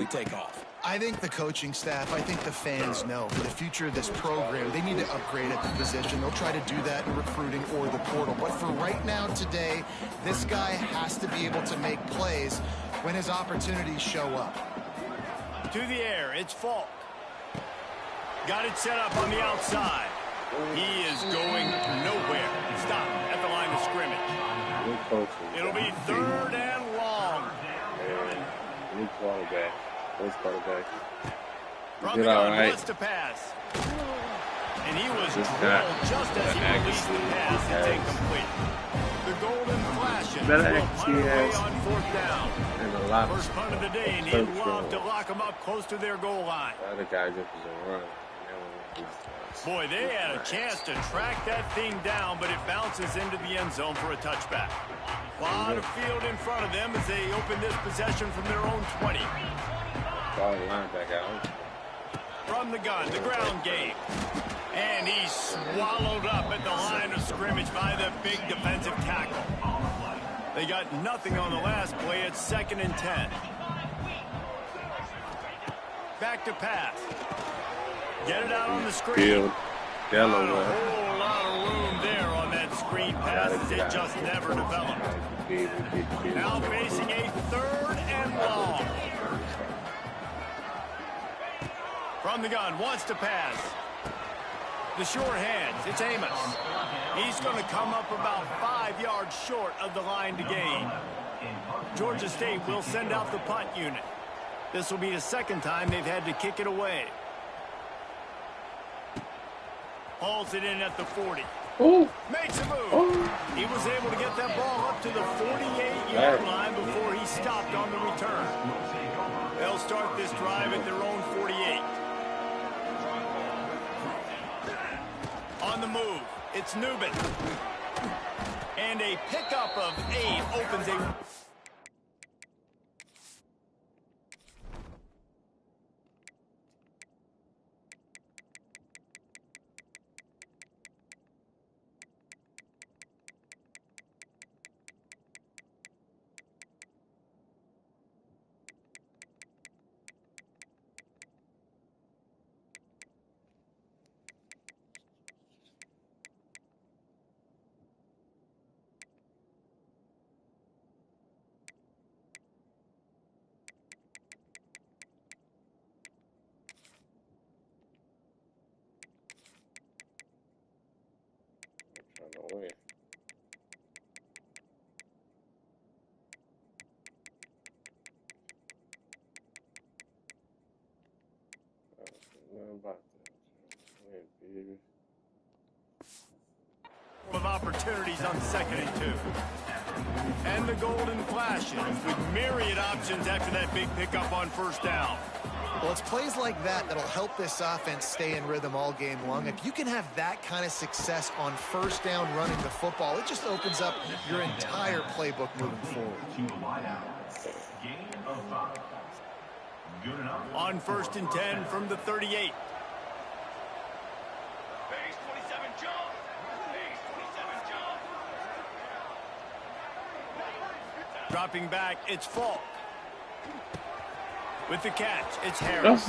really take off? I think the coaching staff, I think the fans know for the future of this program, they need to upgrade at the position. They'll try to do that in recruiting or the portal. But for right now, today, this guy has to be able to make plays when his opportunities show up. To the air, it's Falk. Got it set up on the outside. He is going nowhere. Stop at the line of scrimmage. It'll be 3rd and long. New quarterback. First quarterback. From the gun, wants to pass. And he was drilled just as he released the pass. It's incomplete. The Golden Flashes will punt away on 4th down. First punt of the day, and he'd love to lock them up close to their goal line. The other guy just was a run. Boy, they had a chance to track that thing down, but it bounces into the end zone for a touchback. A lot of field in front of them as they open this possession from their own 20. Linebacker. From the gun, the ground game. And he's swallowed up at the line of scrimmage by the big defensive tackle. They got nothing on the last play. It's 2nd and 10. Back to pass. Get it out on the screen. Yellow. Not a whole lot of room there on that screen pass. It just never developed. Now facing a 3rd and long. From the gun, wants to pass. The short hands, it's Amos. He's going to come up about 5 yards short of the line to gain. Georgia State will send out the punt unit. This will be the 2nd time they've had to kick it away. Hauls it in at the 40. Ooh. Makes a move. Ooh. He was able to get that ball up to the 48-yard line before he stopped on the return. They'll start this drive at their own 48. On the move, it's Newman. And a pickup of 8 opens a... Of opportunities on 2nd and 2. And the Golden Flashes with myriad options after that big pickup on 1st down. Well, it's plays like that that'll help this offense stay in rhythm all game long. If you can have that kind of success on 1st down running the football, it just opens up your entire playbook moving forward. On 1st and 10 from the 38. Dropping back, it's Falk. With the catch, it's Harris.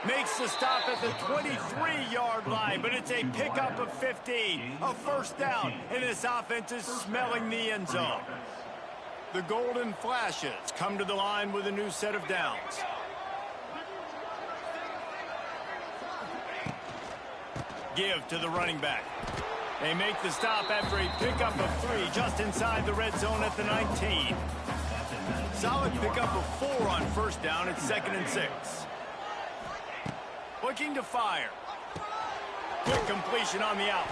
Makes the stop at the 23-yard line, but it's a pickup of 15. A 1st down, and this offense is smelling the end zone. The Golden Flashes come to the line with a new set of downs. Give to the running back. They make the stop after a pickup of 3 just inside the red zone at the 19. Solid pickup of 4 on 1st down at 2nd and 6. Looking to fire. Quick completion on the out.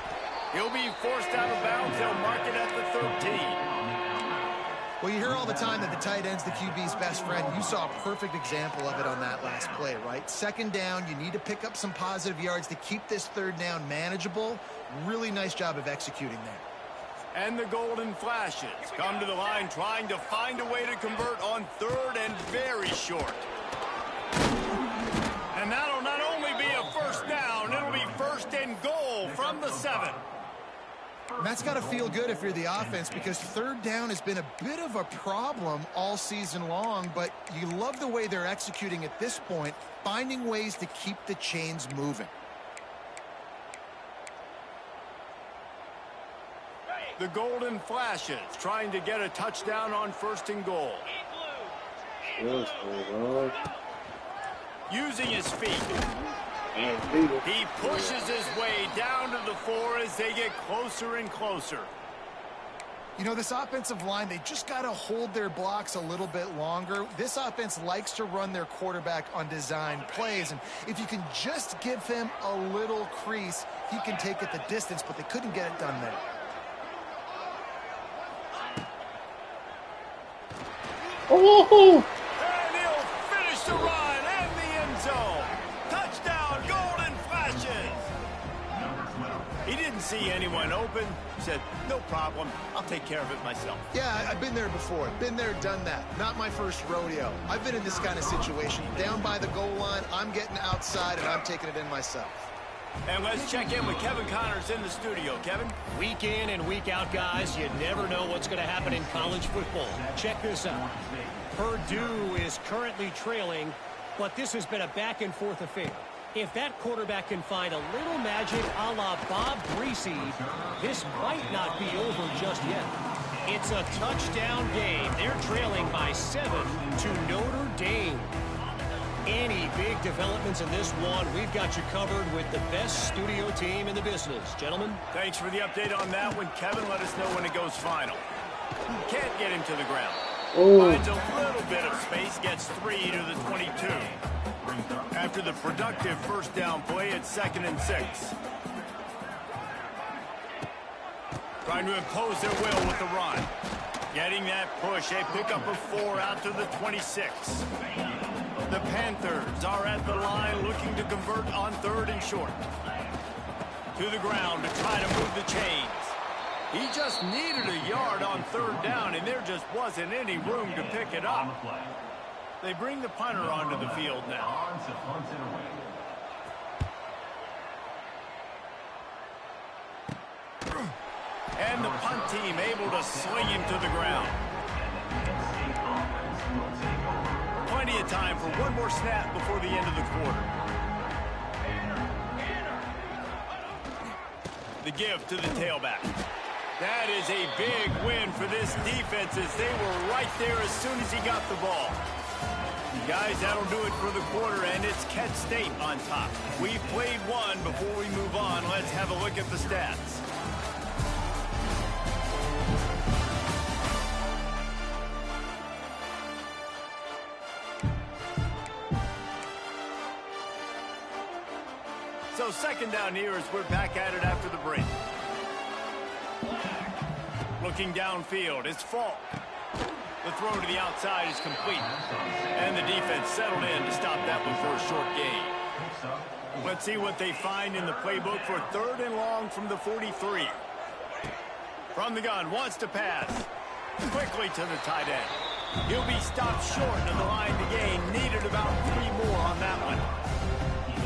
He'll be forced out of bounds. They'll mark it at the 13. Well, you hear all the time that the tight end's the QB's best friend. You saw a perfect example of it on that last play, right? 2nd down, you need to pick up some positive yards to keep this 3rd down manageable. Really nice job of executing there. And the Golden Flashes come to the line trying to find a way to convert on 3rd and very short. And that'll not only be a 1st down, it'll be 1st and goal from the 7. And that's got to feel good if you're the offense, because third down has been a bit of a problem all season long, but you love the way they're executing at this point, finding ways to keep the chains moving. The golden flashes, trying to get a touchdown on 1st and goal. Using his feet. He pushes his way down to the 4 as they get closer and closer. You know, this offensive line, they just got to hold their blocks a little bit longer. This offense likes to run their quarterback on design plays, and if you can just give him a little crease, he can take it the distance, but they couldn't get it done there. Oh! And he'll finish the run and the end zone. Touchdown, golden flashes. He didn't see anyone open. Said, no problem. I'll take care of it myself. Yeah, I've been there before. Been there, done that. Not my first rodeo. I've been in this kind of situation. Down by the goal line, I'm getting outside, and I'm taking it in myself. And let's check in with Kevin Connors in the studio. Kevin? Week in and week out, guys, you never know what's going to happen in college football. Check this out. Purdue is currently trailing, but this has been a back-and-forth affair. If that quarterback can find a little magic a la Bob Greasy, this might not be over just yet. It's a touchdown game. They're trailing by 7 to Notre Dame. Any big developments in this one, we've got you covered with the best studio team in the business. Gentlemen? Thanks for the update on that one, Kevin. Let us know when it goes final. Can't get him to the ground. Finds a little bit of space, gets 3 to the 22. After the productive first down play, it's 2nd and 6. Trying to impose their will with the run. Getting that push, a pickup of 4 out to the 26. The Panthers are at the line looking to convert on 3rd and short. To the ground to try to move the chains. He just needed a yard on 3rd down, and there just wasn't any room to pick it up. They bring the punter onto the field now. And the punt team able to swing him to the ground. Plenty of time for one more snap before the end of the quarter. The give to the tailback. That is a big win for this defense as they were right there as soon as he got the ball. Guys, that'll do it for the quarter, and it's Kent State on top. We've played one. Before we move on, let's have a look at the stats. So 2nd down here as we're back at it after the break. Looking downfield, it's Falk. The throw to the outside is complete. And the defense settled in to stop that one for a short gain. Let's see what they find in the playbook for 3rd and long from the 43. From the gun, wants to pass. Quickly to the tight end. He'll be stopped short of the line to gain. Needed about 3 more on that one.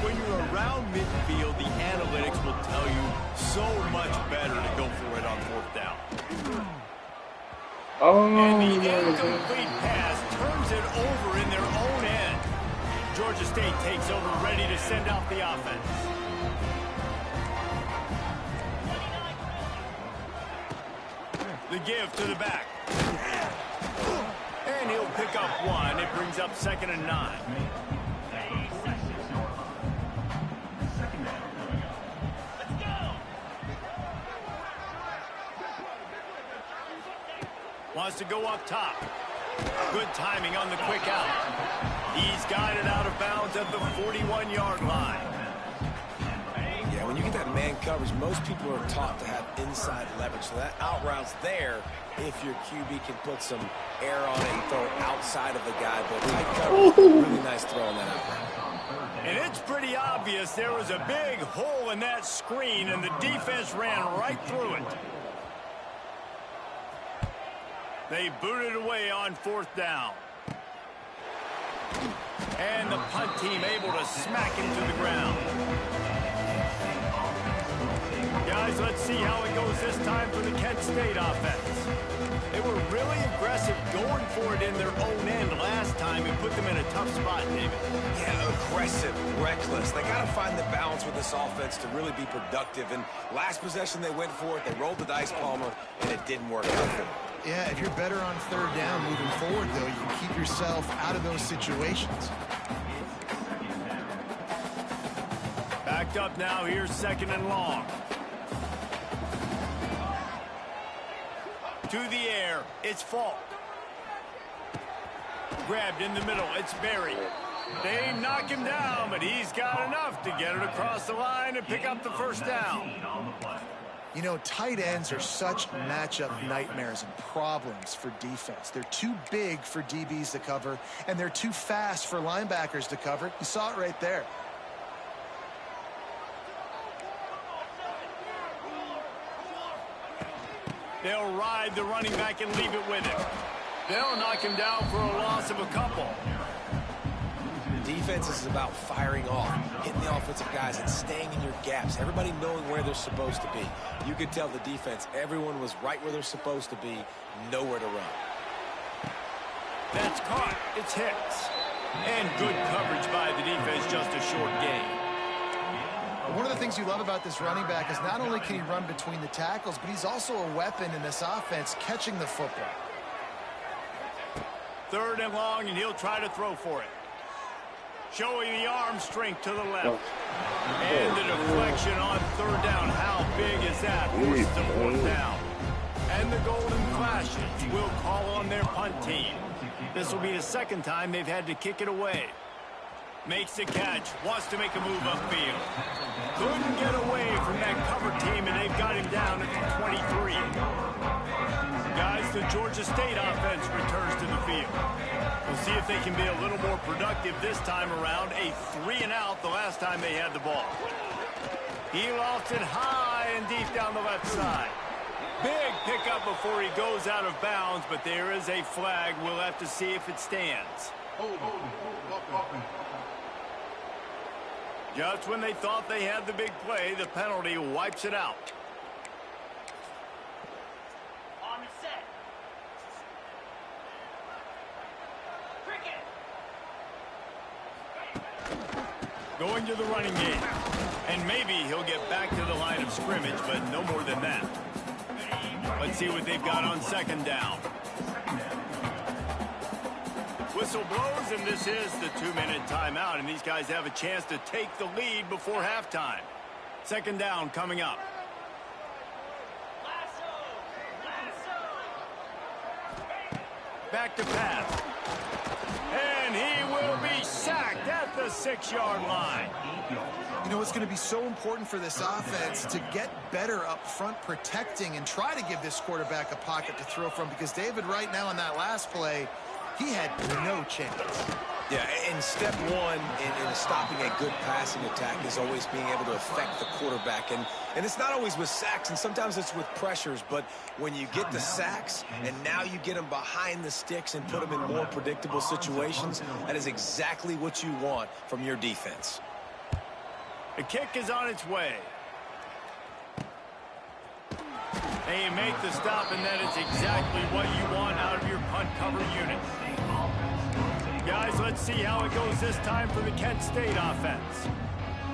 When you're around midfield, the analytics will tell you so much better to go for it on 4th down. And the incomplete pass turns it over in their own end. Georgia State takes over, ready to send out the offense. The give to the back. And he'll pick up 1. It brings up 2nd and 9. Wants to go up top. Good timing on the quick out. He's got it out of bounds at the 41-yard line. Yeah, when you get that man coverage, most people are taught to have inside leverage. So that out route's there if your QB can put some air on it and throw it outside of the guy. But tight coverage, really nice throw on that out route. And it's pretty obvious there was a big hole in that screen, and the defense ran right through it. They booted away on 4th down. And the punt team able to smack him to the ground. Guys, let's see how it goes this time for the Kent State offense. They were really aggressive going for it in their own end last time and put them in a tough spot, David. Yeah, aggressive, reckless. They got to find the balance with this offense to really be productive. And last possession they went for it, they rolled the dice, Palmer, and it didn't work out for them. Yeah, if you're better on third down moving forward, though, you can keep yourself out of those situations. Backed up now, here's 2nd and long. To the air, it's Falk. Grabbed in the middle, it's Berry. They knock him down, but he's got enough to get it across the line and pick up the first down. You know, tight ends are such matchup nightmares and problems for defense. They're too big for DBs to cover, and they're too fast for linebackers to cover. You saw it right there. They'll ride the running back and leave it with him. They'll knock him down for a loss of a couple. Defense is about firing off, hitting the offensive guys, and staying in your gaps. Everybody knowing where they're supposed to be. You could tell the defense, everyone was right where they're supposed to be, nowhere to run. That's caught. It's Hicks. And good coverage by the defense, just a short gain. One of the things you love about this running back is not only can he run between the tackles, but he's also a weapon in this offense catching the football. 3rd and long, and he'll try to throw for it. Showing the arm strength to the left. And the deflection on 3rd down. How big is that? Forces a 4th down. And the Golden Flashes will call on their punt team. This will be the 2nd time they've had to kick it away. Makes the catch. Wants to make a move upfield. Couldn't get away from that cover team, and they've got him down at the 23. Guys, the Georgia State offense returns to the field. We'll see if they can be a little more productive this time around. A 3-and-out the last time they had the ball. He lost it high and deep down the left side. Big pickup before he goes out of bounds, but there is a flag. We'll have to see if it stands. Just when they thought they had the big play, the penalty wipes it out. On the set. Cricket. Going to the running game. And maybe he'll get back to the line of scrimmage, but no more than that. Let's see what they've got on 2nd down. Whistle blows, and this is the 2-minute timeout, and these guys have a chance to take the lead before halftime. 2nd down coming up. Back to pass. And he will be sacked at the 6-yard line. You know, it's going to be so important for this offense to get better up front protecting and try to give this quarterback a pocket to throw from, because David, right now on that last play, he had no chance. Yeah, and step one in stopping a good passing attack is always being able to affect the quarterback. And it's not always with sacks, and sometimes it's with pressures. But when you get the sacks, and now you get them behind the sticks and put them in more predictable situations, that is exactly what you want from your defense. The kick is on its way. They make the stop, and that is exactly what you want out of your punt cover unit. Guys, let's see how it goes this time for the Kent State offense.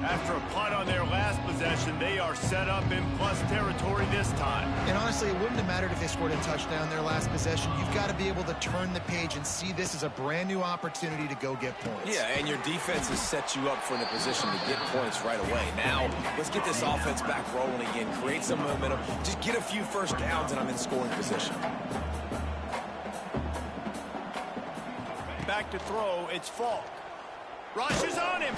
After a punt on their last possession, they are set up in plus territory this time. And honestly, it wouldn't have mattered if they scored a touchdown their last possession. You've got to be able to turn the page and see this as a brand new opportunity to go get points. Yeah, and your defense has set you up for in a position to get points right away. Now, let's get this offense back rolling again, create some momentum, just get a few first downs, and I'm in scoring position. Back to throw, it's Falk. Rushes on him.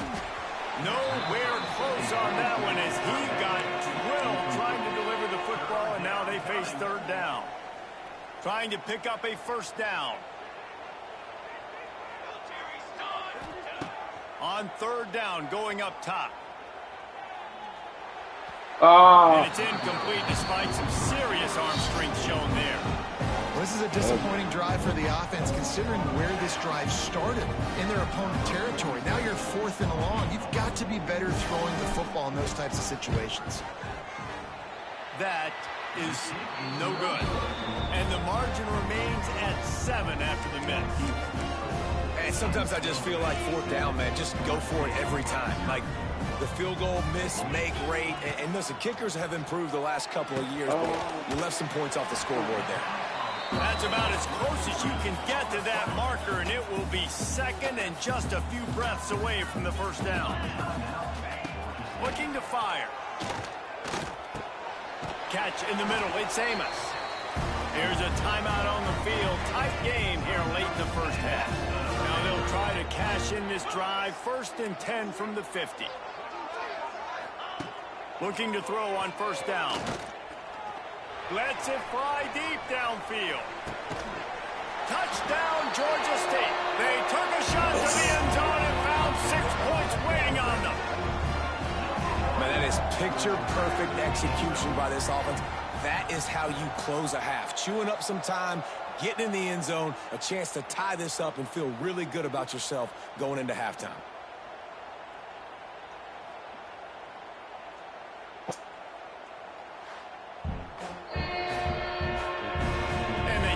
Nowhere close on that one as he got drilled trying to deliver the football, and now they face 3rd down. Trying to pick up a 1st down. On 3rd down, going up top. And it's incomplete despite some serious arm strength shown there. Well, this is a disappointing drive for the offense, considering where this drive started, in their opponent territory. Now you're 4th and long. You've got to be better throwing the football in those types of situations. That is no good. And the margin remains at 7 after the miss. And sometimes I just feel like 4th down, man, just go for it every time. Like the field goal make rate. And listen, kickers have improved the last couple of years, but you left some points off the scoreboard there. That's about as close as you can get to that marker, and it will be 2nd and just a few breaths away from the 1st down. Looking to fire. Catch in the middle. It's Amos. Here's a timeout on the field. Tight game here late in the 1st half. Now they'll try to cash in this drive. 1st and 10 from the 50. Looking to throw on 1st down. Lets it fly deep downfield. Touchdown, Georgia State. They took a shot to the end zone and found 6 points waiting on them. Man, that is picture-perfect execution by this offense. That is how you close a half. Chewing up some time, getting in the end zone, a chance to tie this up and feel really good about yourself going into halftime.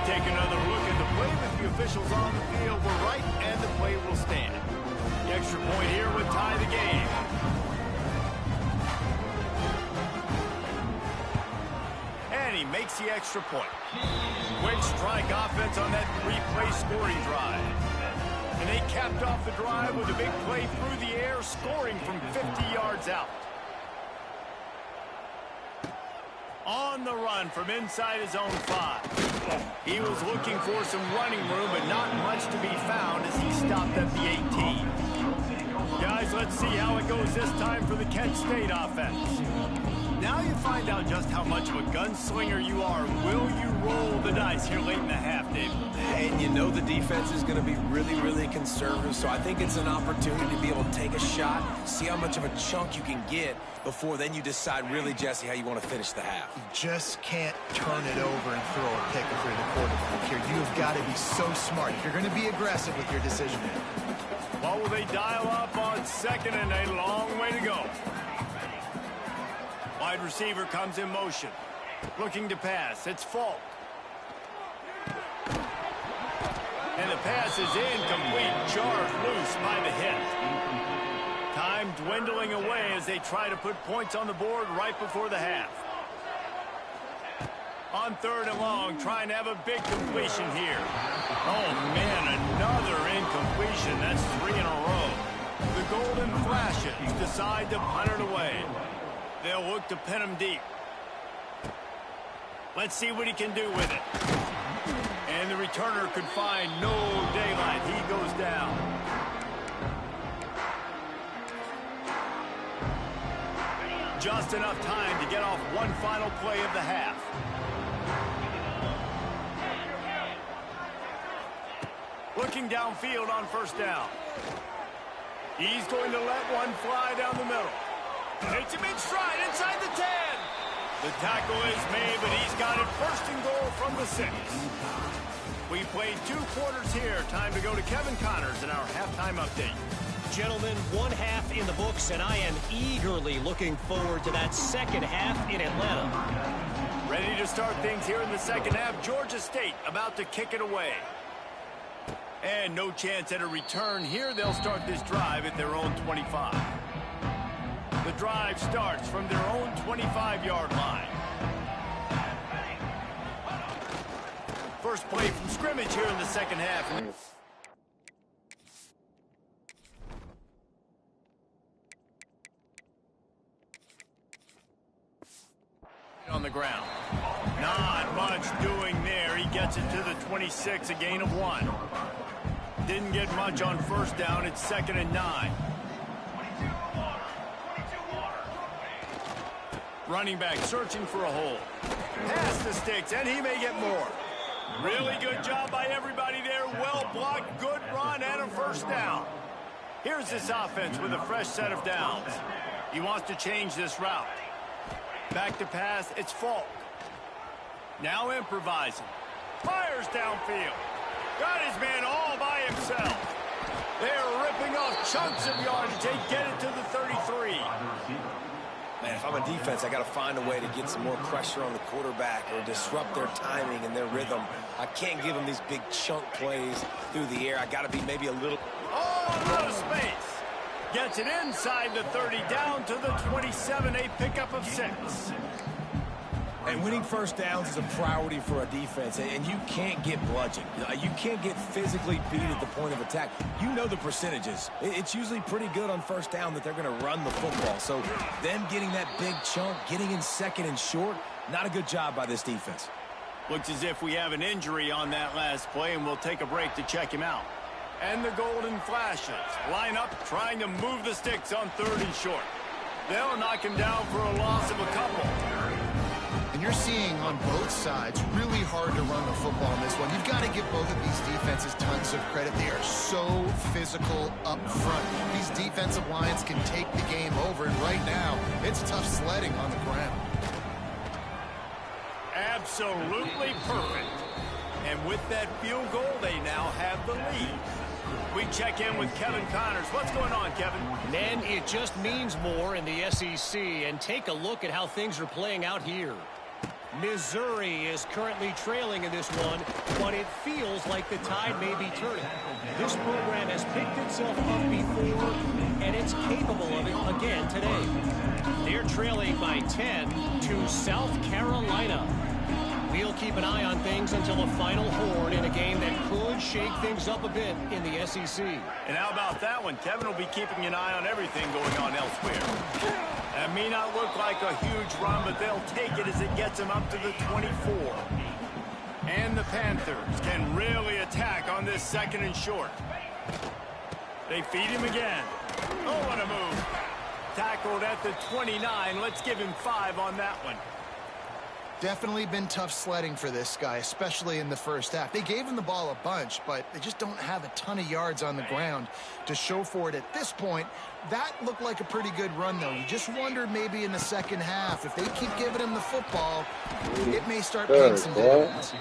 Take another look at the play with the officials on the field. We're right, and the play will stand. The extra point here would tie the game. And he makes the extra point. Quick strike offense on that 3-play scoring drive. And they capped off the drive with a big play through the air, scoring from 50 yards out. On the run from inside his own 5. He was looking for some running room, but not much to be found as he stopped at the 18. Guys, let's see how it goes this time for the Kent State offense. Now you find out just how much of a gunslinger you are. Will you roll the dice here late in the half, David? And you know the defense is going to be really, really conservative, so I think it's an opportunity to be able to take a shot, see how much of a chunk you can get before then you decide really, Jesse, how you want to finish the half. You just can't turn it over and throw a pick if you're the quarterback here. You've got to be so smart if you're going to be aggressive with your decision. What will they dial up on 2nd and a long way to go? Wide receiver comes in motion. Looking to pass. It's Falk. And the pass is incomplete. Jarred loose by the hit. Time dwindling away as they try to put points on the board right before the half. On 3rd and long, trying to have a big completion here. Oh, man, another incompletion. That's 3 in a row. The Golden Flashes decide to punt it away. They'll look to pin him deep. Let's see what he can do with it. And the returner could find no daylight. He goes down. Just enough time to get off one final play of the half. Looking downfield on 1st down. He's going to let one fly down the middle. It's him in stride inside the 10. The tackle is made, but he's got it 1st and goal from the 6. We played 2 quarters here. Time to go to Kevin Connors in our halftime update. Gentlemen, 1 half in the books, and I am eagerly looking forward to that 2nd half in Atlanta. Ready to start things here in the 2nd half. Georgia State about to kick it away. And no chance at a return here. They'll start this drive at their own 25. The drive starts from their own 25-yard line. First play from scrimmage here in the 2nd half. On the ground. Not much doing there. He gets it to the 26, a gain of 1. Didn't get much on 1st down. It's 2nd and 9. Running back searching for a hole. Pass the sticks, and he may get more. Really good job by everybody there. Well blocked, good run, and a 1st down. Here's this offense with a fresh set of downs. He wants to change this route. Back to pass, it's Falk. Now improvising. Fires downfield. Got his man all by himself. They're ripping off chunks of yardage. They get it to the 33. Man, if I'm a defense, I got to find a way to get some more pressure on the quarterback or disrupt their timing and their rhythm. I can't give them these big chunk plays through the air. I got to be maybe a little... Oh, a lot of space. Gets it inside the 30, down to the 27, a pickup of 6. And winning first downs is a priority for a defense, and you can't get bludgeoned. You can't get physically beat at the point of attack. You know the percentages. It's usually pretty good on first down that they're going to run the football. So them getting that big chunk, getting in second and short, not a good job by this defense. Looks as if we have an injury on that last play, and we'll take a break to check him out. And the golden flashes. Line up, trying to move the sticks on 3rd and short. They'll knock him down for a loss of a couple. And you're seeing on both sides really hard to run the football in this one. You've got to give both of these defenses tons of credit. They are so physical up front. These defensive lines can take the game over, and right now, it's tough sledding on the ground. Absolutely perfect. And with that field goal, they now have the lead. We check in with Kevin Connors. What's going on, Kevin? And it just means more in the SEC. And take a look at how things are playing out here. Missouri is currently trailing in this one, but it feels like the tide may be turning. This program has picked itself up before, and it's capable of it again today. They're trailing by 10 to South Carolina. We'll keep an eye on things until the final horn in a game that could shake things up a bit in the SEC. And how about that one? Kevin will be keeping an eye on everything going on elsewhere. That may not look like a huge run, but they'll take it as it gets them up to the 24. And the Panthers can really attack on this 2nd and short. They feed him again. Oh, what a move. Tackled at the 29. Let's give him 5 on that one. Definitely been tough sledding for this guy, especially in the first half. They gave him the ball a bunch, but they just don't have a ton of yards on the ground to show for it at this point. That looked like a pretty good run, though. You just wondered maybe in the second half, if they keep giving him the football, it may start paying some dividends.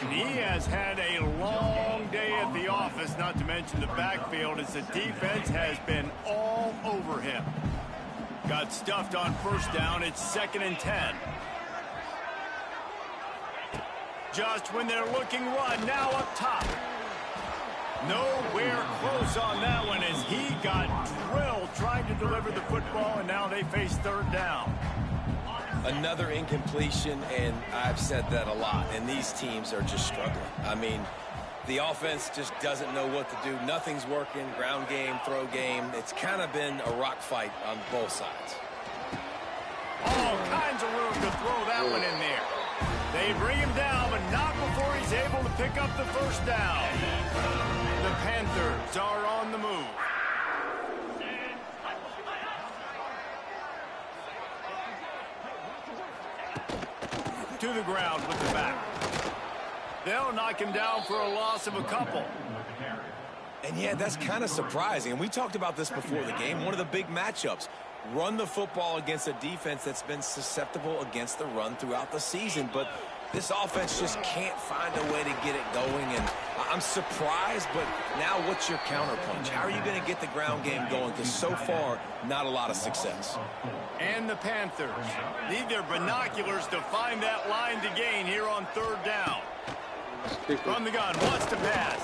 He has had a long day at the office, not to mention the backfield, as the defense has been all over him. Got stuffed on first down. It's 2nd and 10. Just when they're looking run, now up top. Nowhere close on that one as he got drilled trying to deliver the football, and now they face 3rd down. Another incompletion, and I've said that a lot, and these teams are just struggling. I mean, the offense just doesn't know what to do. Nothing's working, ground game, throw game. It's kind of been a rock fight on both sides. All kinds of room to throw that one in there. They bring him down, but not before he's able to pick up the first down. The Panthers are on the move. To the ground with the back. They'll knock him down for a loss of a couple. And yeah, that's kind of surprising. And we talked about this before the game. One of the big matchups. Run the football against a defense that's been susceptible against the run throughout the season. But this offense just can't find a way to get it going. And I'm surprised, but now what's your counterpunch? How are you going to get the ground game going? Because so far, not a lot of success. And the Panthers need their binoculars to find that line to gain here on 3rd down. From the gun, wants to pass.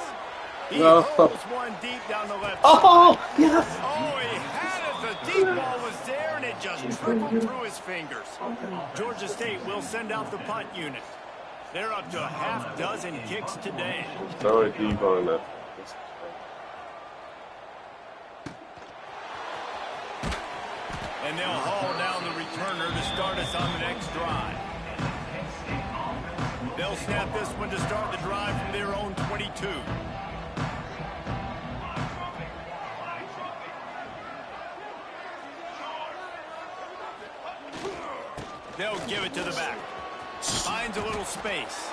He holds one deep down the left side. Yes. Oh, he had it. The deep ball was there, and it just trickled through his fingers. Georgia State will send out the punt unit. They're up to a half-dozen kicks today. Throw it deep on that. And they'll haul down the returner to start us on the next drive. They'll snap this one to start the drive from their own 22. They'll give it to the back. Finds a little space.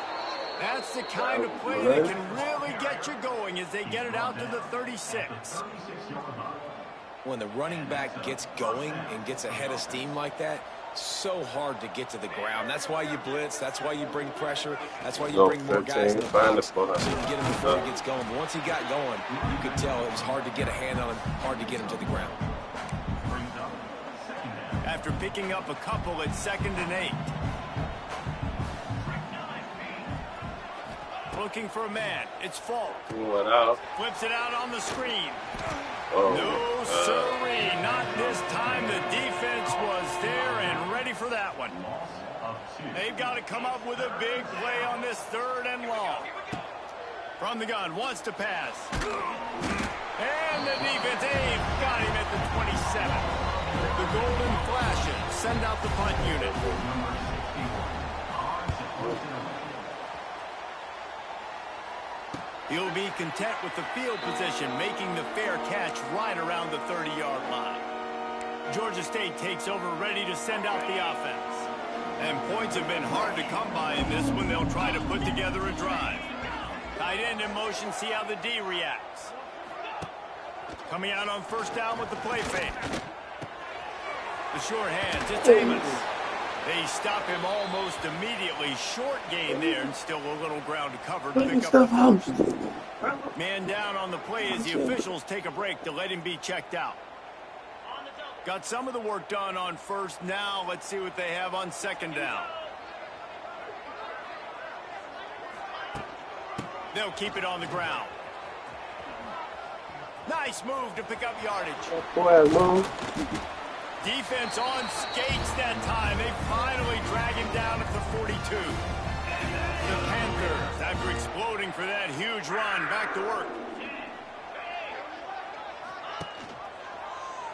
That's the kind of play that can really get you going as they get it out to the 36. When the running back gets going and gets ahead of steam like that, so hard to get to the ground. That's why you blitz. That's why you bring pressure. That's why you bring more guys in the box so you can get him before he gets going. But once he got going, you could tell it was hard to get a hand on him, hard to get him to the ground. after picking up a couple at 2nd and 8. Looking for a man. It's Falk. What out? Flips it out on the screen. Oh, No, sirree. Not this time. The defense was there and ready for that one. They've got to come up with a big play on this 3rd and long. From the gun, wants to pass. And the defense, they've got him at the 27. The golden flashes send out the punt unit. He'll be content with the field position, making the fair catch right around the 30-yard line. Georgia State takes over, ready to send out the offense. And points have been hard to come by in this one. They'll try to put together a drive. Tight end in motion, see how the D reacts. Coming out on 1st down with the play fake. The short hands, it's Amos. They stop him almost immediately. Short gain there, and still a little ground to cover to pick up the first. Man down on the play as the officials take a break to let him be checked out. Got some of the work done on 1st. Now let's see what they have on 2nd down. They'll keep it on the ground. Nice move to pick up yardage. Defense on skates that time. They finally drag him down at the 42. The Panthers, after exploding for that huge run, back to work.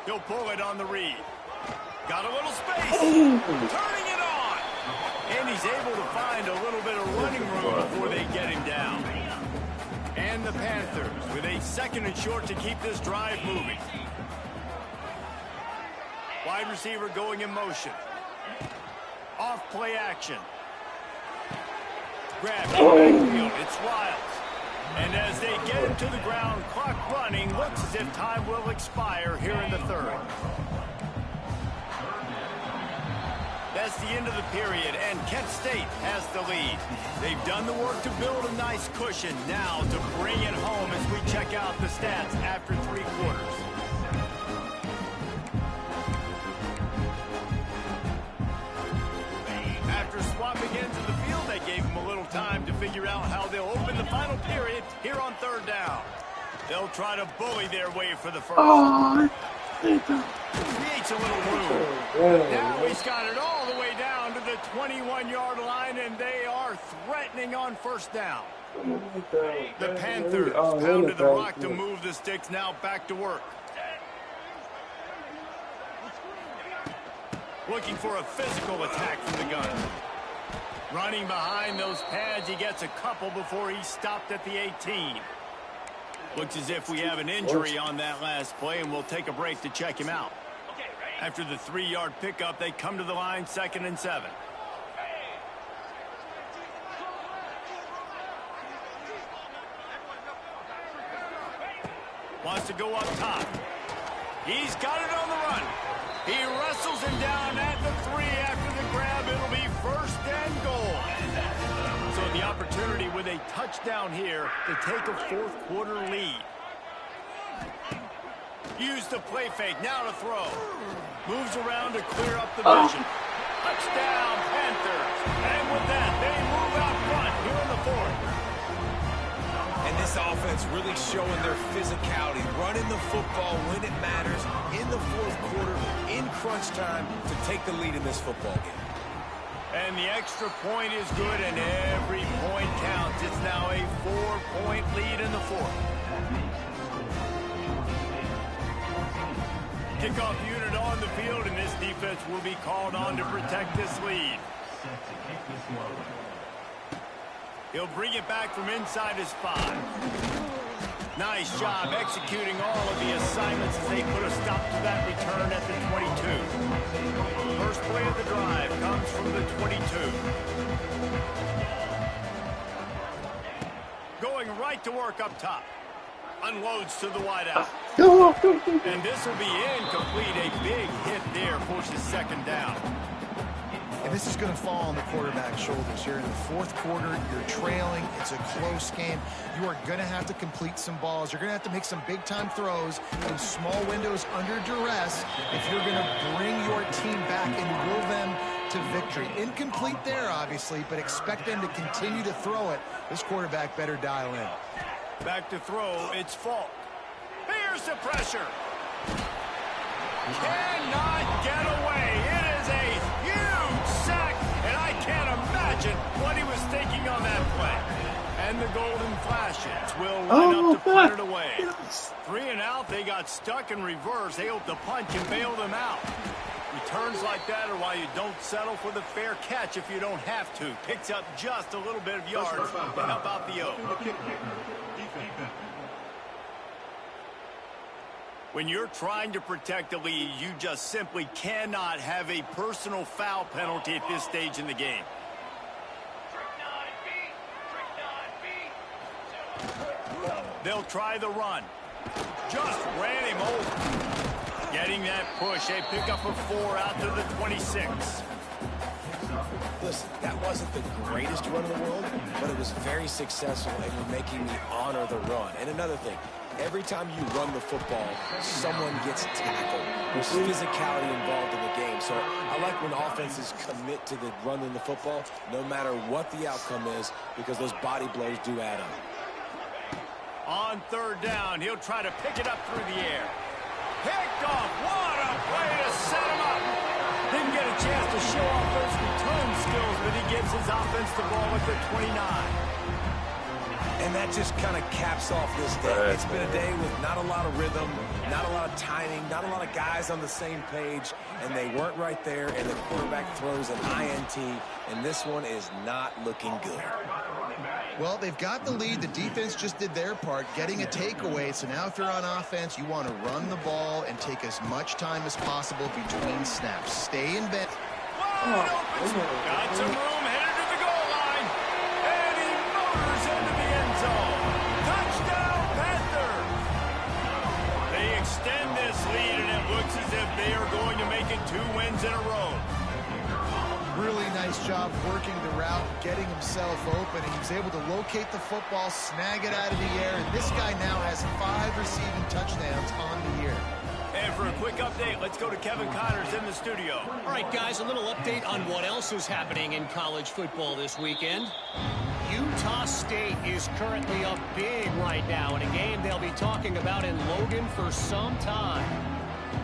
He'll pull it on the read. Got a little space. Turning it on. And he's able to find a little bit of running room before they get him down. And the Panthers with a 2nd and short to keep this drive moving. Wide receiver going in motion. Off play action. Grab in the backfield. It's Wiles. And as they get him to the ground, clock running, looks as if time will expire here in the 3rd. That's the end of the period, and Kent State has the lead. They've done the work to build a nice cushion. Now to bring it home as we check out the stats after 3 quarters. After swapping into the field, they gave them a little time to figure out how they'll open the final period here on 3rd down. They'll try to bully their way for the first. Creates a little room. Now he's got it all the way down to the 21-yard line, and they are threatening on 1st down. The Panthers pounded the rock to move the sticks, now back to work. Looking for a physical attack from the gun. Running behind those pads, he gets a couple before he's stopped at the 18. Looks as if we have an injury on that last play, and we'll take a break to check him out. After the 3-yard pickup, they come to the line, 2nd and 7. Wants to go up top. He's got it on the run. He wrestles him down at the 3 after the grab. It'll be 1st and goal. So the opportunity with a touchdown here to take a 4th quarter lead. Use the play fake, now to throw. Moves around to clear up the vision. Touchdown, Panthers. And with that, they move out front here in the 4th. And this offense really showing their physicality, running the football when it matters, in the 4th quarter, in crunch time, to take the lead in this football game. And the extra point is good, and every point counts. It's now a 4-point lead in the 4th. Kickoff unit on the field, and this defense will be called on to protect this lead. He'll bring it back from inside his 5. Nice job executing all of the assignments as they put a stop to that return at the 22. First play of the drive comes from the 22. Going right to work up top. Unloads to the wideout. And this will be incomplete. A big hit there forces 2nd down. And this is going to fall on the quarterback's shoulders here in the fourth quarter. You're trailing. It's a close game. You are going to have to complete some balls. You're going to have to make some big-time throws in small windows under duress if you're going to bring your team back and will them to victory. Incomplete there, obviously, but expect them to continue to throw it. This quarterback better dial in. Back to throw. It's Falk. Here's the pressure. Cannot get away. It is a huge sack, and I can't imagine what he was thinking on that play. And the Golden Flashes will line up to put it away. 3 and out. They got stuck in reverse. They hope the punt can bail them out. Returns like that are why you don't settle for the fair catch if you don't have to. Picks up just a little bit of yards to help out the O. When you're trying to protect the lead, you just simply cannot have a personal foul penalty at this stage in the game. They'll try the run. Just ran him over. Getting that push. They pick up a 4 out to the 26. Listen, that wasn't the greatest run in the world, but it was very successful, and you're making me honor the run. And another thing, every time you run the football, someone gets tackled. There's physicality involved in the game. So I like when offenses commit to the running the football, no matter what the outcome is, because those body blows do add up. On third down, he'll try to pick it up through the air. Picked off. What a way to set him up. Didn't get a chance to show off those return skills, but he gives his offense the ball at the 29. And that just kind of caps off this day. It's been a day with not a lot of rhythm, not a lot of timing, not a lot of guys on the same page, and they weren't right there, and the quarterback throws an INT, and this one is not looking good. Well, they've got the lead. The defense just did their part, getting a takeaway. So now if you're on offense, you want to run the ball and take as much time as possible between snaps. Stay in bed. Got some room, headed to the goal line. And he motors into the end zone. Touchdown, Panther. They extend this lead, and it looks as if they are going to make it 2 wins in a row. Really nice job working the route, getting himself open. He was able to locate the football, snag it out of the air, and this guy now has 5 receiving touchdowns on the year. And for a quick update, let's go to Kevin Connors in the studio. All right, guys, a little update on what else is happening in college football this weekend. Utah State is currently up big right now in a game they'll be talking about in Logan for some time.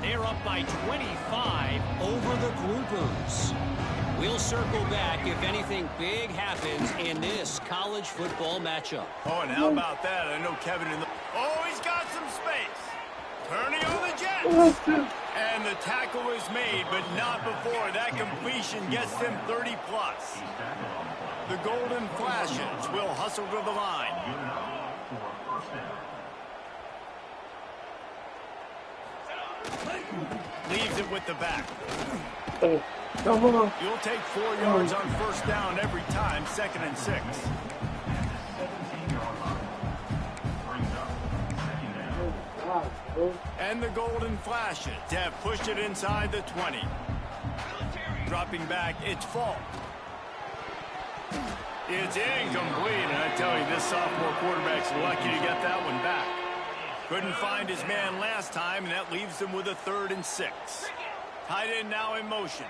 They're up by 25 over the Groupers. We'll circle back if anything big happens in this college football matchup. Oh, and how about that? I know Kevin in the... Oh, he's got some space. Turning on the Jets. And the tackle is made, but not before. That completion gets them 30-plus. The Golden Flashes will hustle to the line. Leaves it with the back. You'll take 4 yards on first down every time, 2nd and 6. And the Golden Flashes have pushed it inside the 20. Dropping back, it's Falk. It's incomplete, and I tell you, this sophomore quarterback's lucky to get that one back. Couldn't find his man last time, and that leaves him with a 3rd and 6. Tight end now in motion.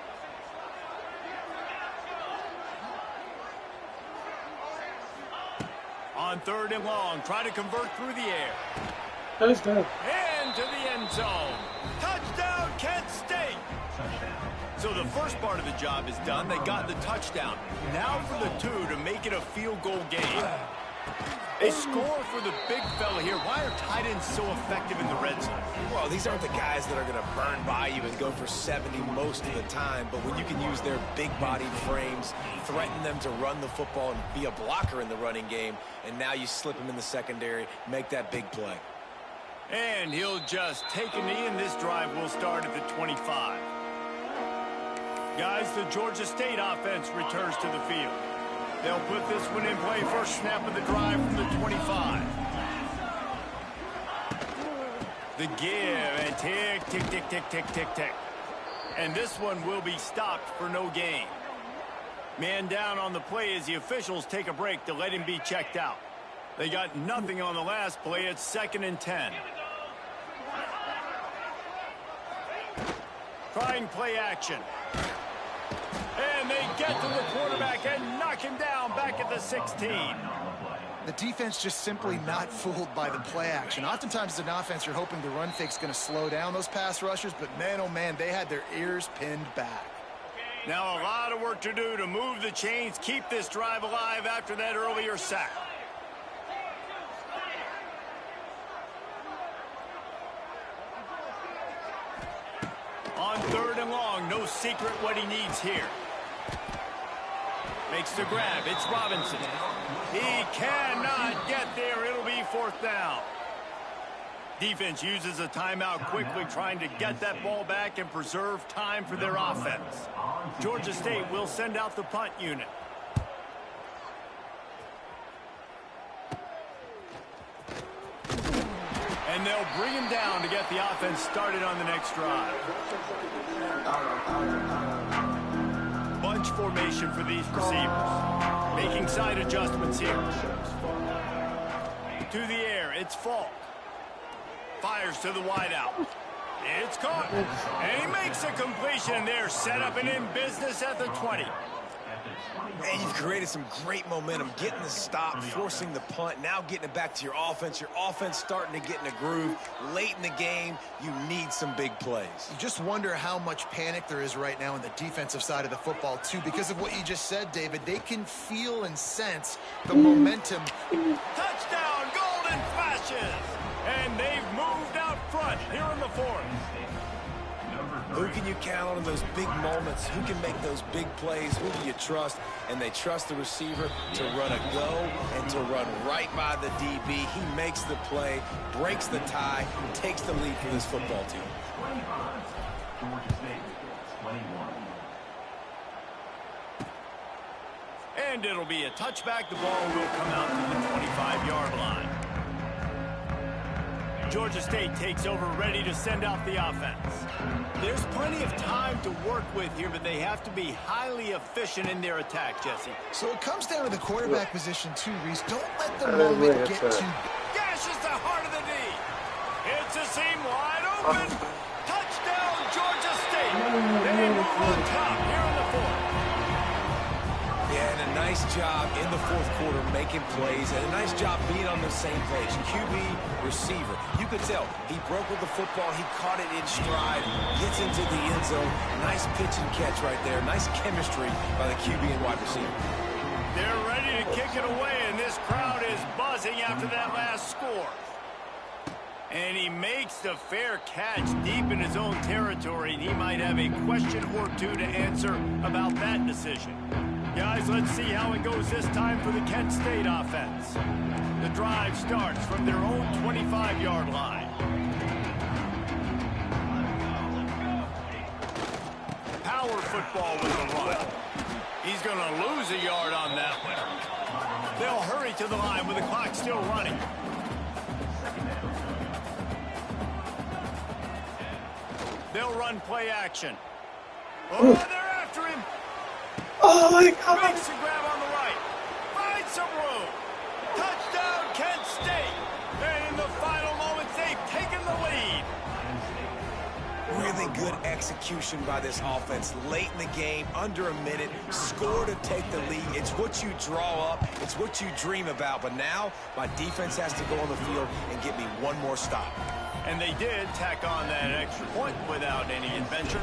On 3rd and long, try to convert through the air. Into the end zone. Touchdown, Kent State. So the first part of the job is done. They got the touchdown. Now for the 2 to make it a field goal game. A score for the big fella here. Why are tight ends so effective in the red zone? Well, these aren't the guys that are going to burn by you and go for 70 most of the time, but when you can use their big-bodied frames, threaten them to run the football and be a blocker in the running game, and now you slip them in the secondary, make that big play. And he'll just take a knee, and this drive will start at the 25. Guys, the Georgia State offense returns to the field. They'll put this one in play. First snap of the drive from the 25. The give, and tick, tick, tick, tick, tick, tick, tick. And this one will be stopped for no gain. Man down on the play as the officials take a break to let him be checked out. They got nothing on the last play. It's 2nd and 10. Trying play action. And they get to the quarterback and knock him down back at the 16. The defense just simply not fooled by the play action. Oftentimes as an offense, you're hoping the run fake's going to slow down those pass rushers, but man, oh man, they had their ears pinned back. Now a lot of work to do to move the chains, keep this drive alive after that earlier sack. On 3rd and long, no secret what he needs here. Makes the grab. It's Robinson. He cannot get there. It'll be 4th down. Defense uses a timeout quickly, trying to get that ball back and preserve time for their offense. Georgia State will send out the punt unit. And they'll bring him down to get the offense started on the next drive. Bunch formation for these receivers. Making side adjustments here. To the air, it's Falk. Fires to the wideout. It's caught. And he makes a completion there. Set up and in business at the 20. And you've created some great momentum, getting the stop, forcing the punt, now getting it back to your offense. Your offense starting to get in a groove. Late in the game, you need some big plays. You just wonder how much panic there is right now on the defensive side of the football, too, because of what you just said, David. They can feel and sense the momentum. Touchdown, golden flashes. And they've moved out front here in the 4th. Who can you count on in those big moments? Who can make those big plays? Who do you trust? And they trust the receiver to run a go and to run right by the DB. He makes the play, breaks the tie, takes the lead for this football team. And it'll be a touchback. The ball will come out to the 25-yard line. Georgia State takes over, ready to send out the offense. There's plenty of time to work with here, but they have to be highly efficient in their attack, Jesse. So it comes down to the quarterback position, too, Reese. Don't let the moment get too... Gashes the heart of the knee. It's a seam wide open. Touchdown, Georgia State. They move on top here in the 4th. Yeah, and a nice job in the 4th quarter making plays, and a nice job being on the same page. QB, receiver. You could tell he broke with the football. He caught it in stride, gets into the end zone. Nice pitch and catch right there. Nice chemistry by the QB and wide receiver. They're ready to kick it away, and this crowd is buzzing after that last score. And he makes the fair catch deep in his own territory, and he might have a question or two to answer about that decision. Guys, let's see how it goes this time for the Kent State offense. The drive starts from their own 25-yard line. Power football with the run. He's going to lose a yard on that one. They'll hurry to the line with the clock still running. They'll run play action. Oh, they're after him. Oh my God! Makes a grab on the right. Finds some room. Touchdown, Kent State. And in the final moments, they've taken the lead. Really good execution by this offense. Late in the game, under a minute, score to take the lead. It's what you draw up. It's what you dream about. But now, my defense has to go on the field and get me one more stop. And they did tack on that extra point without any adventure.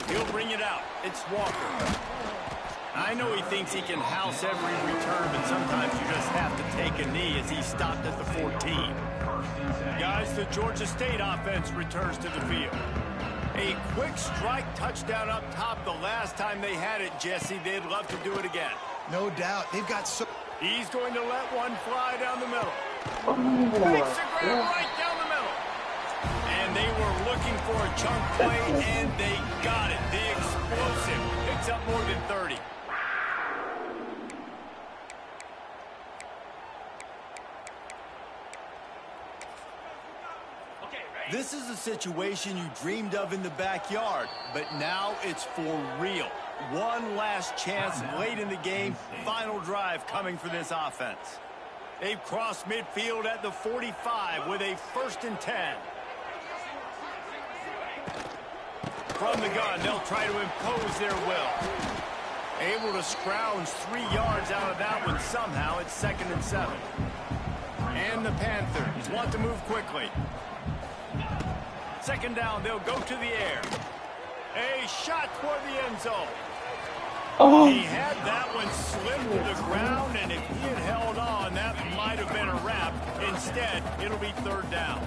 He'll bring it out. It's Walker. I know he thinks he can house every return, but sometimes you just have to take a knee as he stopped at the 14. Guys, the Georgia State offense returns to the field. A quick strike touchdown up top the last time they had it, Jesse. They'd love to do it again. No doubt. They've got so... He's going to let one fly down the middle. Oh, Makes a grab right down the middle. And they were looking for a chunk play, and they got it. The explosive picks up more than 30. This is a situation you dreamed of in the backyard, but now it's for real. One last chance late in the game. Final drive coming for this offense. They've crossed midfield at the 45 with a 1st and 10. From the gun, they'll try to impose their will. Able to scrounge 3 yards out of that one somehow. It's 2nd and 7. And the Panthers want to move quickly. 2nd down, they'll go to the air. A shot toward the end zone. Oh, He had that one slip to the ground, and if he had held on, that might have been a wrap. Instead, it'll be 3rd down.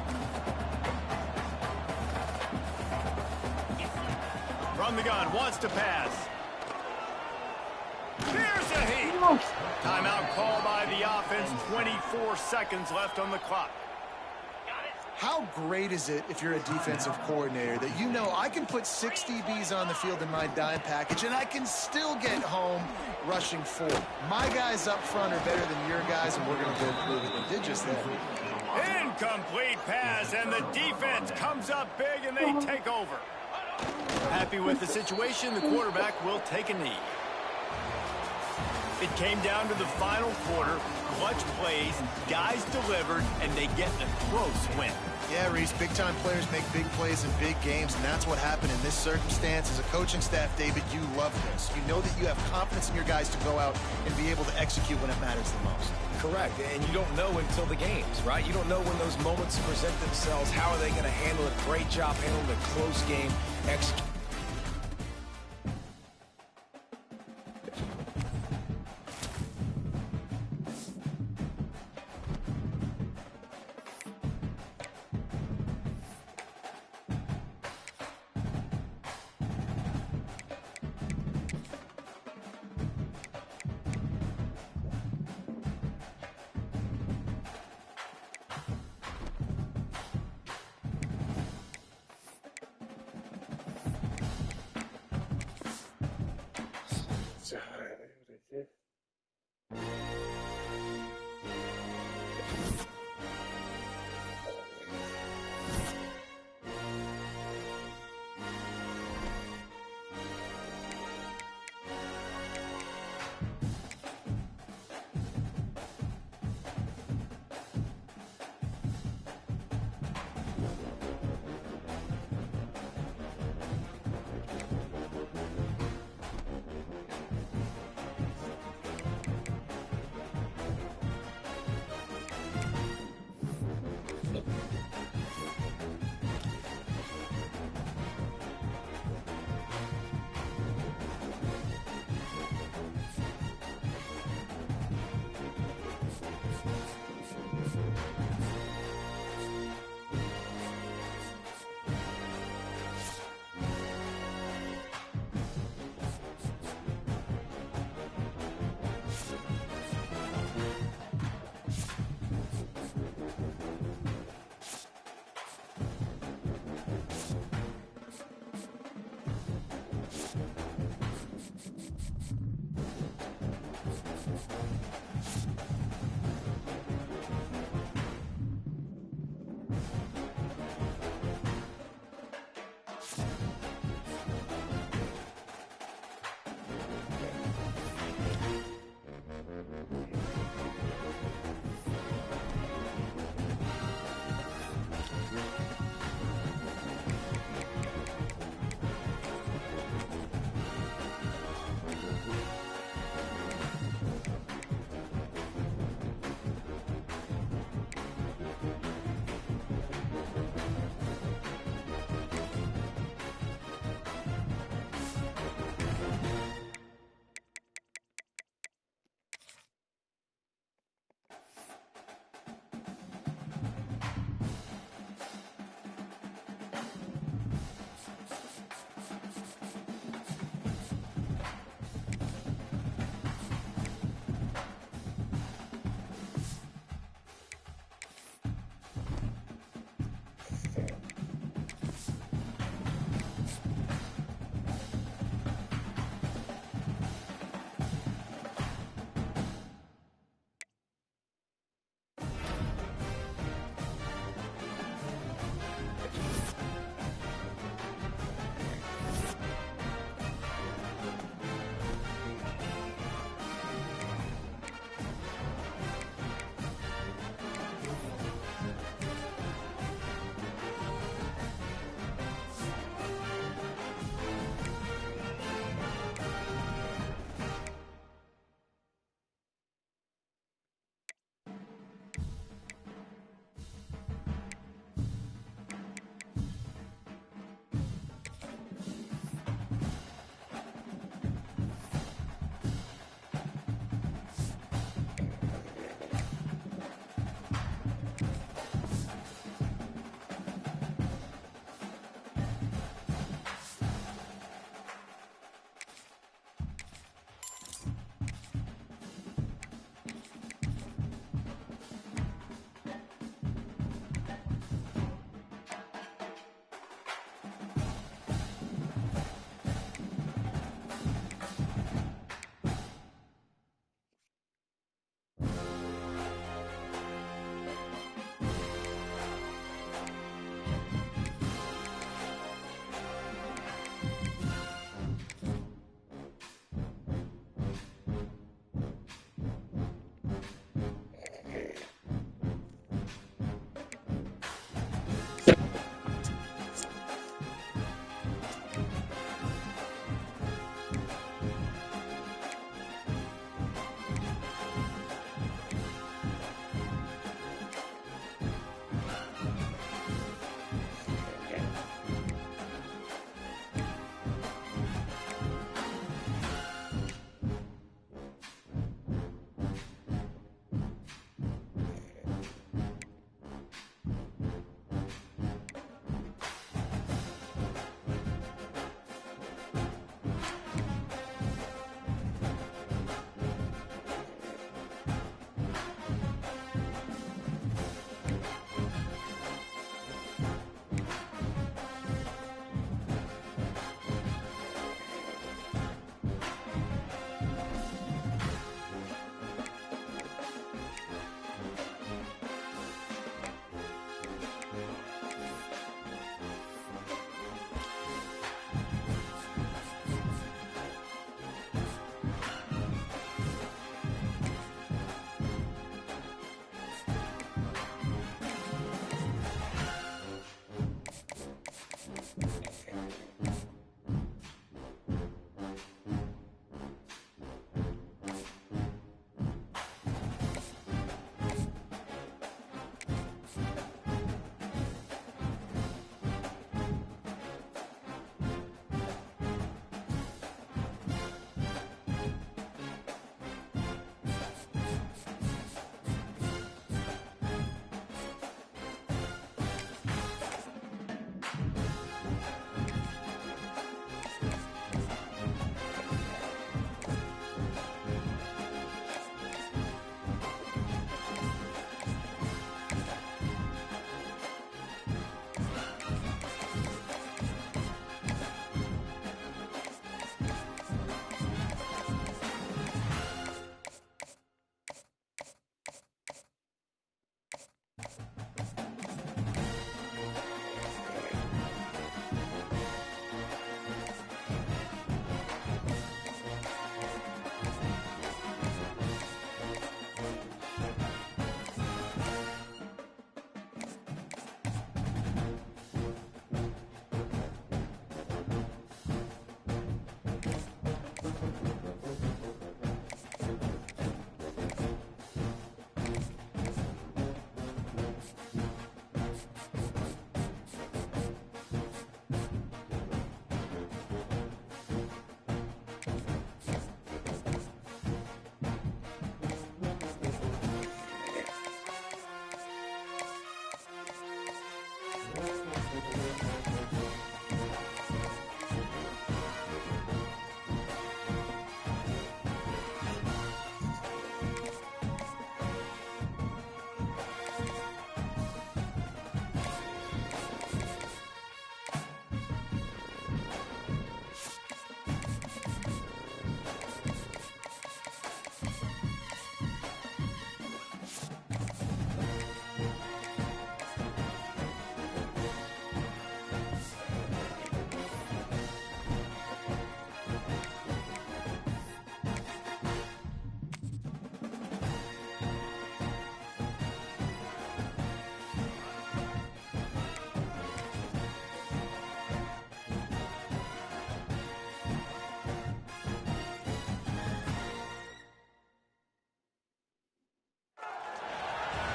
From the gun, wants to pass. Here's a heat. Timeout call by the offense. 24 seconds left on the clock. How great is it if you're a defensive coordinator that you know I can put 6 DBs on the field in my dime package and I can still get home rushing 4. My guys up front are better than your guys, and we're going to go prove it. They did just that. Incomplete pass, and the defense comes up big, and they take over. Happy with the situation, the quarterback will take a knee. It came down to the final quarter. Clutch plays, guys delivered, and they get a close win. Yeah, Reese, big-time players make big plays in big games, and that's what happened in this circumstance. As a coaching staff, David, you love this. You know that you have confidence in your guys to go out and be able to execute when it matters the most. Correct, and you don't know until the games, right? You don't know when those moments present themselves. How are they going to handle it? Great job handling a close game. Execute.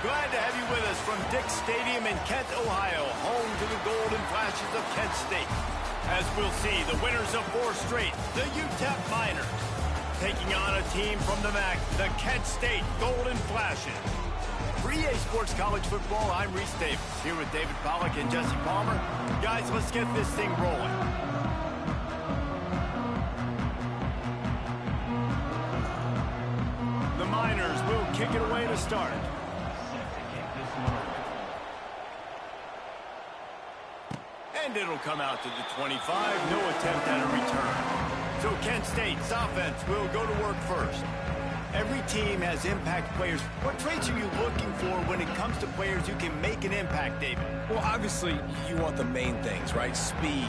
Glad to have you with us from Dick's Stadium in Kent, Ohio, home to the Golden Flashes of Kent State. As we'll see, the winners of 4 straight, the UTEP Miners, taking on a team from the MAC, the Kent State Golden Flashes. For EA Sports College Football, I'm Reese Davis, here with David Pollack and Jesse Palmer. Guys, let's get this thing rolling. The Miners will kick it away to start. And it'll come out to the 25. No attempt at a return. So Kent State's offense will go to work first. Every team has impact players. What traits are you looking for when it comes to players who can make an impact, David? Well, obviously, you want the main things, right? Speed,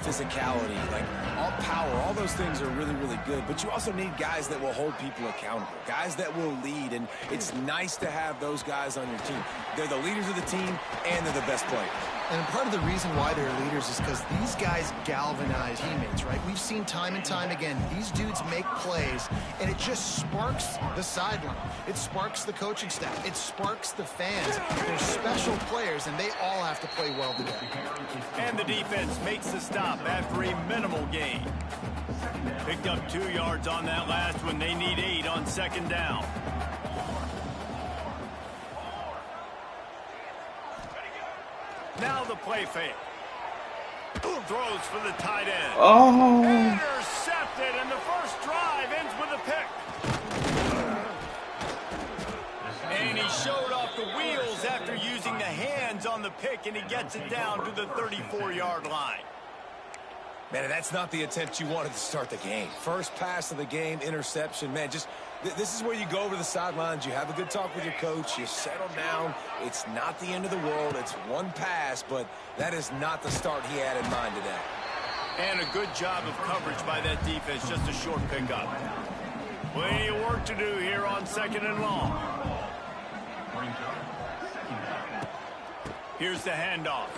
physicality, like all power, all those things are really, really good. But you also need guys that will hold people accountable, guys that will lead. And it's nice to have those guys on your team. They're the leaders of the team, and they're the best players. And part of the reason why they're leaders is because these guys galvanize teammates, right? We've seen time and time again, these dudes make plays, and it just sparks the sideline. It sparks the coaching staff. It sparks the fans. They're special players, and they all have to play well today. And the defense makes the stop after a minimal gain. Picked up 2 yards on that last one. They need 8 on second down. Now the play fake. Throws for the tight end. Oh. Intercepted, and the first drive ends with a pick. And he showed off the wheels after using the hands on the pick, and he gets it down to the 34-yard line. Man, that's not the attempt you wanted to start the game. First pass of the game, interception. Man, this is where you go over the sidelines. You have a good talk with your coach. You settle down. It's not the end of the world. It's one pass, but that is not the start he had in mind today. And a good job of coverage by that defense. Just a short pickup. Plenty of work to do here on second and long. Here's the handoff.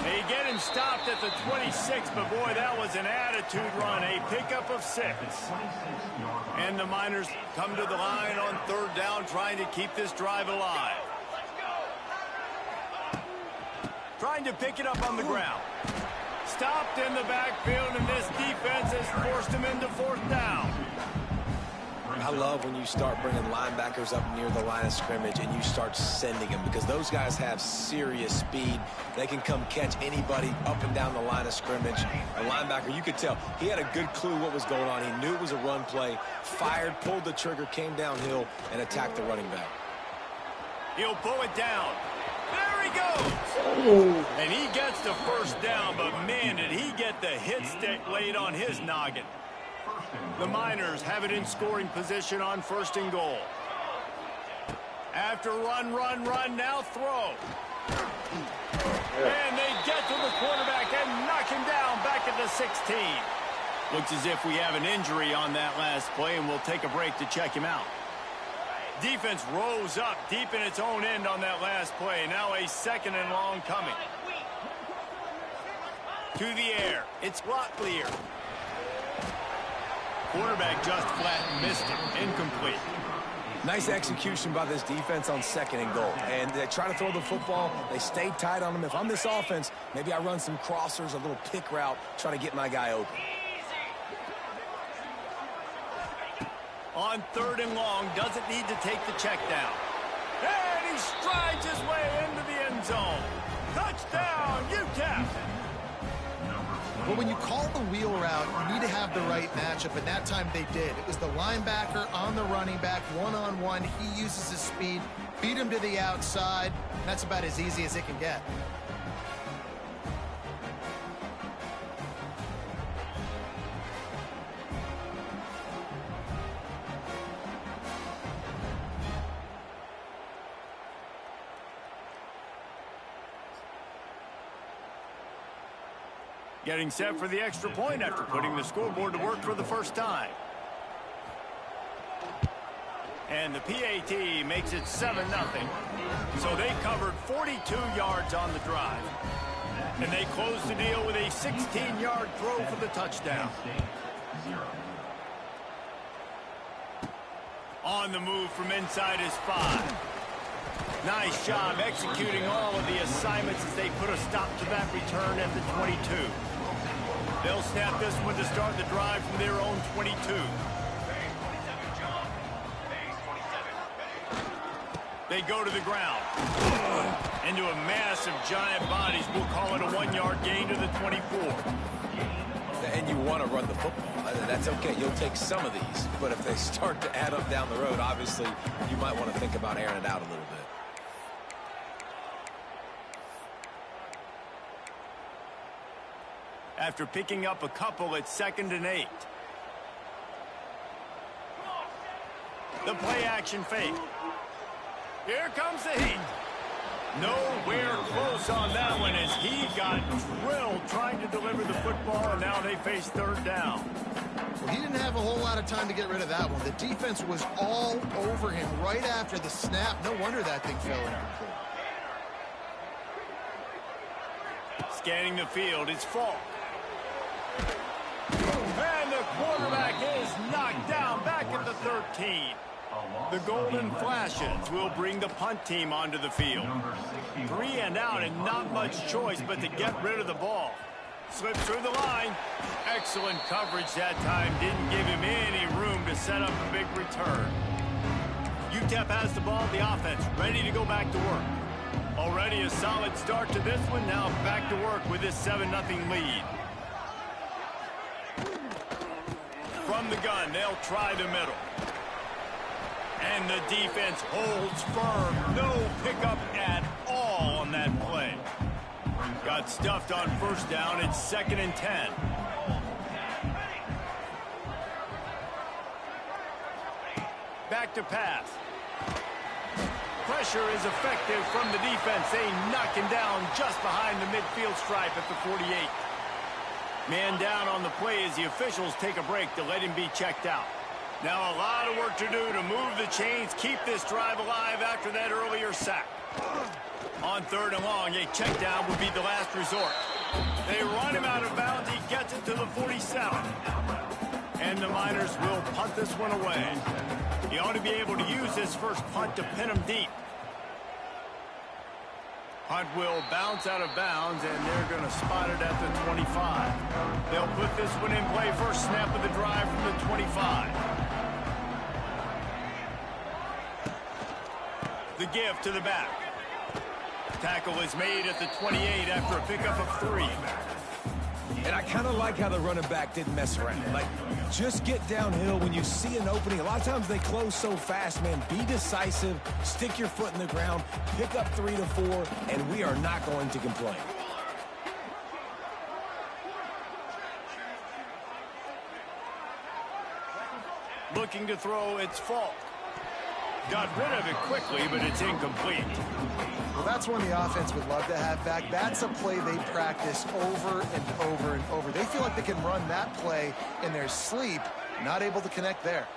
They get him stopped at the 26, but boy, that was an attitude run. A pickup of 6. And the Miners come to the line on third down, trying to keep this drive alive. Trying to pick it up on the ground. Stopped in the backfield, and this defense has forced him into 4th down. I love when you start bringing linebackers up near the line of scrimmage and you start sending them, because those guys have serious speed. They can come catch anybody up and down the line of scrimmage. A linebacker, you could tell, he had a good clue what was going on. He knew it was a run play, fired, pulled the trigger, came downhill, and attacked the running back. He'll pull it down. There he goes. Oh. And he gets the first down, but man, did he get the hit stick laid on his noggin. The Miners have it in scoring position on 1st and goal. After run, now throw. And they get to the quarterback and knock him down back at the 16. Looks as if we have an injury on that last play, and we'll take a break to check him out. Defense rose up deep in its own end on that last play. Now a 2nd and long coming. To the air. It's Locklear. Quarterback just flat missed it. Incomplete. Nice execution by this defense on 2nd and goal. And they try to throw the football. They stayed tight on him. If I'm this offense, maybe I run some crossers, a little pick route, try to get my guy open. On 3rd and long, doesn't need to take the check down. And he strides his way into the end zone. Touchdown, UTEP! But when you call the wheel route, you need to have the right matchup, and that time they did. It was the linebacker on the running back, one-on-one. He uses his speed, beat him to the outside. That's about as easy as it can get. Getting set for the extra point after putting the scoreboard to work for the first time. And the PAT makes it 7-0. So they covered 42 yards on the drive. And they close the deal with a 16-yard throw for the touchdown. On the move from inside his 5. Nice job executing all of the assignments as they put a stop to that return at the 22. They'll snap this one to start the drive from their own 22. They go to the ground. Into a mass of giant bodies. We'll call it a 1-yard gain to the 24. And you want to run the football. That's okay. You'll take some of these. But if they start to add up down the road, obviously, you might want to think about airing it out a little bit. After picking up a couple, it's 2nd and 8. The play action fake. Here comes the heat. Nowhere close on that one as he got drilled trying to deliver the football, and now they face 3rd down. Well, he didn't have a whole lot of time to get rid of that one. The defense was all over him right after the snap. No wonder that thing fell incomplete. Scanning the field, it's Falk. And the quarterback is knocked down back at the 13. The Golden Flashes will bring the punt team onto the field. 3 and out and not much choice but to get rid of the ball. Slips through the line. Excellent coverage that time. Didn't give him any room to set up a big return. UTEP has the ball, the offense ready to go back to work. Already a solid start to this one. Now back to work with this 7-0 lead. From the gun, they'll try the middle. And the defense holds firm. No pickup at all on that play. Got stuffed on 1st down. It's 2nd and 10. Back to pass. Pressure is effective from the defense. They knock him down just behind the midfield stripe at the 48. Man down on the play as the officials take a break to let him be checked out. Now a lot of work to do to move the chains, keep this drive alive after that earlier sack. On 3rd and long, a check down would be the last resort. They run him out of bounds. He gets it to the 47. And the Miners will punt this one away. He ought to be able to use this first punt to pin him deep. Punt will bounce out of bounds, and they're going to spot it at the 25. They'll put this one in play. First snap of the drive from the 25. The give to the back. Tackle is made at the 28 after a pickup of 3. And I kind of like how the running back didn't mess around. Like, just get downhill when you see an opening. A lot of times they close so fast, man. Be decisive, stick your foot in the ground, pick up 3 to 4, and we are not going to complain. Looking to throw, it's Falk. Got rid of it quickly, but it's incomplete. Well, that's one the offense would love to have back. That's a play they practice over and over and over. They feel like they can run that play in their sleep, not able to connect there.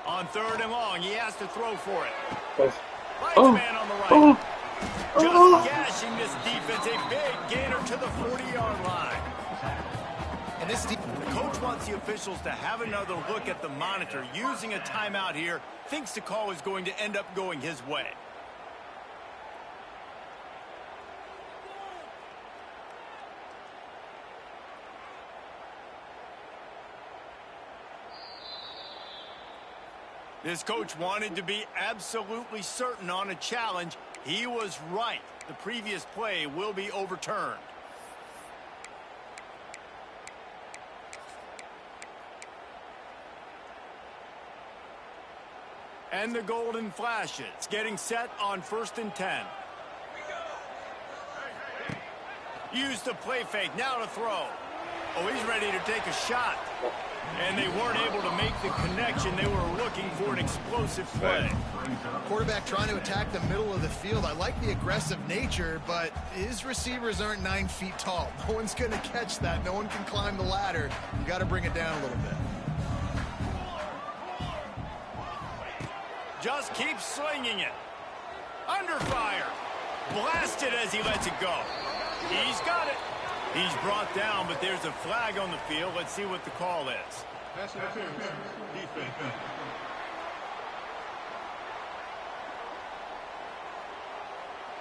On 3rd and long, he has to throw for it. Right Oh. man on the right. Oh. Just gashing this defense. A big gainer to the 40-yard line. And this The coach wants the officials to have another look at the monitor. Using a timeout here, thinks the call is going to end up going his way. This coach wanted to be absolutely certain on a challenge. He was right. The previous play will be overturned. And the Golden Flashes getting set on 1st and 10. Use the play fake, now to throw. Oh, he's ready to take a shot. And they weren't able to make the connection. They were looking for an explosive play. quarterback trying to attack the middle of the field. I like the aggressive nature, but his receivers aren't 9 feet tall. No one's going to catch that. No one can climb the ladder. You got to bring it down a little bit. Just keeps slinging it. Under fire. Blasted as he lets it go. He's got it. He's brought down, but there's a flag on the field. Let's see what the call is. Pass interference. Defense.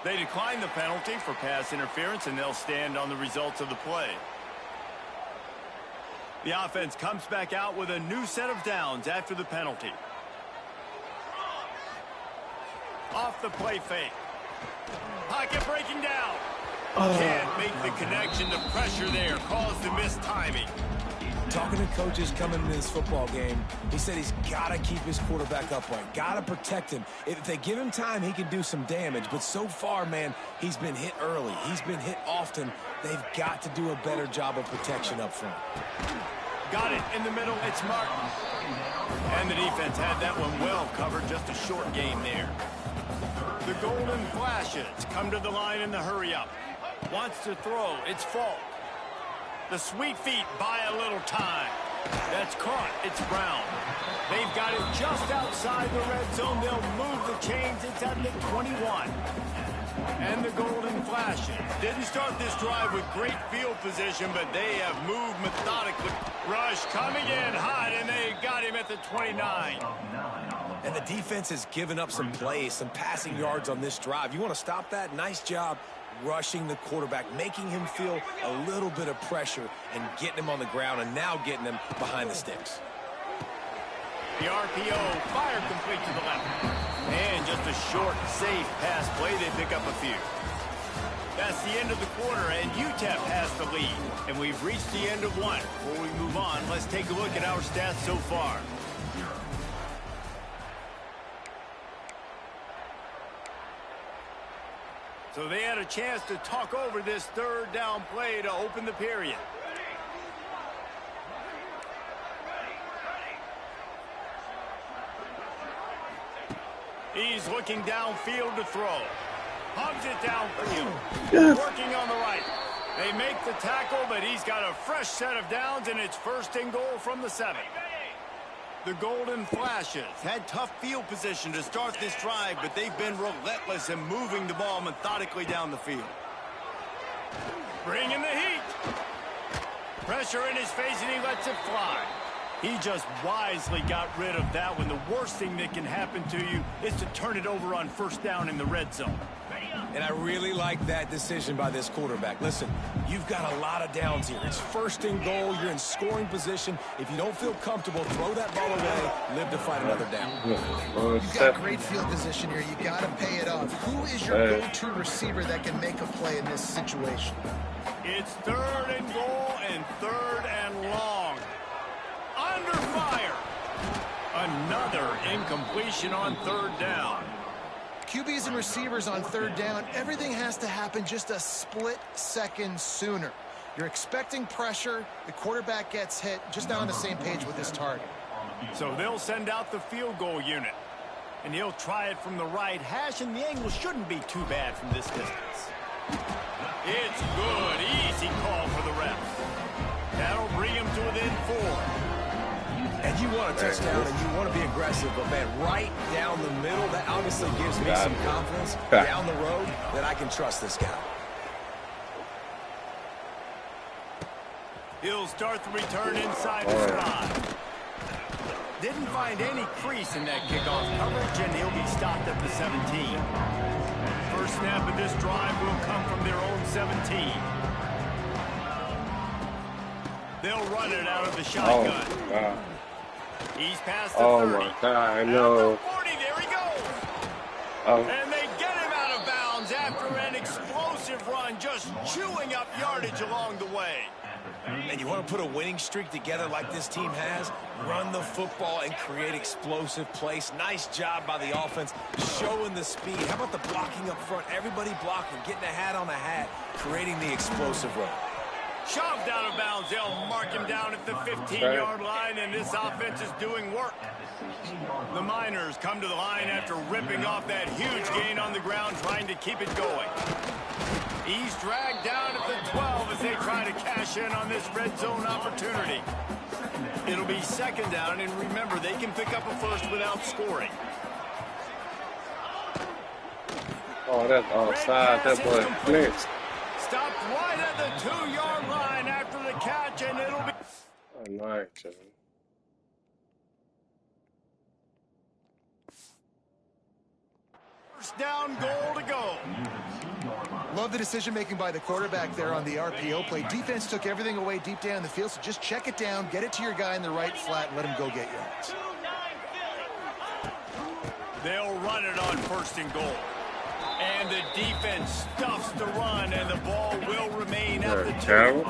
They decline the penalty for pass interference, and they'll stand on the results of the play. The offense comes back out with a new set of downs after the penalty. Off the play fake. Pocket breaking down. Can't make the connection. The pressure there caused the missed timing. Talking to coaches coming into this football game, he said he's got to keep his quarterback upright, got to protect him. If they give him time, he can do some damage. But so far, man, he's been hit early. He's been hit often. They've got to do a better job of protection up front. Got it in the middle. It's Martin. And the defense had that one well covered. Just a short game there. The Golden Flashes come to the line in the hurry-up. Wants to throw. It's Falk. The sweet feet buy a little time. That's caught. It's Brown. They've got it just outside the red zone. They'll move the chains. It's at the 21. And the Golden Flashes didn't start this drive with great field position, but they have moved methodically. Rush coming in hot, and they got him at the 29. And the defense has given up some plays, some passing yards on this drive. You want to stop that? Nice job rushing the quarterback, making him feel a little bit of pressure and getting him on the ground and now getting him behind the sticks. The RPO fired complete to the left. And just a short, safe pass play. They pick up a few. That's the end of the quarter, and UTEP has the lead. And we've reached the end of one. Before we move on, let's take a look at our stats so far. So they had a chance to talk over this third down play to open the period. He's looking downfield to throw. Hugs it downfield. Working on the right. They make the tackle, but he's got a fresh set of downs, and it's 1st and goal from the 7. The Golden Flashes had tough field position to start this drive, but they've been relentless in moving the ball methodically down the field. Bringing the heat. Pressure in his face, and he lets it fly. He just wisely got rid of that one. The worst thing that can happen to you is to turn it over on 1st down in the red zone. And I really like that decision by this quarterback. Listen, you've got a lot of downs here. It's 1st and goal. You're in scoring position. If you don't feel comfortable, throw that ball away. Live to fight another down. You've got great field position here. You got to pay it off. Who is your go-to receiver that can make a play in this situation? It's 3rd and goal and 3rd and long. Under fire. Another incompletion on 3rd down. QBs and receivers on 3rd down, everything has to happen just a split second sooner. You're expecting pressure. The quarterback gets hit. Just not on the same page with his target. So they'll send out the field goal unit. And he'll try it from the right hash, and the angle shouldn't be too bad from this distance. It's good. Easy call for the refs. That'll bring him to within 4. And you want a touchdown, and you want to be aggressive, but, man, right down the middle, that obviously gives me some confidence down the road that I can trust this guy. He'll start the return inside the spot. Didn't find any crease in that kickoff coverage, and he'll be stopped at the 17. First snap of this drive will come from their own 17. They'll run it out of the shotgun. Oh, God. He's past the 30. Oh, my God, I know. 40, there he goes. Oh. And they get him out of bounds after an explosive run, just chewing up yardage along the way. And you want to put a winning streak together like this team has, run the football and create explosive plays. Nice job by the offense, showing the speed. How about the blocking up front? Everybody blocking, getting a hat on a hat, creating the explosive run. Shoved out of bounds. They'll mark him down at the 15-yard line, and this offense is doing work. The Miners come to the line after ripping off that huge gain on the ground, trying to keep it going. He's dragged down at the 12 as they try to cash in on this red zone opportunity. It'll be 2nd down, and remember, they can pick up a first without scoring. Oh, that's offside. That boy flinched. stopped right at the 2-yard line after the catch, and it'll be... Oh, nice. First down, goal to go. Love the decision-making by the quarterback there on the RPO play. Defense took everything away deep down the field, so just check it down, get it to your guy in the right flat, and let him go get yards. They'll run it on first and goal. And the defense stuffs the run, and the ball will remain at the 2.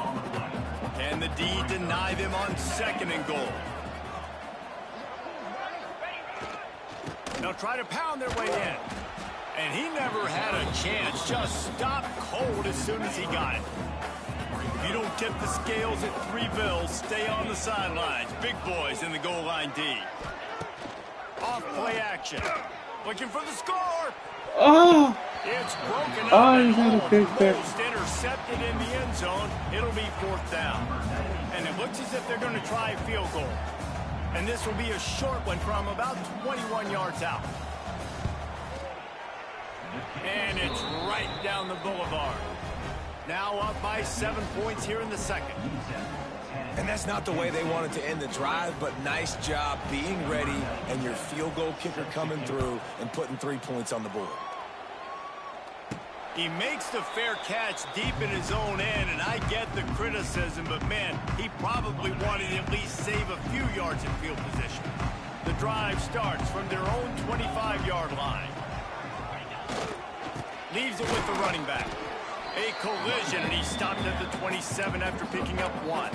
Can the D deny them on second and goal? They'll try to pound their way in. And he never had a chance. Just stopped cold as soon as he got it. If you don't tip the scales at 3 bills, stay on the sidelines. Big boys in the goal line D. Off play action. Looking for the score. Oh! It's broken up Oh, at he's had a home. big pick. Almost intercepted in the end zone. It'll be 4th down. And it looks as if they're going to try a field goal. And this will be a short one from about 21 yards out. And it's right down the boulevard. Now up by 7 points here in the second. And that's not the way they wanted to end the drive, but nice job being ready and your field goal kicker coming through and putting 3 points on the board. He makes the fair catch deep in his own end, and I get the criticism, but man, he probably wanted to at least save a few yards in field position. The drive starts from their own 25-yard line. Leaves it with the running back. A collision, and he stopped at the 27 after picking up 1.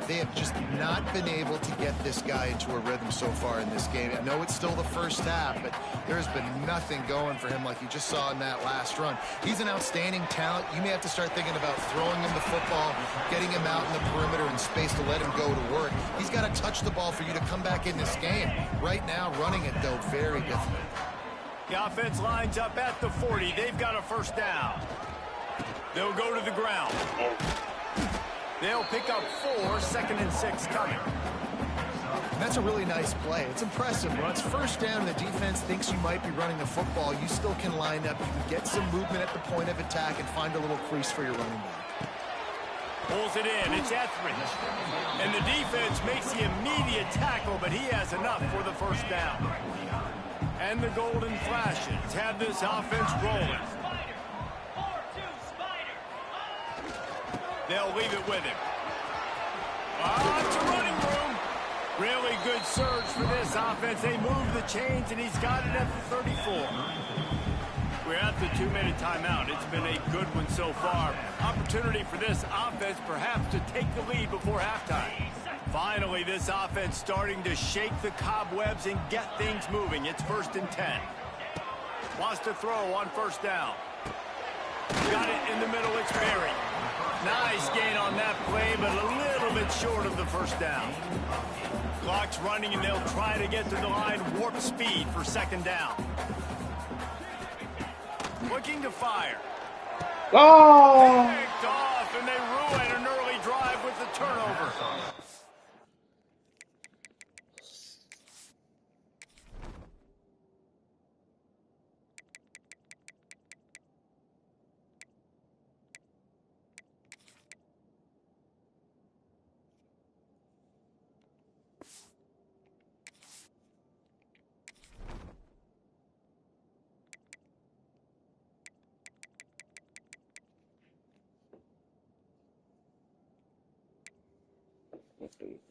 They have just not been able to get this guy into a rhythm so far in this game. I know it's still the first half, but there's been nothing going for him like you just saw in that last run. He's an outstanding talent. You may have to start thinking about throwing him the football, getting him out in the perimeter in space to let him go to work. He's got to touch the ball for you to come back in this game. Right now, running it, though, very difficult. The offense lines up at the 40. They've got a first down. They'll go to the ground. They'll pick up 4, 2nd and 6 coming. That's a really nice play. It's impressive. When it's first down and the defense thinks you might be running the football, you still can line up. You can get some movement at the point of attack and find a little crease for your running back. Pulls it in. It's Etheridge. And the defense makes the immediate tackle, but he has enough for the first down. And the golden flashes have this offense rolling. They'll leave it with him. It's a running room. Really good surge for this offense. They move the chains, and he's got it at the 34. We're at the 2-minute timeout. It's been a good one so far. Opportunity for this offense perhaps to take the lead before halftime. Finally, this offense starting to shake the cobwebs and get things moving. It's 1st and 10. Wants to throw on first down. Got it in the middle. It's Berry. Nice gain on that play, but a little bit short of the first down. Clock's running, and they'll try to get to the line warp speed for 2nd down. Looking to fire. Oh! Picked off, and they ruin an early drive with the turnover.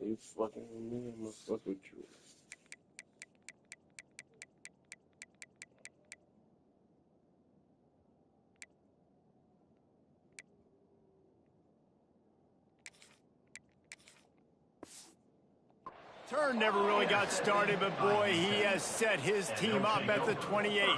You fucking with me, I'm gonna fuck with you. Turn never really got started, but boy, he has set his team up at the 28.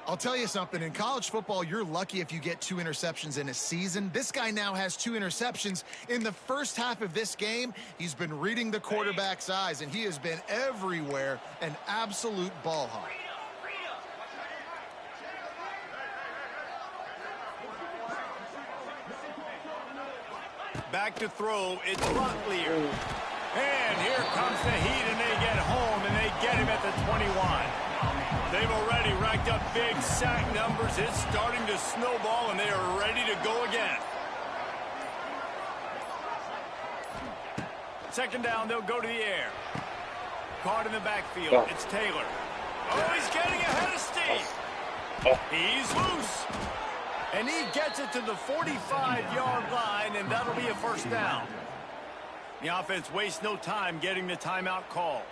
I'll tell you something. In college football, you're lucky if you get 2 interceptions in a season. This guy now has 2 interceptions. In the first half of this game, he's been reading the quarterback's eyes, and he has been everywhere, an absolute ball hawk. Back to throw, it's Rotlier. And here comes the heat, and they get home, and they get him at the 21. They've already racked up big sack numbers. It's starting to snowball, and they are ready to go again. Second down, they'll go to the air. Caught in the backfield. It's Taylor. Oh, he's getting ahead of Steve. He's loose. And he gets it to the 45-yard line, and that'll be a first down. The offense wastes no time getting the timeout called.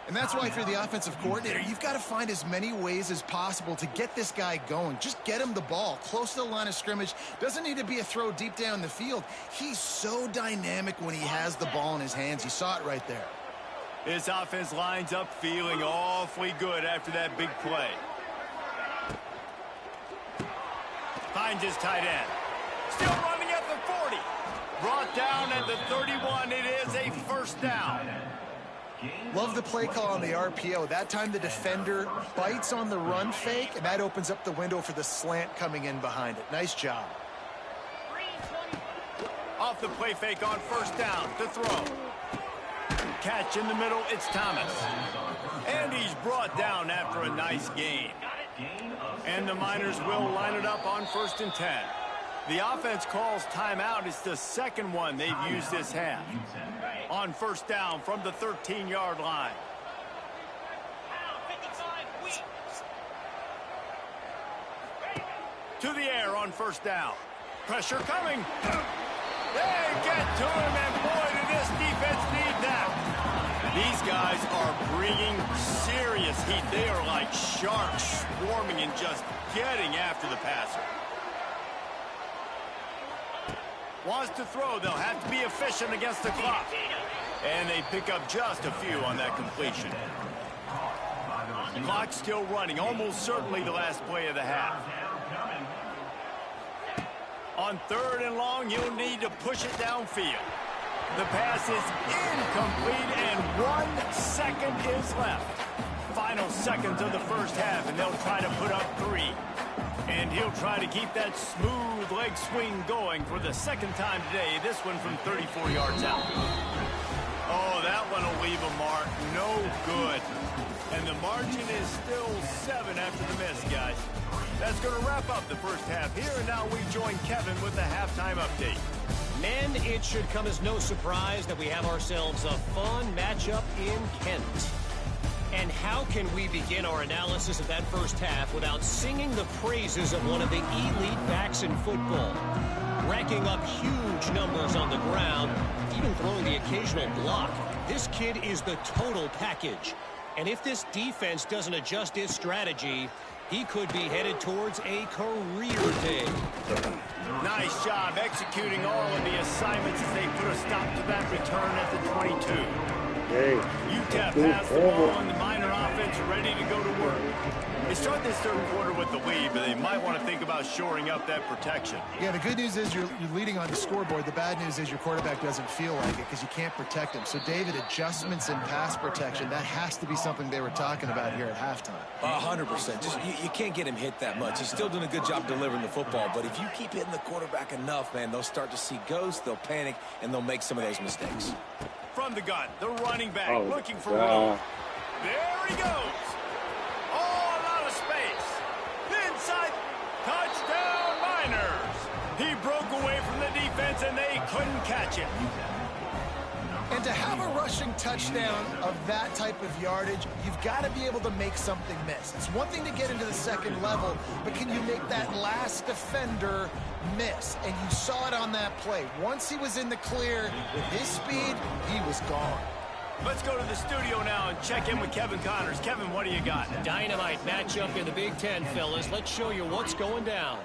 And that's why if you're the offensive coordinator, you've got to find as many ways as possible to get this guy going. Just get him the ball close to the line of scrimmage. Doesn't need to be a throw deep down the field. He's so dynamic when he has the ball in his hands. You saw it right there. This offense lines up feeling awfully good after that big play. Finds his tight end. Still running at the 40. Brought down at the 31. It is a first down. Love the play call on the RPO. That time the defender bites on the run fake, and that opens up the window for the slant coming in behind it. Nice job. Off the play fake on first down to throw. Catch in the middle, it's Thomas. And he's brought down after a nice gain. And the Miners will line it up on 1st and 10. The offense calls timeout. It's the second one they've used this half. On first down from the 13-yard line. To the air on first down. Pressure coming. They get to him, and boy, did this defense need that. These guys are bringing serious heat. They are like sharks swarming and just getting after the passer. Wants to throw. They'll have to be efficient against the clock. And they pick up just a few on that completion. Clock still running. Almost certainly the last play of the half. On 3rd and long, you'll need to push it downfield. The pass is incomplete, and 1 second is left. Final seconds of the first half, and they'll try to put up 3. And he'll try to keep that smooth leg swing going for the second time today. This one from 34 yards out. Oh, that one will leave a mark. No good. And the margin is still 7 after the miss, guys. That's going to wrap up the first half here, and now we join Kevin with the halftime update. Men, it should come as no surprise that we have ourselves a fun matchup in Kent. And how can we begin our analysis of that first half without singing the praises of one of the elite backs in football? Racking up huge numbers on the ground, even throwing the occasional block. This kid is the total package. And if this defense doesn't adjust its strategy, he could be headed towards a career day. Nice job executing all of the assignments as they put a stop to that return at the 22. UTEP has the ball, and the Miner offense ready to go to work. They start this third quarter with the lead, but they might want to think about shoring up that protection. Yeah, the good news is you're leading on the scoreboard. The bad news is your quarterback doesn't feel like it because you can't protect him. So, David, adjustments in pass protection, that has to be something they were talking about here at halftime. 100%. Just you can't get him hit that much. He's still doing a good job delivering the football, but if you keep hitting the quarterback enough, man, they'll start to see ghosts, they'll panic, and they'll make some of those mistakes. From the gun, the running back looking for room. There he goes. All out of space. Inside. Touchdown, Miners. He broke away from the defense, and they couldn't catch him. And to have a rushing touchdown of that type of yardage, you've got to be able to make something miss. It's one thing to get into the second level, but can you make that last defender miss? And you saw it on that play. Once he was in the clear, with his speed, he was gone. Let's go to the studio now and check in with Kevin Connors. Kevin, what do you got? Dynamite matchup in the Big Ten, fellas. Let's show you what's going down.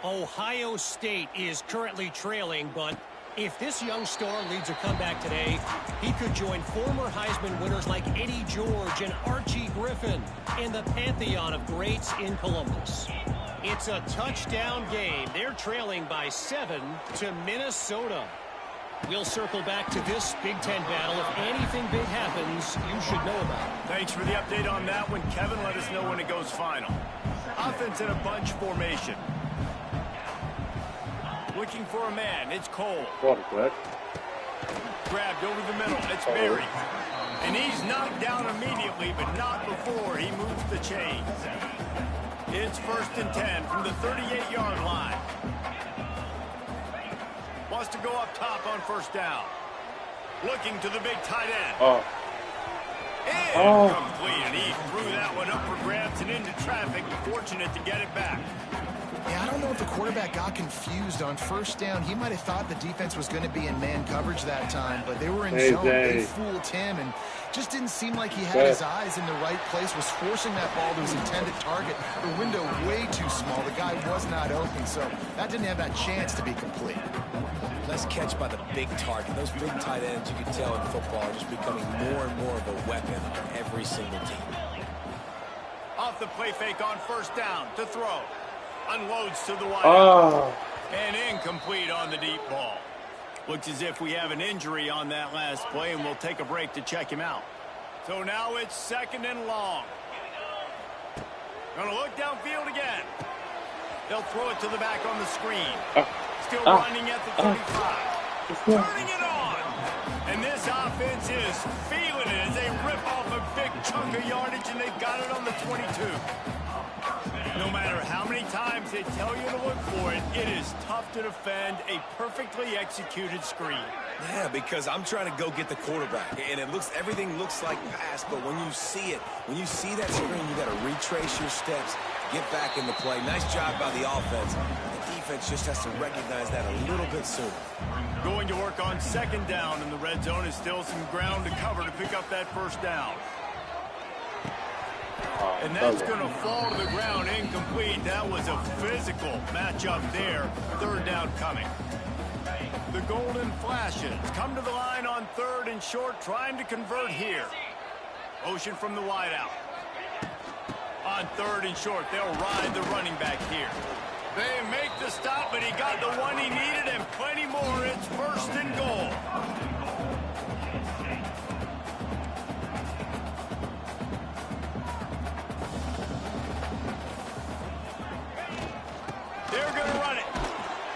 Ohio State is currently trailing, but if this young star leads a comeback today, he could join former Heisman winners like Eddie George and Archie Griffin in the pantheon of greats in Columbus. It's a touchdown game. They're trailing by 7 to Minnesota. We'll circle back to this Big Ten battle. If anything big happens, you should know about it. Thanks for the update on that one, Kevin. Let us know when it goes final. Offense in a bunch formation. Looking for a man. It's Cole. Grabbed over the middle. It's Berry. And he's knocked down immediately, but not before he moves the chains. It's 1st and 10 from the 38-yard line. Wants to go up top on 1st down. Looking to the big tight end. Incomplete, and he threw that one up for grabs and into traffic. Fortunate to get it back. Yeah, I don't know if the quarterback got confused on 1st down. He might have thought the defense was going to be in man coverage that time, but they were in zone. They fooled him, and just didn't seem like he had his eyes in the right place, was forcing that ball to his intended target. The window way too small. The guy was not open, so that didn't have that chance to be complete. Nice catch by the big target. Those big tight ends, you can tell in football, are just becoming more and more of a weapon on every single team. Off the play fake on 1st down to throw. Unloads to the wide. And incomplete on the deep ball. Looks as if we have an injury on that last play, and we'll take a break to check him out. So now it's 2nd and long. Gonna look downfield again. They'll throw it to the back on the screen. Still running at the 35. Turning it on. And this offense is feeling it as they rip off a big chunk of yardage, and they've got it on the 22. No matter how many times they tell you to look for it, it is tough to defend a perfectly executed screen. Yeah, because I'm trying to go get the quarterback, and everything looks like pass, but when you see it, when you see that screen, you got to retrace your steps, get back in the play. Nice job by the offense. The defense just has to recognize that a little bit sooner. Going to work on 2nd down, and the red zone is still some ground to cover to pick up that 1st down. And that's going to fall to the ground incomplete. That was a physical matchup there. 3rd down coming. The Golden Flashes come to the line on 3rd and short, trying to convert here. Motion from the wideout. On 3rd and short, they'll ride the running back here. They make the stop, but he got the one he needed and plenty more. It's 1st and goal. They're going to run it.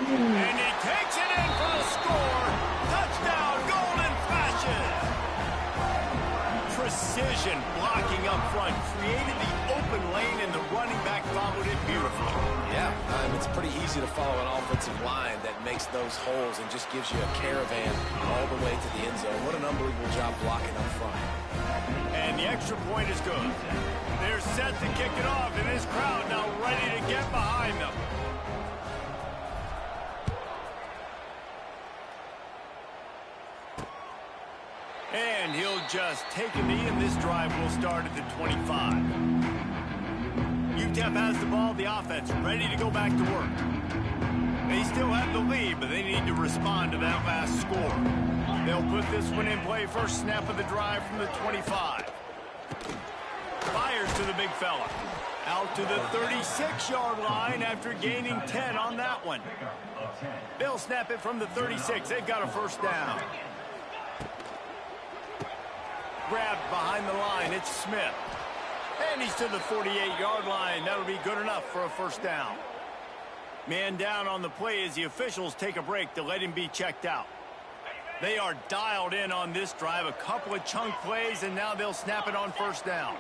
And he takes it in for the score. Touchdown, Golden Flashes. Precision blocking up front created the open lane, and the running back followed it beautifully. Yeah, it's pretty easy to follow an offensive line that makes those holes and just gives you a caravan all the way to the end zone. What an unbelievable job blocking up front. And the extra point is good. They're set to kick it off, and this crowd now ready to get behind them. And he'll just take a knee, and this drive will start at the 25. UTEP has the ball, the offense ready to go back to work. They still have the lead, but they need to respond to that last score. They'll put this one in play. First snap of the drive from the 25. Fires to the big fella. Out to the 36-yard line after gaining 10 on that one. They'll snap it from the 36. They've got a 1st down. Grabbed behind the line. It's Smith. And he's to the 48-yard line. That'll be good enough for a 1st down. Man down on the play as the officials take a break to let him be checked out. They are dialed in on this drive. A couple of chunk plays, and now they'll snap it on 1st down.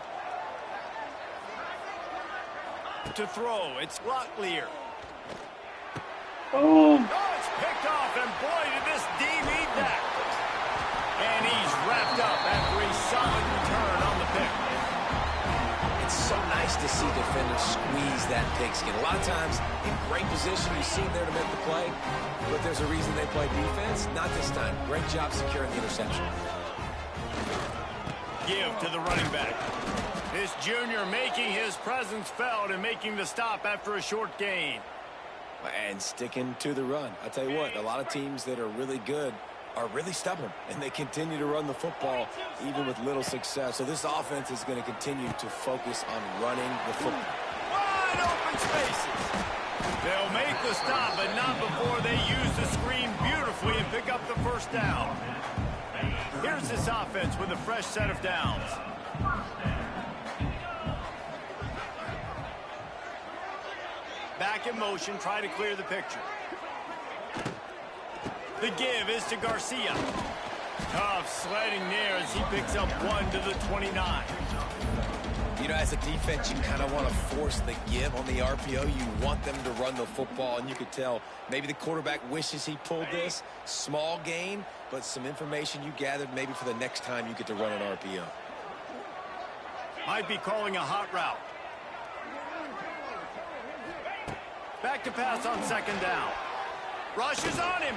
To throw, it's Locklear. Oh, it's picked off, and boy, did this D need that. And he's wrapped up after a solid return on the pick. It's so nice to see defenders squeeze that pigskin. A lot of times, in great position, you see them there to make the play, but there's a reason they play defense. Not this time. Great job securing the interception. Give to the running back. This junior making his presence felt and making the stop after a short gain. And sticking to the run. I tell you what, a lot of teams that are really good are really stubborn, and they continue to run the football even with little success. So this offense is going to continue to focus on running the football. Wide open spaces. They'll make the stop, but not before they use the screen beautifully and pick up the 1st down. Here's this offense with a fresh set of downs. Back in motion, try to clear the picture. The give is to Garcia. Tough sledding there as he picks up 1 to the 29. You know, as a defense, you kind of want to force the give on the RPO. You want them to run the football, and you could tell maybe the quarterback wishes he pulled this. Small gain, but some information you gathered maybe for the next time you get to run an RPO. Might be calling a hot route. Back to pass on 2nd down. Rushes on him.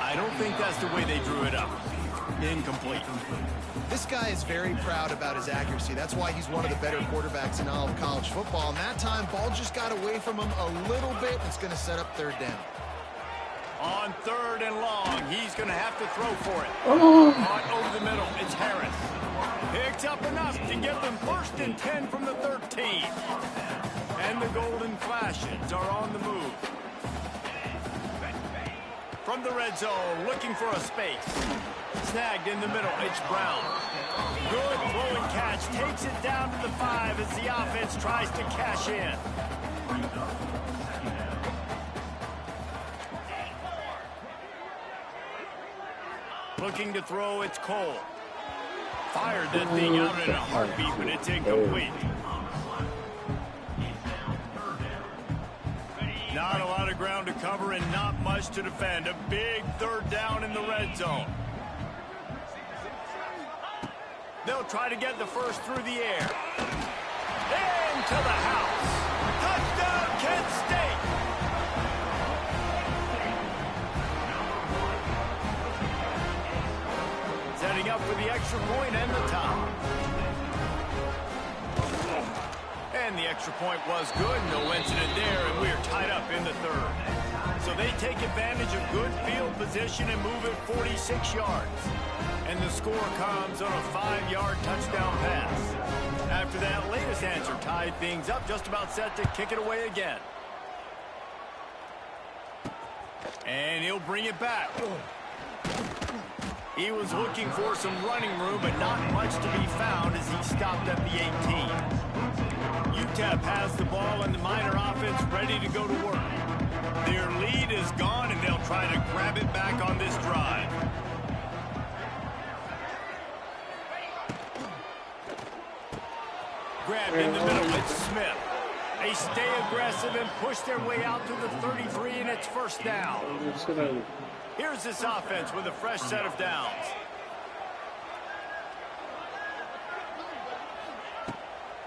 I don't think that's the way they drew it up. Incomplete. This guy is very proud about his accuracy. That's why he's one of the better quarterbacks in all of college football. And that time, ball just got away from him a little bit. It's going to set up 3rd down. On 3rd and long, he's going to have to throw for it. Caught over the middle. It's Harris. Picks up enough to get them 1st and 10 from the 13. And the Golden Flashes are on the move. From the red zone, looking for a space. Snagged in the middle, it's Brown. Good throwing catch, takes it down to the 5 as the offense tries to cash in. Looking to throw, it's Cole. Fired that thing out in a heartbeat, but it's incomplete. Not a lot of ground to cover and not much to defend. A big 3rd down in the red zone. They'll try to get the 1st through the air. Into the house. Touchdown, Kent State. Setting up for the extra point and the tie. And the extra point was good. No incident there, and we're tied up in the 3rd. So they take advantage of good field position and move it 46 yards. And the score comes on a 5-yard touchdown pass. After that latest answer tied things up, just about set to kick it away again. And he'll bring it back. He was looking for some running room, but not much to be found as he stopped at the 18. UTEP has the ball and the Miner offense ready to go to work. Their lead is gone, and they'll try to grab it back on this drive. Grabbed in the middle, it's Smith. They stay aggressive and push their way out to the 33, and it's 1st down. Here's this offense with a fresh set of downs.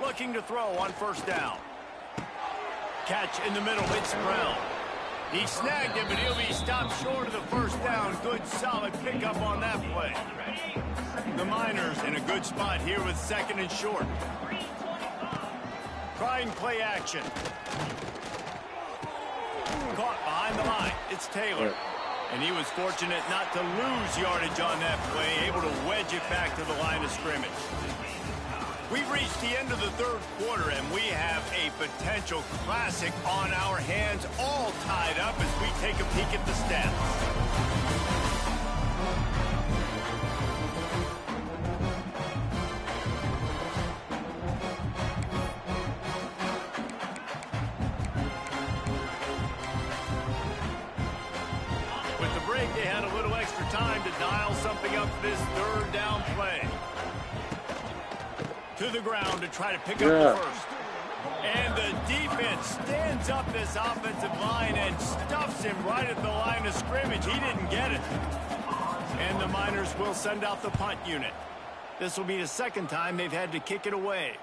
Looking to throw on 1st down. Catch in the middle, it's Brown. He snagged him, but he'll be stopped short of the 1st down. Good, solid pickup on that play. The Miners in a good spot here with 2nd and short. Trying play action. Caught behind the line. It's Taylor. And he was fortunate not to lose yardage on that play, able to wedge it back to the line of scrimmage. We've reached the end of the 3rd quarter, and we have a potential classic on our hands, all tied up as we take a peek at the stats. They had a little extra time to dial something up for this 3rd down play. To the ground to try to pick up the 1st. And the defense stands up this offensive line and stuffs him right at the line of scrimmage. He didn't get it. And the Miners will send out the punt unit. This will be the 2nd time they've had to kick it away.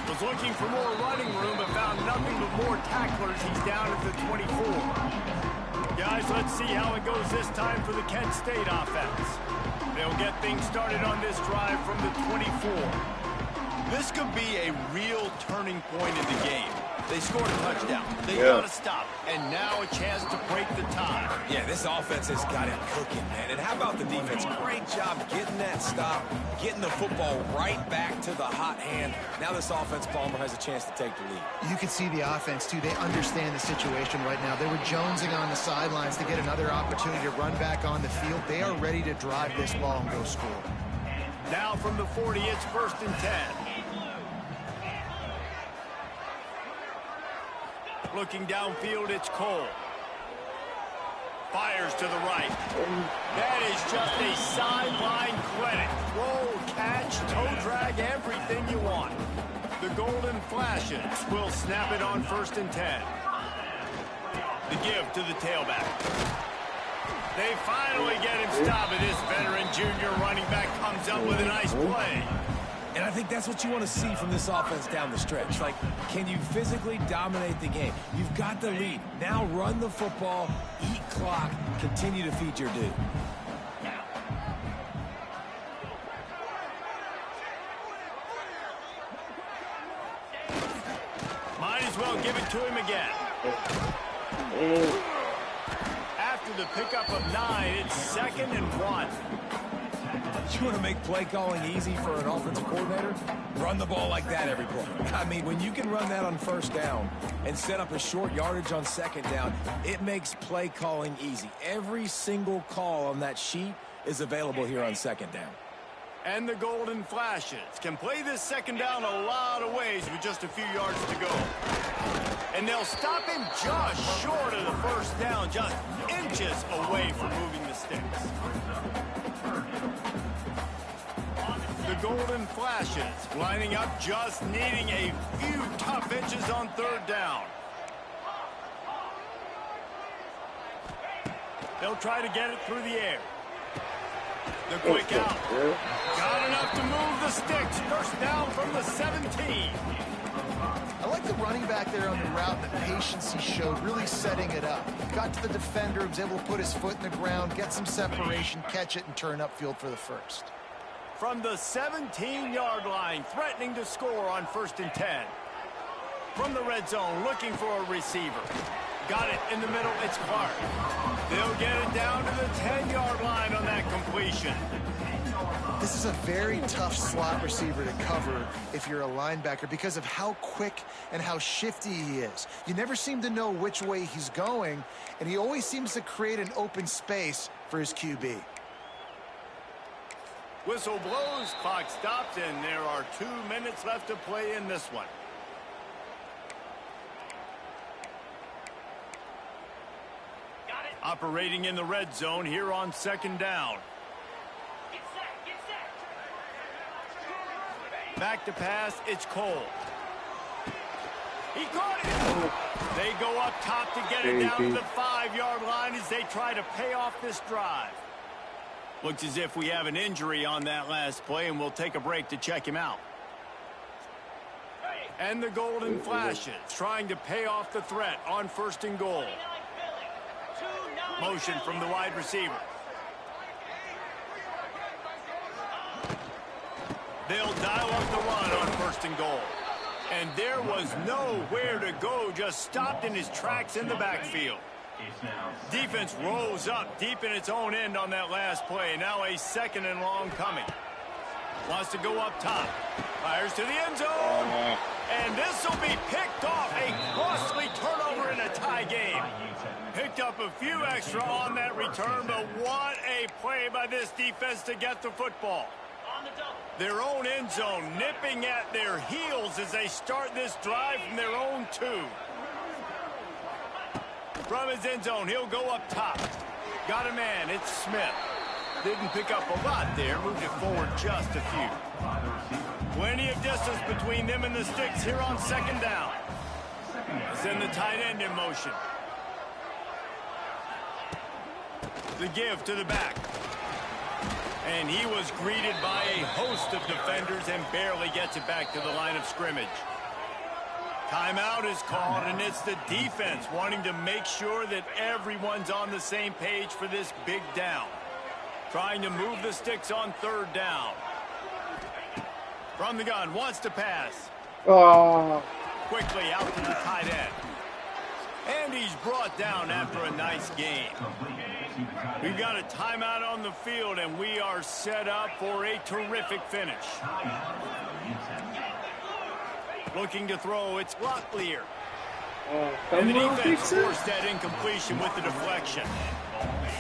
Was looking for more running room, but found nothing but more tacklers. He's down at the 24. Guys, let's see how it goes this time for the Kent State offense. They'll get things started on this drive from the 24. This could be a real turning point in the game. They scored a touchdown. They got to stop. And now a chance to break the tie. Yeah, this offense has got it cooking, man. And how about the defense? Great job getting that stop, getting the football right back to the hot hand. Now this offense, Palmer, has a chance to take the lead. You can see the offense, too. They understand the situation right now. They were jonesing on the sidelines to get another opportunity to run back on the field. They are ready to drive this ball and go score. Now from the 40, it's 1st and 10. Looking downfield, it's Cole. Fires to the right. That is just a sideline credit. Roll, catch, toe drag, everything you want. The Golden Flashes will snap it on 1st and 10. The give to the tailback. They finally get him stopped. This veteran junior running back comes up with a nice play. And I think that's what you want to see from this offense down the stretch. Like, can you physically dominate the game? You've got the lead. Now run the football, eat clock, continue to feed your dude. Might as well give it to him again. After the pickup of 9, it's 2nd and 1. You want to make play calling easy for an offensive coordinator? Run the ball like that every play. I mean, when you can run that on 1st down and set up a short yardage on 2nd down, it makes play calling easy. Every single call on that sheet is available here on 2nd down. And the Golden Flashes can play this 2nd down a lot of ways with just a few yards to go. And they'll stop him just short of the 1st down, just inches away from moving the sticks. The Golden Flashes lining up, just needing a few tough inches on 3rd down. They'll try to get it through the air. The quick out. Got enough to move the sticks. 1st down from the 17. I like the running back there on the route, the patience he showed, really setting it up. Got to the defender, was able to put his foot in the ground, get some separation, catch it, and turn upfield for the 1st. From the 17-yard line, threatening to score on 1st and 10. From the red zone, looking for a receiver. Got it in the middle, it's Clark. They'll get it down to the 10-yard line on that completion. This is a very tough slot receiver to cover if you're a linebacker because of how quick and how shifty he is. You never seem to know which way he's going, and he always seems to create an open space for his QB. Whistle blows, clock stops, and there are 2 minutes left to play in this one. Got it. Operating in the red zone here on 2nd down. Get set. Get set. Back to pass, it's Cole. He caught it. They go up top to get it down to the 5-yard line as they try to pay off this drive. Looks as if we have an injury on that last play, and we'll take a break to check him out. And the Golden Flashes trying to pay off the threat on 1st and goal. Motion from the wide receiver. They'll dial up the run on 1st and goal. And there was nowhere to go, just stopped in his tracks in the backfield. Defense rolls up deep in its own end on that last play. Now a 2nd and long coming. Wants to go up top. Fires to the end zone. And this will be picked off. A costly turnover in a tie game. Picked up a few extra on that return, but what a play by this defense to get the football. On the double. Their own end zone nipping at their heels as they start this drive from their own 2. From his end zone, he'll go up top. Got a man, it's Smith. Didn't pick up a lot there, moved it forward just a few. Plenty of distance between them and the sticks here on 2nd down. Send the tight end in motion. The give to the back. And he was greeted by a host of defenders and barely gets it back to the line of scrimmage. Timeout is called, and it's the defense wanting to make sure that everyone's on the same page for this big down. Trying to move the sticks on 3rd down. From the gun, wants to pass. Quickly out to the tight end. And he's brought down after a nice game. We've got a timeout on the field, and we are set up for a terrific finish. Looking to throw, it's Locklear. And the defense forced that incompletion with the deflection.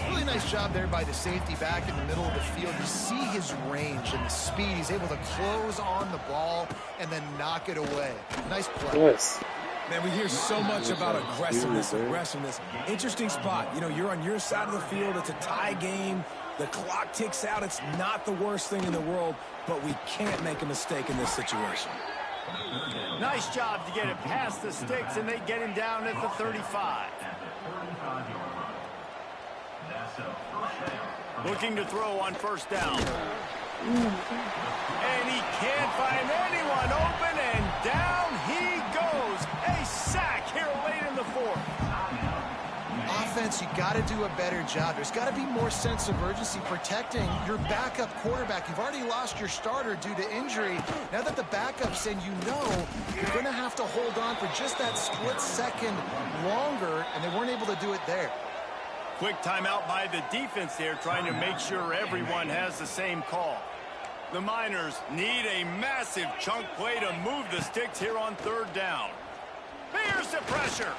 Really nice job there by the safety back in the middle of the field. You see his range and the speed. He's able to close on the ball and then knock it away. Nice play. Yes. Man, we hear so much about aggressiveness. Interesting spot. You know, you're on your side of the field. It's a tie game. The clock ticks out. It's not the worst thing in the world, but we can't make a mistake in this situation. Nice job to get it past the sticks, and they get him down at the 35. Looking to throw on first down. And he can't find anyone open, and down he goes. A sack here late in the fourth. Offense, you got to do a better job. There's got to be more sense of urgency protecting your backup quarterback. You've already lost your starter due to injury. Now that the backup's in, you know you're going to have to hold on for just that split second longer, and they weren't able to do it there. Quick timeout by the defense there, trying to make sure everyone has the same call. The Miners need a massive chunk play to move the sticks here on third down. Here's the pressure.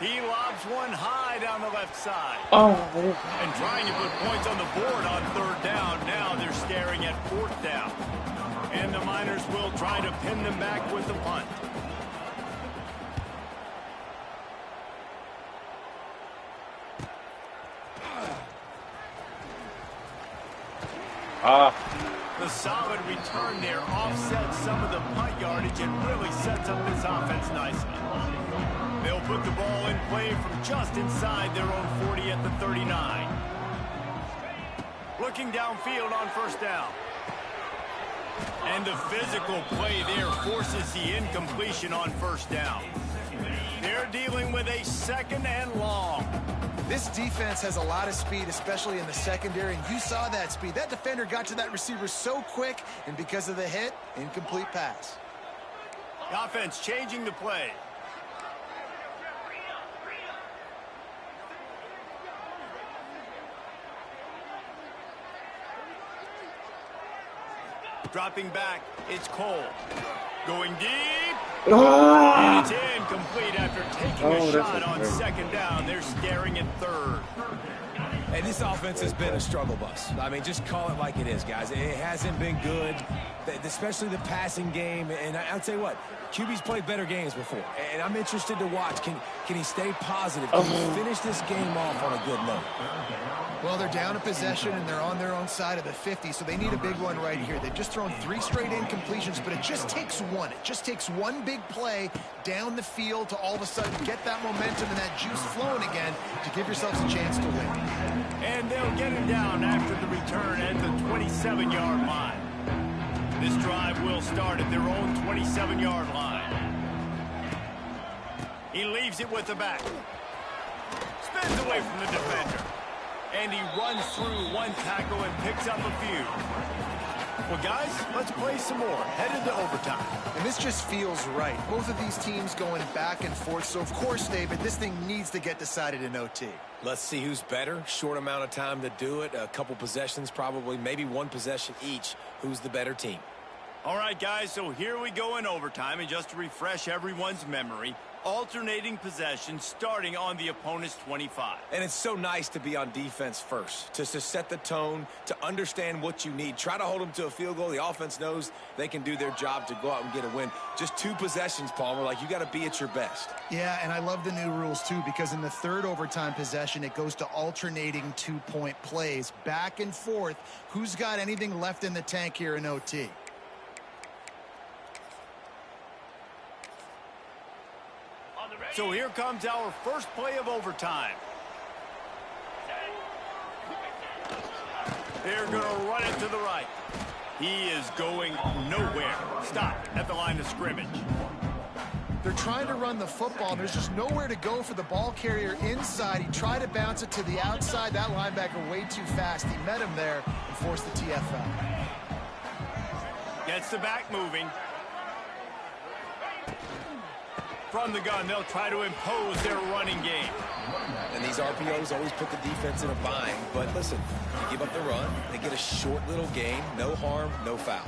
He lobs one high down the left side. And trying to put points on the board on third down. Now they're staring at fourth down. And the Miners will try to pin them back with the punt. The solid return there offsets some of the punt yardage and really sets up this offense nicely. They'll put the ball in play from just inside their own 40 at the 39. Looking downfield on first down. And the physical play there forces the incompletion on first down. They're dealing with a second and long. This defense has a lot of speed, especially in the secondary, and you saw that speed. That defender got to that receiver so quick, and because of the hit, incomplete pass. The offense changing the play. Dropping back, it's Cole. Going deep. And it's incomplete after taking a shot on second down. They're staring at third. And this offense has been a struggle bus. I mean, just call it like it is, guys. It hasn't been good, especially the passing game. And I'll tell you what, QB's played better games before. And I'm interested to watch. Can he stay positive? Can he finish this game off on a good note? Well, they're down a possession, and they're on their own side of the 50, so they need a big one right here. They've just thrown 3 straight incompletions, but it just takes one. It just takes one big play down the field to all of a sudden get that momentum and that juice flowing again to give yourselves a chance to win. And they'll get him down after the return at the 27-yard line. This drive will start at their own 27-yard line. He leaves it with the back. Spins away from the defender. And he runs through one tackle and picks up a few. Well, guys, let's play some more. Headed to overtime. And this just feels right. Both of these teams going back and forth. So, of course, David, this thing needs to get decided in OT. Let's see who's better. Short amount of time to do it. A couple possessions probably. Maybe one possession each. Who's the better team? All right, guys, so here we go in overtime. And just to refresh everyone's memory, alternating possessions starting on the opponent's 25. And it's so nice to be on defense first, to set the tone, to understand what you need. Try to hold them to a field goal. The offense knows they can do their job to go out and get a win. Just 2 possessions, Palmer. Like, you got to be at your best. Yeah, and I love the new rules, too, because in the third overtime possession, it goes to alternating 2-point plays. Back and forth. Who's got anything left in the tank here in OT? So here comes our first play of overtime. They're going to run it to the right. He is going nowhere. Stop at the line of scrimmage. They're trying to run the football, and there's just nowhere to go for the ball carrier inside. He tried to bounce it to the outside. That linebacker way too fast. He met him there and forced the TFL. Gets the back moving. From the gun, they'll try to impose their running game. And these RPOs always put the defense in a bind. But listen, you give up the run, they get a short little gain. No harm, no foul.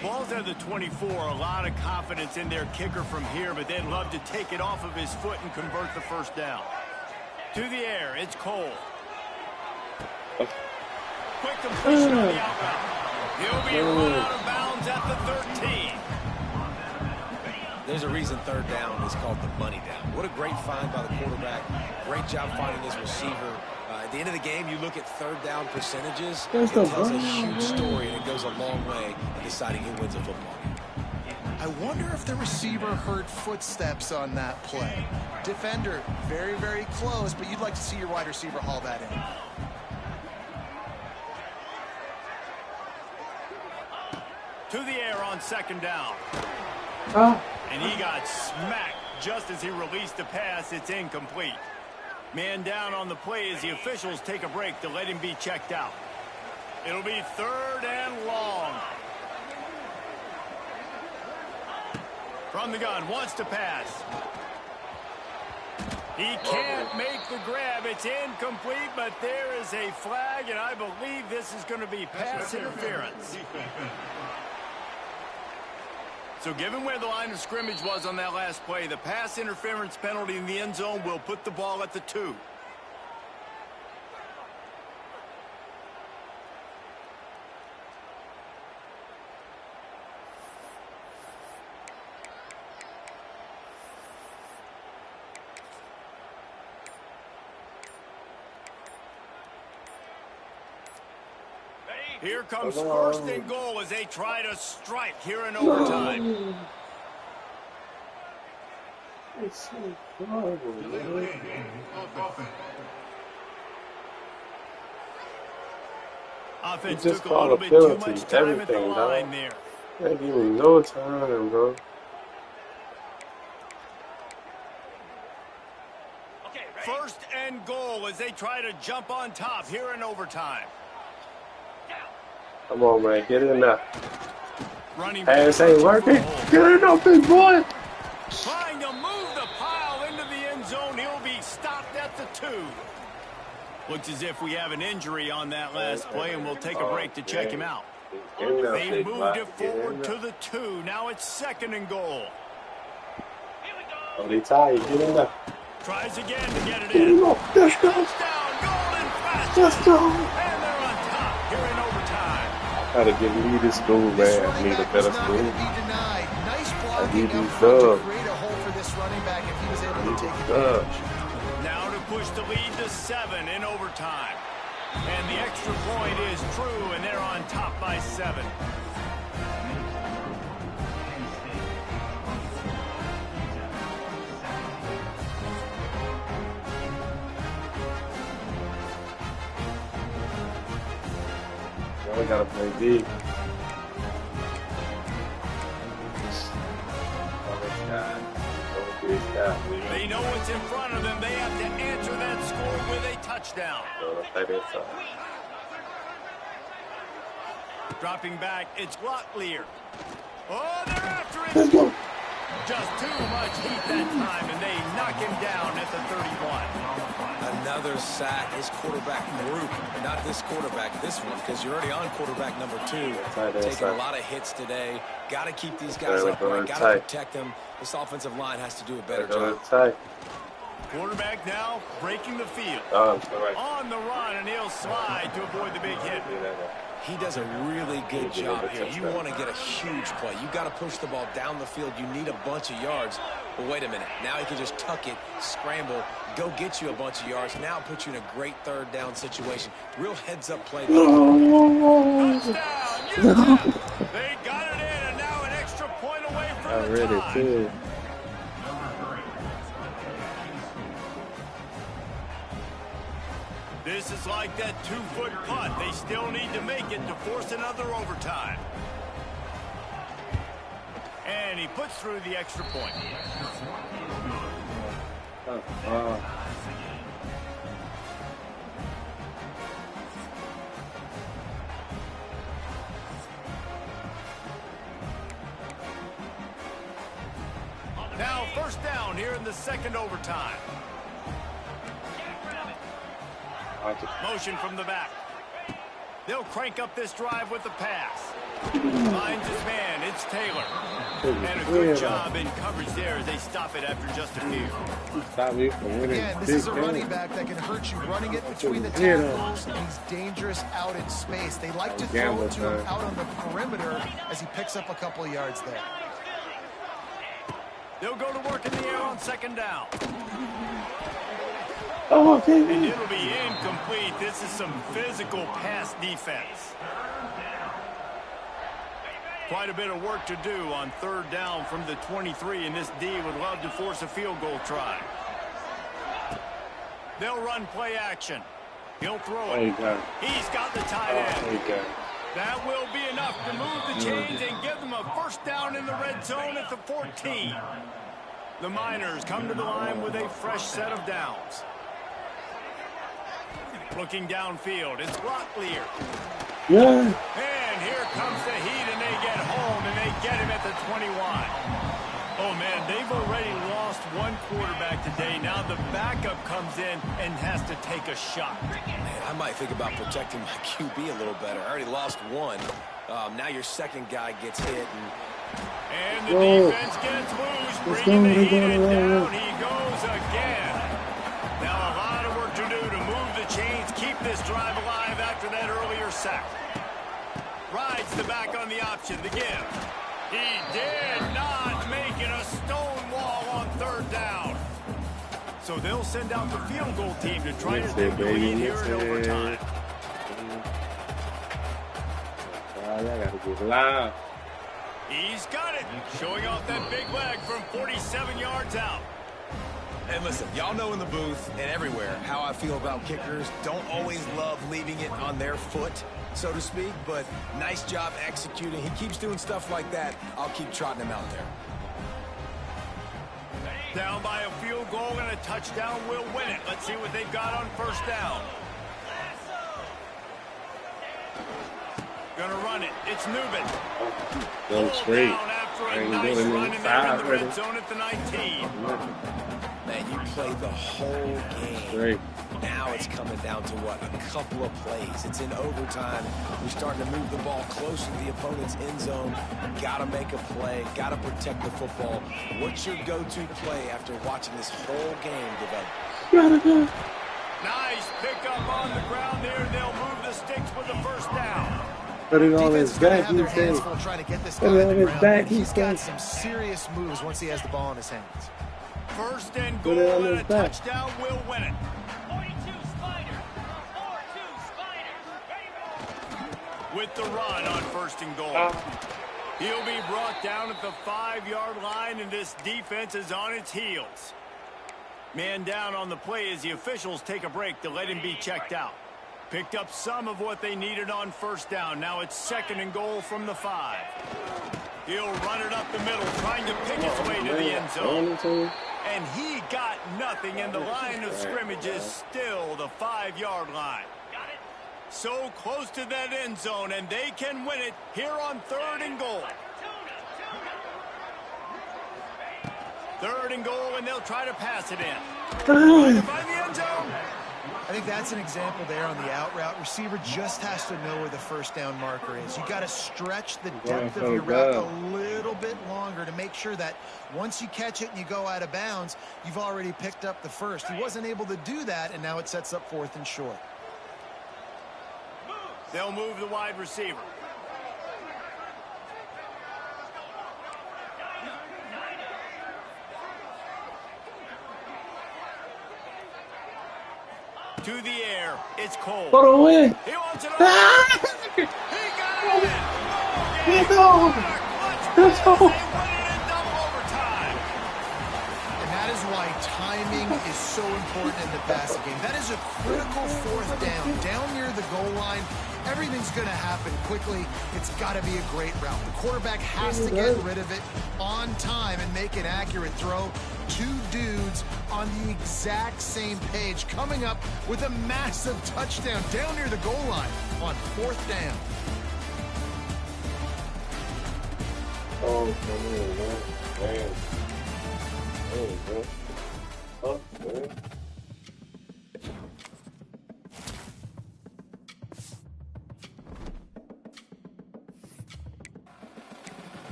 Ball's at the 24. A lot of confidence in their kicker from here, but they'd love to take it off of his foot and convert the first down. To the air, it's Cole. Quick completion on the out route. He'll be run out of bounds at the 13. There's a reason third down is called the money down. What a great find by the quarterback. Great job finding his receiver. At the end of the game, you look at third down percentages. It tells a huge story, and it goes a long way in deciding who wins a football game. I wonder if the receiver heard footsteps on that play. Defender, very, very close, but you'd like to see your wide receiver haul that in. To the air on second down. And he got smacked just as he released the pass. It's incomplete. Man down on the play as the officials take a break to let him be checked out. It'll be third and long. From the gun, wants to pass. He can't make the grab. It's incomplete, but there is a flag, and I believe this is going to be pass interference. So given where the line of scrimmage was on that last play, the pass interference penalty in the end zone will put the ball at the 2. Here comes first and goal as they try to strike here in overtime. It's so horrible, man. Offense just took a little bit too much time at the line there. They give me no time, bro. Okay, ready? First and goal as they try to jump on top here in overtime. Come on, man. Get in there. Running back Pass ain't working. Get in there, big boy. trying to move the pile into the end zone. He'll be stopped at the 2. Looks as if we have an injury on that last play, and we'll take a break to check him out. They moved it forward to the 2. Now it's second and goal. Here we go. Oh, they tired. Get in there. Tries again to get it Get in in. there. Let's go. Touchdown, golden flash. Let's go. And they're on top here in overtime. Gotta give me this school, This man. I running need a back better was not going school. to be denied. Nice I blocking need up these front to dubs. create a hole for this running back if he was able to take Dubs. advantage. Now to push the lead to 7 in overtime. And the extra point is true, and they're on top by 7. Now we gotta play big. They know what's in front of them. They have to answer that score with a touchdown. Dropping back, it's Locklear. Oh, they're after it. Just too much heat that time, and they knock him down at the 31. Another sack. His quarterback group, not this quarterback, this one, because you're already on quarterback number 2. Taking a lot of hits today. Got to keep these guys upright. Got to protect them. This offensive line has to do a better job. Quarterback now breaking the field. Right. On the run, and he'll slide to avoid the big hit. He does a really good job here. You want to get a huge play. You got to push the ball down the field. You need a bunch of yards. But wait a minute. Now he can just tuck it, scramble, go get you a bunch of yards. Now put you in a great third down situation. Real heads-up play. Touchdown, UTEP. They got it in, and now an extra point away from the tie. Too. This is like that 2-foot punt. They still need to make it to force another overtime. And he puts through the extra point. Now first down here in the second overtime. Motion from the back. They'll crank up this drive with the pass. Finds his man. It's Taylor. And a good job in coverage there as they stop it after just a few. Stop me from winning. Again, this is a running back that can hurt you running it between the tackles, and he's dangerous out in space. They like to throw it to him out on the perimeter as he picks up a couple of yards there. They'll go to work in the air on second down. Oh, okay. And it'll be incomplete. This is some physical pass defense. Quite a bit of work to do on third down from the 23, and this D would love to force a field goal try. They'll run play action. He'll throw it. He's got the tight end. That will be enough to move the chains and give them a first down in the red zone at the 14. The Miners come to the line with a fresh set of downs. Looking downfield, it's Locklear. Yeah. And here comes the heat, and they get home, and they get him at the 21. Oh, man, they've already lost one quarterback today. Now the backup comes in and has to take a shot. Man, I might think about protecting my QB a little better. I already lost one. Now your second guy gets hit. And the defense gets loose, bringing the heat, and down he goes again. Now a lot of work to do to move the chains, keep this drive alive after that earlier sack. Rides the back on the option, the give. He did not make it a stone wall on third down. So they'll send out the field goal team to try to take the lead here in overtime. I gotta get loud. He's got it, showing off that big leg from 47 yards out. And listen, y'all know in the booth and everywhere how I feel about kickers. Don't always love leaving it on their foot, so to speak, but nice job executing. He keeps doing stuff like that. I'll keep trotting him out there. Down by a field goal and a touchdown will win it. Let's see what they've got on first down. Gonna run it. It's Newman. Go straight. Down after a nice run, and they're in the red zone at the 19. Man, you played the whole game. Straight. Now it's coming down to what? A couple of plays. It's in overtime. You're starting to move the ball closer to the opponent's end zone. Got to make a play. Got to protect the football. What's your go-to play after watching this whole game develop? Nice pickup on the ground there. They'll move the sticks with the first down. Put it on Defense his is going to back, have he their hands said. full trying to get this Put guy it on on the his ground. back, But he he's got said. some serious moves once he has the ball in his hands. First and Put goal, it on and his a back. touchdown will win it. 42 Spiders. 4-2 Spiders. With the run on first and goal. He'll be brought down at the 5-yard line, and this defense is on its heels. Man down on the play as the officials take a break to let him be checked out. Picked up some of what they needed on first down. Now it's second and goal from the 5. He'll run it up the middle, trying to pick his way to the end zone. And he got nothing, and the line of scrimmage is still the 5-yard line. So close to that end zone, and they can win it here on third and goal. Third and goal, and they'll try to pass it in. Trying to find the end zone. I think that's an example there on the out route. Receiver just has to know where the first down marker is. You got to stretch the depth of your route a little bit longer to make sure that once you catch it and you go out of bounds, you've already picked up the first. He wasn't able to do that, and now it sets up fourth and short. They'll move the wide receiver. To the air, it's Cole. Put it away. He wants it all. He got it. Let's go. Let's go. They win it in double overtime. And that is why timing is so important in the passing game. That is a critical fourth down. Down near the goal line, everything's going to happen quickly. It's got to be a great route. The quarterback has to get rid of it on time and make an accurate throw. Two dudes on the exact same page coming up with a massive touchdown down near the goal line on fourth down. Oh, man. Oh, man.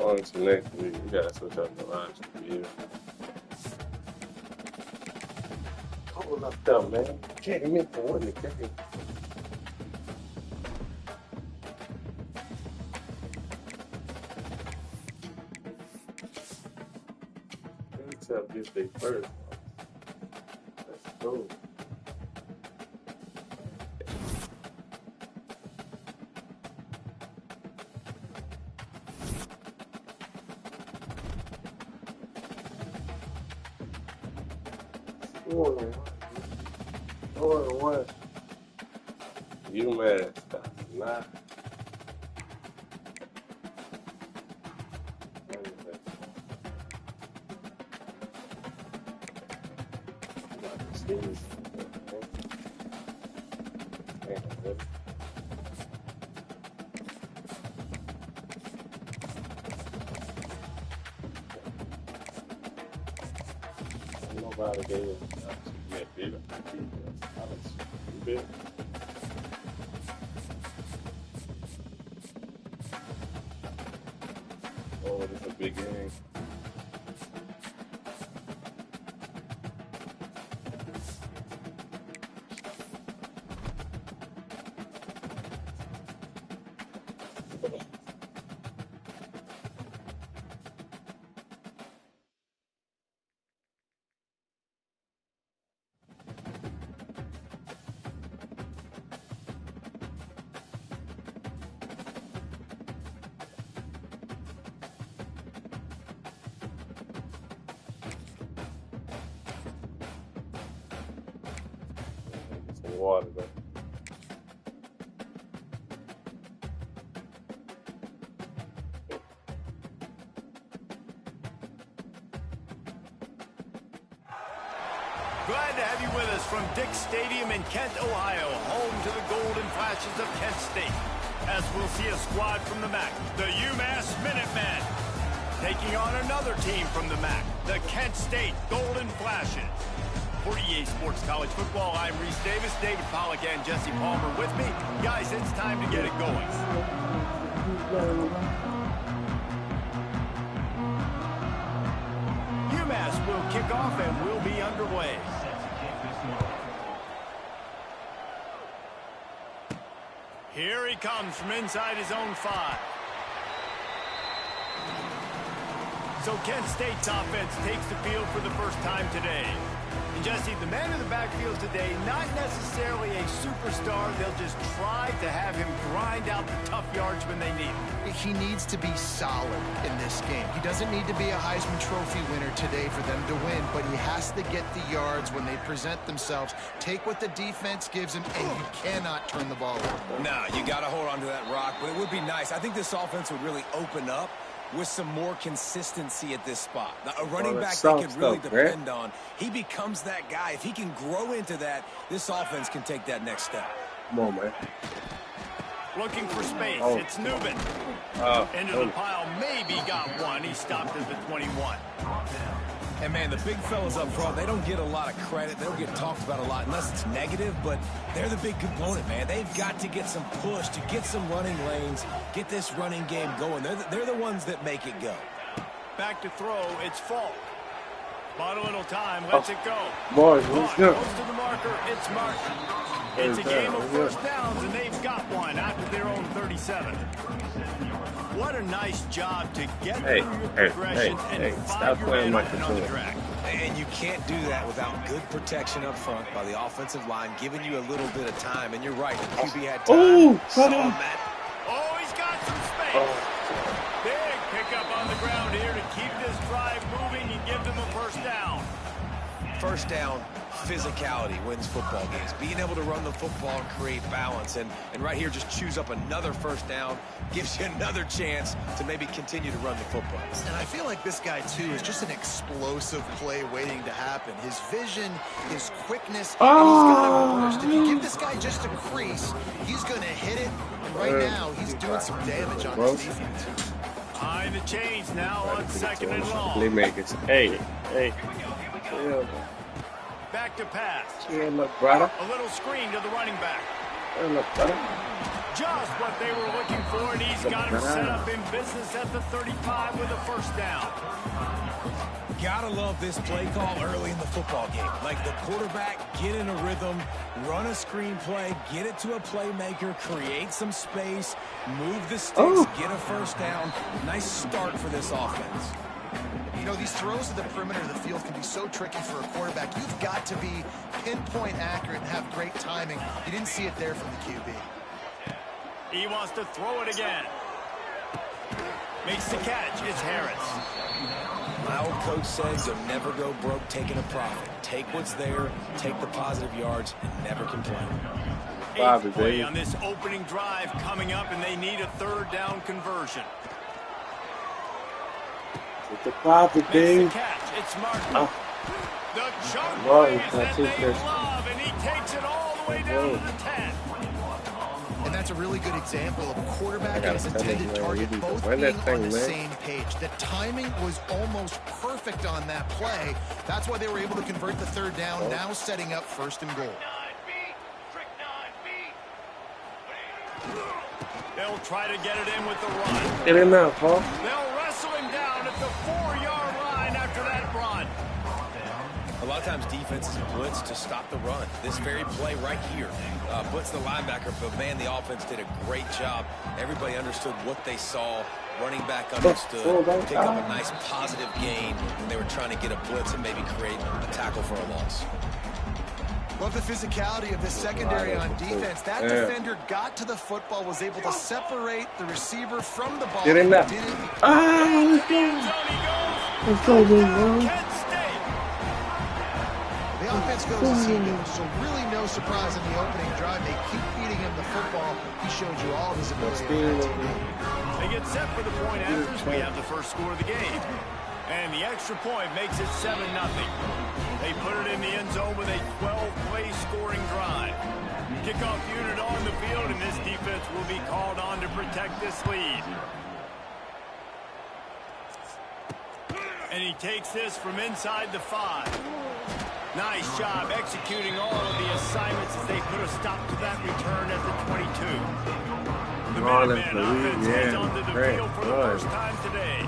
On to next week. We gotta switch up the lines for you. Hold up, though, man. Can't even for one to carry. Except this day first. Let's go. What? UMass got not. Nobody gave us bigger. Big. Oh, it's a big game. Water though. Glad to have you with us from Dick's Stadium in Kent, Ohio, home to the Golden Flashes of Kent State. As we'll see a squad from the MAC, the UMass Minutemen, taking on another team from the MAC, the Kent State Golden Flashes. For EA Sports College Football, I'm Reese Davis, David Pollack, and Jesse Palmer with me. Guys, it's time to get it going. UMass will kick off and we'll be underway. Here he comes from inside his own 5. So Kent State's offense takes the field for the first time today. And Jesse, the man in the backfield today, not necessarily a superstar. They'll just try to have him grind out the tough yards when they need him. He needs to be solid in this game. He doesn't need to be a Heisman Trophy winner today for them to win, but he has to get the yards when they present themselves. Take what the defense gives him, and you cannot turn the ball over. No, you got to hold on to that rock, but it would be nice. I think this offense would really open up with some more consistency at this spot. Now, a running back they can really depend on. He becomes that guy. If he can grow into that, this offense can take that next step. Come on, man. Looking for space. It's Newman. Into the pile. Maybe got one. He stopped at the 21. And, man, the big fellas up front, they don't get a lot of credit. They don't get talked about a lot unless it's negative, but they're the big component, man. They've got to get some push to get some running lanes, get this running game going. They're the ones that make it go. Back to throw. It's Falk. Bought a little time. Lets it go. Boys, let's go. Close to the marker. It's Martin. It's a game of first downs, and they've got one out to their own 37. What a nice job to get through your progression and find your man on the track. And you can't do that without good protection up front by the offensive line, giving you a little bit of time. And you're right, the QB had time. Oh, he's got some space. Big pickup on the ground here to keep this drive moving and give them a first down. First down, physicality wins football games. Being able to run the football and create balance. And right here, just choose up another first down, gives you another chance to maybe continue to run the football. And I feel like this guy, too, is just an explosive play waiting to happen. His vision, his quickness, and he's got a burst. If you give this guy just a crease, he's going to hit it. And right now, he's doing some damage on this defense. Behind the chains now on second and long. Playmakers. Hey. Back to pass. Yeah, look, brother. A little screen to the running back. Hey, look, brother. Just what they were looking for, and he's got him set up in business at the 35 with a first down. Gotta love this play call early in the football game. Like the quarterback, get in a rhythm, run a screen play, get it to a playmaker, create some space, move the sticks, get a first down. Nice start for this offense. You know, these throws to the perimeter of the field can be so tricky for a quarterback. You've got to be pinpoint accurate and have great timing. You didn't see it there from the QB. He wants to throw it again. Makes the catch. It's Harris. My old coach says you'll never go broke taking a profit. Take what's there, take the positive yards, and never complain. Eighth play on this opening drive coming up, and they need a third down conversion. It's a profit, Makes the catch. It's Martin. The chunk plays that they love, and he takes it all the way down to the 10. And that's a really good example of a quarterback and his intended target both being on the same page. The timing was almost perfect on that play. That's why they were able to convert the third down, now setting up 1st and goal. They'll try to get it in with the run. Get him out, Paul. They'll wrestle him down at the 4-yard line after that run. A lot of times defenses blitz to stop the run. This very play right here, blitz the linebacker, but man, the offense did a great job. Everybody understood what they saw. Running back understood. Pick up a nice positive gain when they were trying to get a blitz and maybe create a tackle for a loss. Love the physicality of the secondary on defense. That defender got to the football, was able to separate the receiver from the ball. Get in there. Let's go, bro. The offense goes to see him, so really no surprise in the opening drive. They keep feeding him the football. He showed you all of his ability. They get set for the point afters. We have the first score of the game. And the extra point makes it 7-0. They put it in the end zone with a 12-play scoring drive. Kickoff unit on the field, and this defense will be called on to protect this lead. And he takes this from inside the 5. Nice job executing all of the assignments as they put a stop to that return at the 22. The Minuteman offense heads onto the field for the first time today.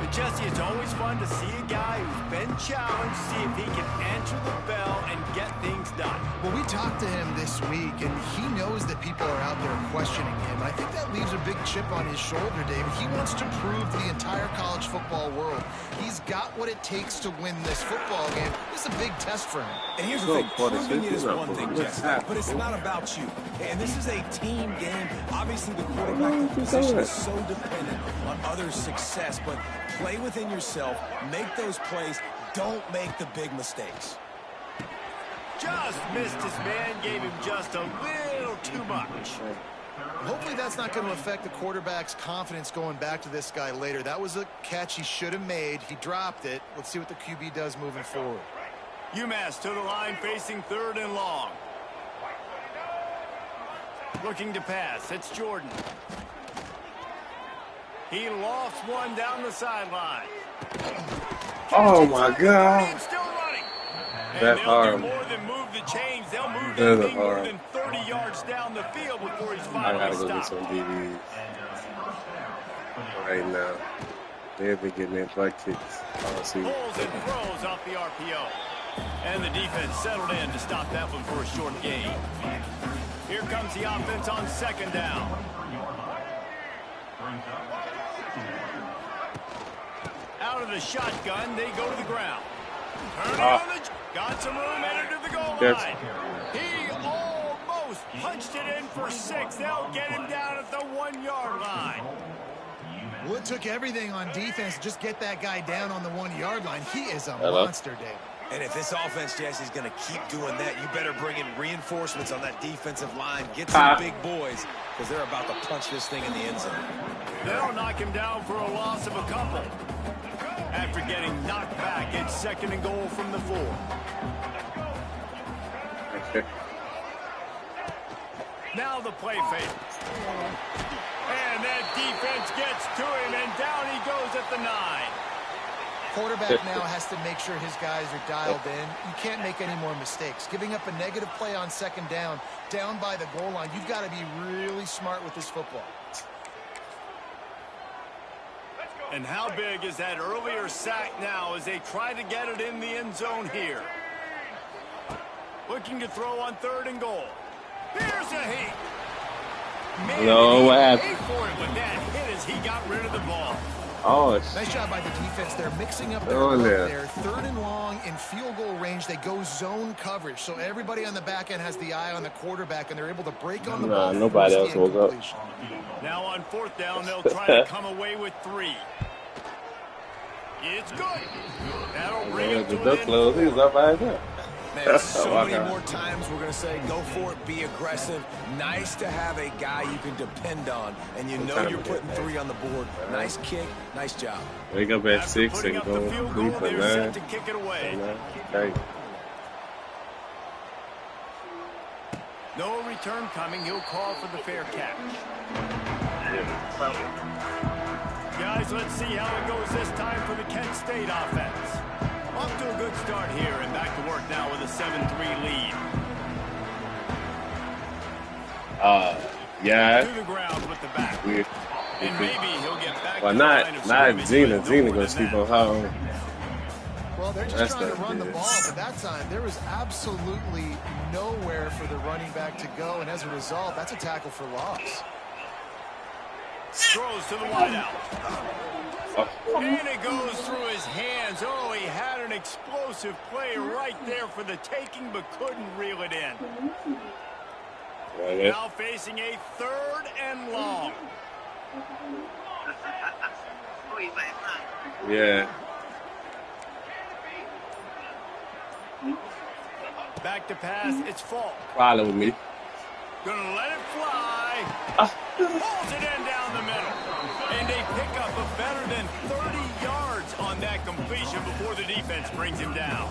But Jesse, it's always fun to see a guy who's been challenged, see if he can answer the bell and get things done. Well, we talked to him this week, and he knows that people are out there questioning him. I think that leaves a big chip on his shoulder, David. He wants to prove to the entire college football world he's got what it takes to win this football game. This is a big test for him. And here's the thing, proving it is one thing, Jesse, but it's not about you. And this is a team game. Obviously, the quarterback position is so dependent on others' success, but play within yourself, make those plays, don't make the big mistakes. Just missed his man, gave him just a little too much. Hopefully that's not going to affect the quarterback's confidence going back to this guy later. That was a catch he should have made. He dropped it. Let's see what the QB does moving forward. UMass to the line facing 3rd and long. Looking to pass. It's Jordan. He lofts one down the sideline. Oh, my God. Still running. That's hard. More than move the chains. They'll move that thing more than 30 yards down the field before he's finally stopped. I gotta go get some DVs right now. They've been getting their butt kicks. Pulls and throws off the RPO. And the defense settled in to stop that one for a short gain. Here comes the offense on 2nd down. Out of the shotgun, they go to the ground. Turning on the... Got some room headed to the goal line. He almost punched it in for 6. They'll get him down at the 1-yard line. Well, it took everything on defense to just get that guy down on the 1-yard line. He is a monster, Dave. And if this offense, Jesse, is going to keep doing that, you better bring in reinforcements on that defensive line. Get some big boys, because they're about to punch this thing in the end zone. They'll knock him down for a loss of a couple. After getting knocked back, it's 2nd and goal from the 4. Now the play fake. And that defense gets to him, and down he goes at the 9. Quarterback now has to make sure his guys are dialed in. You can't make any more mistakes. Giving up a negative play on second down by the goal line, you've got to be really smart with this football. And how big is that earlier sack now as they try to get it in the end zone here? Looking to throw on 3rd and goal. Here's a hit. Man, No, what happened? paid for it with that hit as he got rid of the ball. Oh, Nice job by the defense. They're mixing up their look there. 3rd and long in field goal range. They go zone coverage. So everybody on the back end has the eye on the quarterback, and they're able to break on the ball. Nobody else woke up. Now on 4th down, they'll try to come away with 3. It's good. That'll bring it to an end. He was up by himself. Man, so many more times we're going to say, go for it, be aggressive. Nice to have a guy you can depend on, and you know you're putting 3 on the board. Nice kick, nice job. Wake up at After 6 putting and up the go field 3 goal, for they're 9. set to kick it away. Okay. No return coming. He'll call for the fair catch. Guys, let's see how it goes this time for the Kent State offense. Off to a good start here and back to work now with a 7-3 lead. Yeah. To the ground with the back. Weird. And maybe he'll get back Well, to the line of not scrimmage, Gina. but Gina no more gonna than sleep that. on her own. Well, they're just That's trying to not run the good. ball, but that time there was absolutely nowhere for the running back to go, and as a result, that's a tackle for loss. Throws to the wideout. Oh. And it goes through his hands. Oh, he had an explosive play right there for the taking, but couldn't reel it in. Okay. Now facing a 3rd and long. Yeah. Back to pass. It's Falk. Follow me. Gonna let it fly. Pulls it in down the middle. And they pick up a better than 30 yards on that completion before the defense brings him down.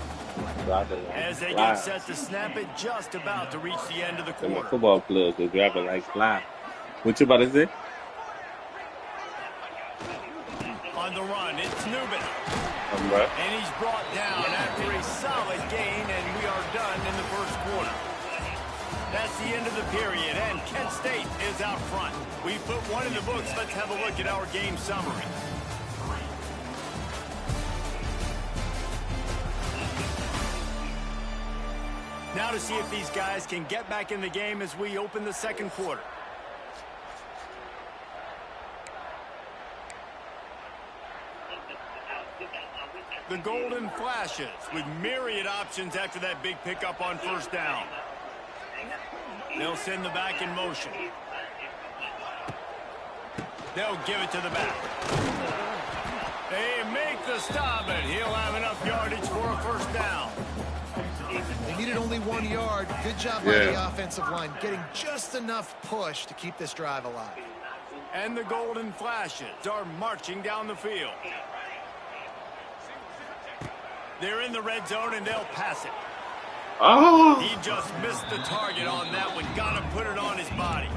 As they get set to snap it, just about to reach the end of the And the quarter. football players are dropping like fly. What you about to say? On the run, it's Newman. Right. And he's brought down after a solid gain, and we are done in the first quarter. That's the end of the period, and Kent State is out front. We put one in the books. Let's have a look at our game summary. Now to see if these guys can get back in the game as we open the second quarter. The Golden Flashes with myriad options after that big pickup on 1st down. They'll send the back in motion. They'll give it to the back. They make the stop, and he'll have enough yardage for a 1st down. They needed only 1 yard. Good job by the offensive line, getting just enough push to keep this drive alive. And the Golden Flashes are marching down the field. They're in the red zone, and they'll pass it. Oh. He just missed the target on that one. Got to put it on his body.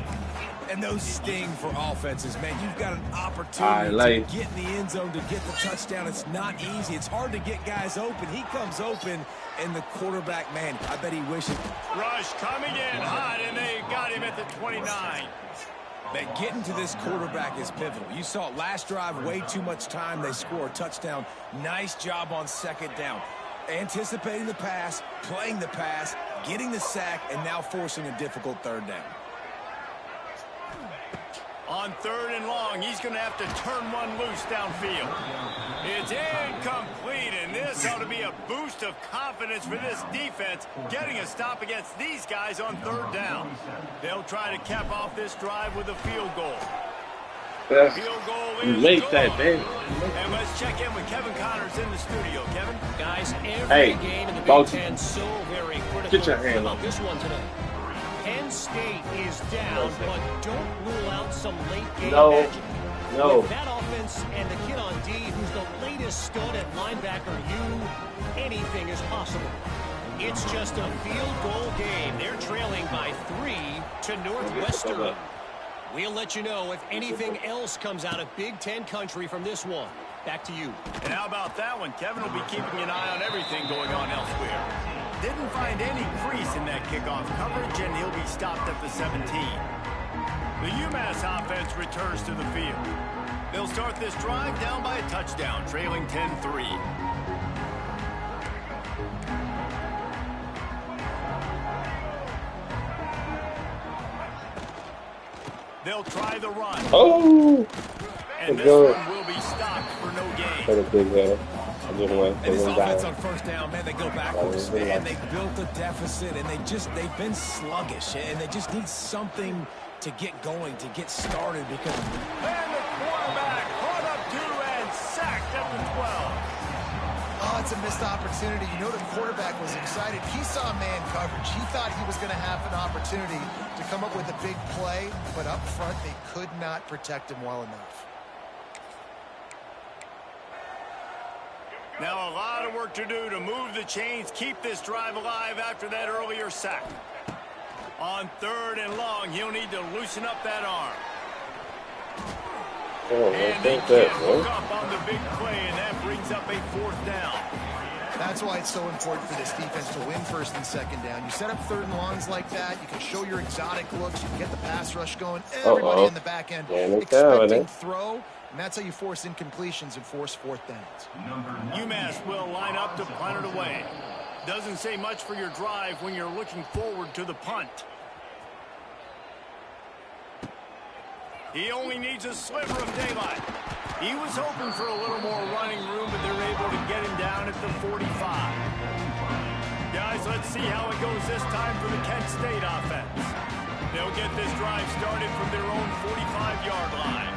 And those sting for offenses, man. You've got an opportunity to get in the end zone to get the touchdown. It's not easy. It's hard to get guys open. He comes open, and the quarterback, man, I bet he wishes. Rush coming in hot, and they got him at the 29. But getting to this quarterback is pivotal. You saw it last drive, way too much time. They score a touchdown. Nice job on 2nd down. Anticipating the pass, playing the pass, getting the sack, and now forcing a difficult 3rd down. On 3rd and long, he's going to have to turn one loose downfield. It's incomplete, and this ought to be a boost of confidence for this defense, getting a stop against these guys on 3rd down. They'll try to cap off this drive with a field goal. Field goal is Make good. that, baby. And let's check in with Kevin Connors in the studio. Kevin? Guys, every game in the Big Ten so very critical. Get your hand about up. this one today. Penn State is down, but don't rule out some late-game magic. No. With that offense and the kid on D, who's the latest stud at linebacker, anything is possible. It's just a field goal game. They're trailing by 3 to Northwestern. We'll let you know if anything else comes out of Big Ten country from this one. Back to you. And how about that one? Kevin will be keeping an eye on everything going on elsewhere. Didn't find any crease in that kickoff coverage, and he'll be stopped at the 17. The UMass offense returns to the field. They'll start this drive down by a touchdown, trailing 10-3. They'll try the run. Oh! And this one will be stopped for no gain. Had a big head. I just went. And this offense on first down, man, they go backwards. And they built a deficit, and they've been sluggish. And they just need something to get going, to get started. Because And the quarterback caught up to and sacked at the 12. Oh, it's a missed opportunity. You know the quarterback was excited. He saw man coverage. He thought he was going to have an opportunity to come up with a big play, but up front they could not protect him well enough. Now a lot of work to do to move the chains, keep this drive alive after that earlier sack. On 3rd and long, he'll need to loosen up that arm. Oh, And they can't hook up on the big play, and that brings up a 4th down. That's why it's so important for this defense to win 1st and 2nd down. You set up 3rd and longs like that, you can show your exotic looks, you can get the pass rush going, everybody in the back end expecting throw, and that's how you force incompletions and force 4th downs. UMass will line up to punt it away. Doesn't say much for your drive when you're looking forward to the punt. He only needs a sliver of daylight. He was hoping for a little more running room, but they're able to get him down at the 45. Guys, let's see how it goes this time for the Kent State offense. They'll get this drive started from their own 45-yard line.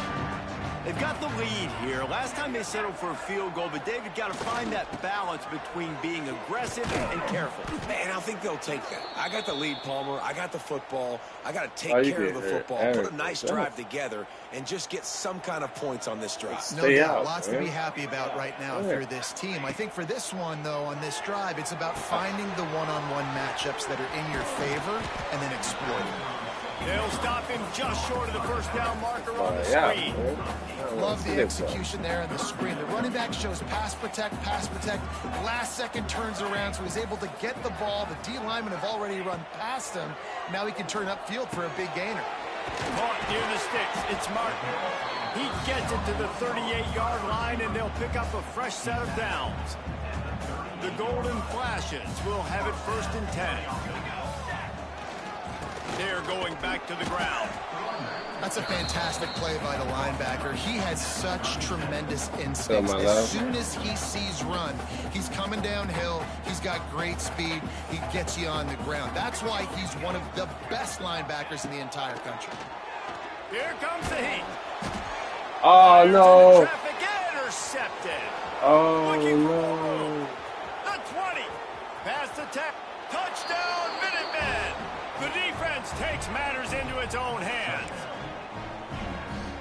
They've got the lead here. Last time they settled for a field goal, but David got to find that balance between being aggressive and careful. Man, I think they'll take that. I got the lead, Palmer. I got the football. I got to take care of the football, put a nice drive together, and just get some kind of points on this drive. No doubt. Lots to be happy about right now if you're this team. I think for this one, though, on this drive, it's about finding the one-on-one matchups that are in your favor and then exploiting them. They'll stop him just short of the 1st down marker on the screen. Love the execution there on the screen. The running back shows pass protect. Last second turns around, so he's able to get the ball. The D linemen have already run past him. Now he can turn upfield for a big gainer. Caught near the sticks. It's Martin. He gets it to the 38-yard line, and they'll pick up a fresh set of downs. The Golden Flashes will have it 1st and 10. They're going back to the ground. That's a fantastic play by the linebacker. He has such tremendous instincts. As soon as he sees run, he's coming downhill. He's got great speed. He gets you on the ground. That's why he's one of the best linebackers in the entire country. Here comes the heat. Oh, no. Traffic intercepted. Oh, Looking no. forward. The 20. Past the 10. Touchdown, Minutemen. The defense takes matters into its own hands.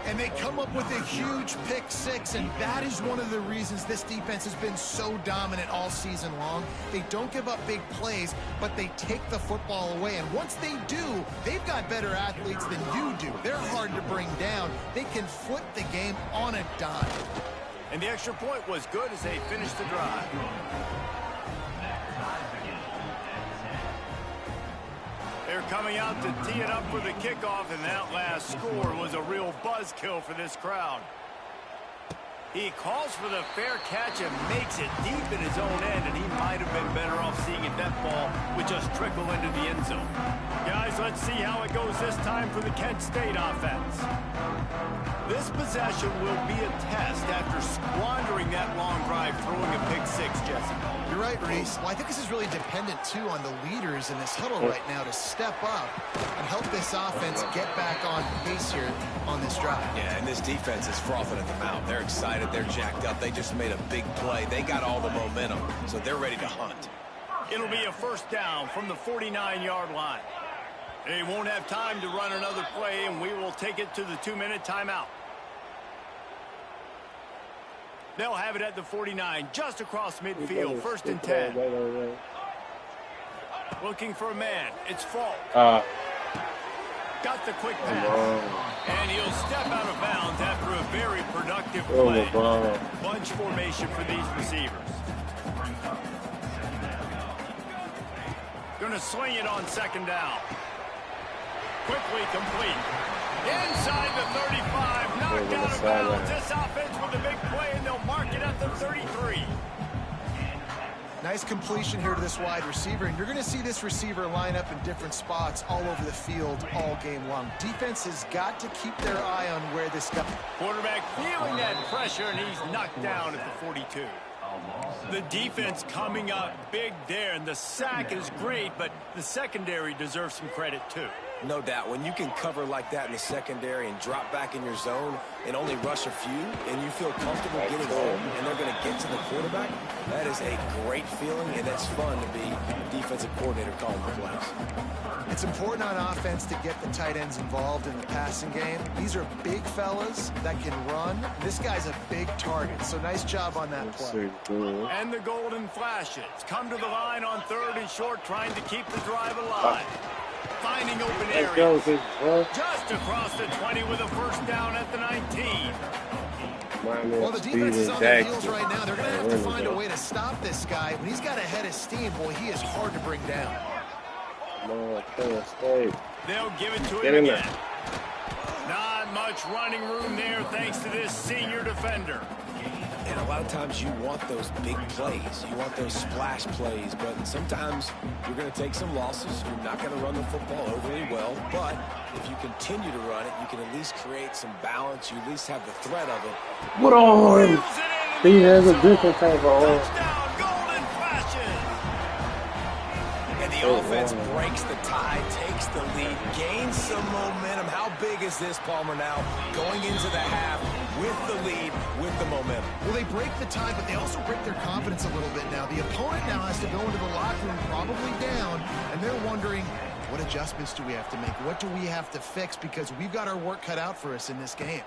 And they come up with a huge pick 6, and that is one of the reasons this defense has been so dominant all season long. They don't give up big plays, but they take the football away. And once they do, they've got better athletes than you do. They're hard to bring down. They can flip the game on a dime. And the extra point was good as they finished the drive. They're coming out to tee it up for the kickoff, and that last score was a real buzzkill for this crowd. He calls for the fair catch and makes it deep in his own end, and he might have been better off seeing if that ball would just trickle into the end zone. Guys, let's see how it goes this time for the Kent State offense. This possession will be a test after squandering that long drive, throwing a pick 6, Jesse. You're right, Reese. Well, I think this is really dependent, too, on the leaders in this huddle right now to step up and help this offense get back on pace here on this drive. Yeah, and this defense is frothing at the mouth. They're excited. They're jacked up. They just made a big play. They got all the momentum, so they're ready to hunt. It'll be a 1st down from the 49-yard line. They won't have time to run another play, and we will take it to the 2-minute timeout. They'll have it at the 49, just across midfield, 1st and 10. Looking for a man. It's Falk. Got the quick pass. And he'll step out of bounds after a very productive play. Bunch formation for these receivers. Going to sling it on second down. Quickly complete. Inside the 35, knocked out of bounds. This offense with a big play, and they'll mark it at the 33. Nice completion here to this wide receiver, and you're going to see this receiver line up in different spots all over the field all game long. Defense has got to keep their eye on where this guy. Quarterback feeling that pressure, and he's knocked down at the 42. The defense coming up big there, and the sack is great, but the secondary deserves some credit too. No doubt. When you can cover like that in the secondary and drop back in your zone and only rush a few, and you feel comfortable getting home and they're going to get to the quarterback, that is a great feeling, and it's fun to be a defensive coordinator calling the plays. It's important on offense to get the tight ends involved in the passing game. These are big fellas that can run. This guy's a big target, so nice job on that play. And the golden flashes come to the line on 3rd and short, trying to keep the drive alive. Finding open areas. Just across the 20 with a first down at the 19. Well, the defense is on their heels right now. They're going to have to find a way to stop this guy. When he's got a head of steam, boy, he is hard to bring down. They'll give it to him again. Not much running room there thanks to this senior defender. And a lot of times you want those big plays. You want those splash plays, but sometimes you're going to take some losses. You're not going to run the football overly well, but if you continue to run it, you can at least create some balance. You at least have the threat of it. What on? He has a different type of arm. Touchdown, golden flashes. And the offense breaks the tie, takes the lead, gains some momentum. How big is this, Palmer, now? Going into the half with the lead, with the momentum. Well, they break the tie, but they also break their confidence a little bit now. The opponent now has to go into the locker room probably down, and they're wondering, what adjustments do we have to make? What do we have to fix? Because we've got our work cut out for us in this game.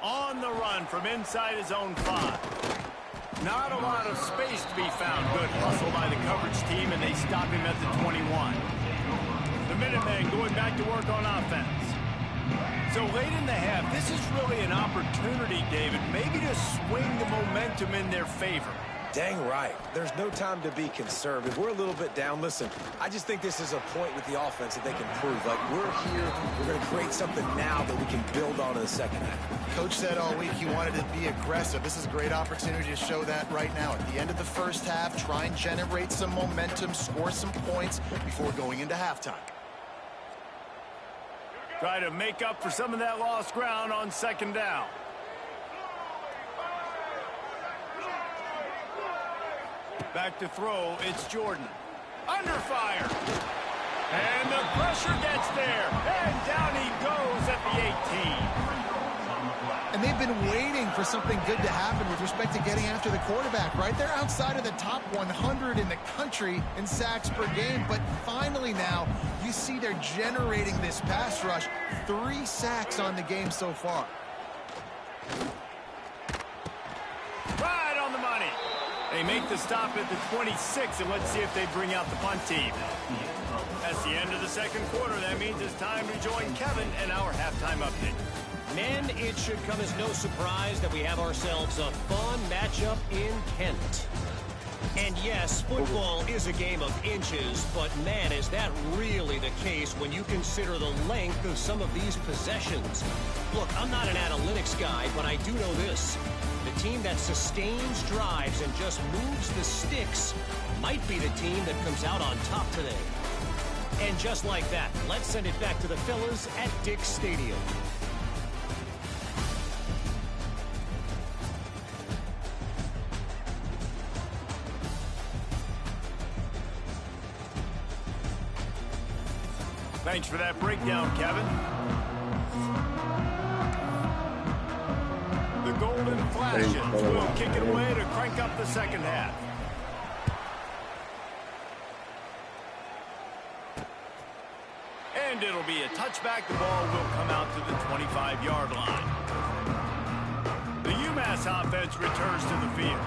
On the run from inside his own 5. Not a lot of space to be found. Good hustle by the coverage team, and they stop him at the 21. The Minutemen going back to work on offense. So late in the half, this is really an opportunity, David, maybe to swing the momentum in their favor. Dang right. There's no time to be conservative. We're a little bit down. Listen, I just think this is a point with the offense that they can prove. Like, we're here, we're going to create something now that we can build on in the second half. Coach said all week he wanted to be aggressive. This is a great opportunity to show that right now. At the end of the first half, try and generate some momentum, score some points before going into halftime. Try to make up for some of that lost ground on second down. Back to throw, it's Jordan. Under fire. And the pressure gets there. And down he goes at the 18. And they've been waiting for something good to happen with respect to getting after the quarterback, right? They're outside of the top 100 in the country in sacks per game, but finally now you see they're generating this pass rush. 3 sacks on the game so far. Right on the money. They make the stop at the 26, and let's see if they bring out the punt team. That's the end of the second quarter. That means it's time to join Kevin and our halftime update. Men, it should come as no surprise that we have ourselves a fun matchup in Kent. And yes, football is a game of inches, but man, is that really the case when you consider the length of some of these possessions. Look, I'm not an analytics guy, but I do know this. The team that sustains drives and just moves the sticks might be the team that comes out on top today. And just like that, let's send it back to the fellas at Dick's Stadium. Thanks for that breakdown, Kevin. The golden flashes will kick it away to crank up the second half. And it'll be a touchback. The ball will come out to the 25-yard line. The UMass offense returns to the field.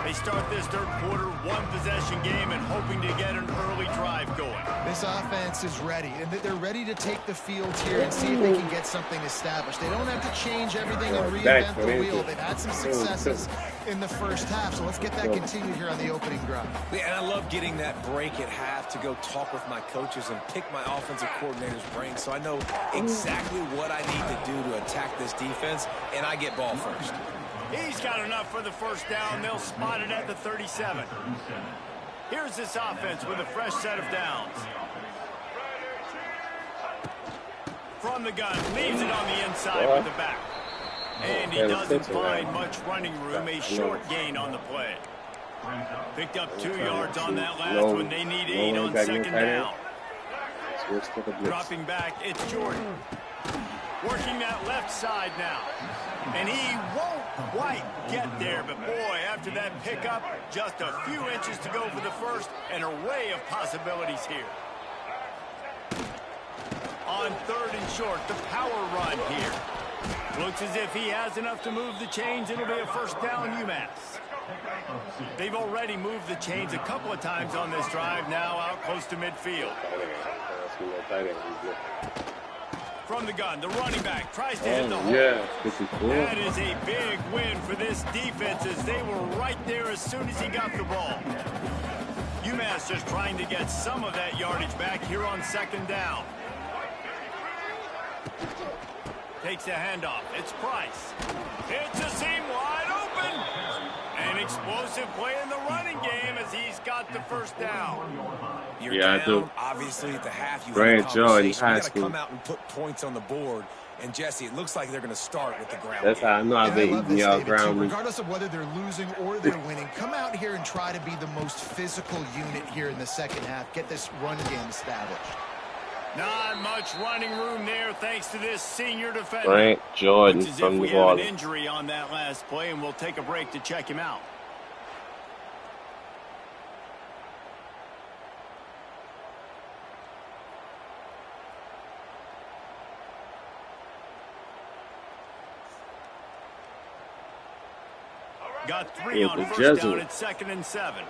They start this third quarter, one-possession game, and hoping to get an early drive going. This offense is ready, and they're ready to take the field here and see if they can get something established. They don't have to change everything and reinvent the wheel. They've had some successes in the first half, so let's get that continued here on the opening drive. Yeah, and I love getting that break at half to go talk with my coaches and pick my offensive coordinator's brain so I know exactly what I need to do to attack this defense, and I get ball first. He's got enough for the first down. They'll spot it at the 37. Here's this offense with a fresh set of downs. From the gun, leaves it on the inside with the back. And he doesn't find much running room. A short gain on the play. Picked up 2 yards on that last one. They need 8 on second down. Dropping back, it's Jordan. Working that left side now. And he won't quite get there, but boy, after that pickup, just a few inches to go for the first, and an array of possibilities here. On third and short, the power run here. Looks as if he has enough to move the chains. It'll be a first down, UMass. They've already moved the chains a couple of times on this drive, now out close to midfield. From the gun, the running back tries to hit the hole. Yeah, this is cool. That is a big win for this defense as they were right there as soon as he got the ball. UMass just trying to get some of that yardage back here on second down. Takes the handoff. It's Price. It's a seam wide open. An explosive play in the running game as he's got the first down. You're Yeah, down, I do. obviously, at the half, you Brian have a Jordan, conversation. high You got to school. come out and put points on the board. And, Jesse, it looks like they're going to start with the ground That's game. how I know I've And I been love eating this, y'all David, too. ground. Regardless of whether they're losing or they're winning, come out here and try to be the most physical unit here in the second half. Get this run game established. Not much running room there thanks to this senior defender. Grant Jordan Looks as from if New we have an Orleans. injury on that last play, and we'll take a break to check him out. Got 3 Yeah, on the first down Jesuit. at 2nd and 7.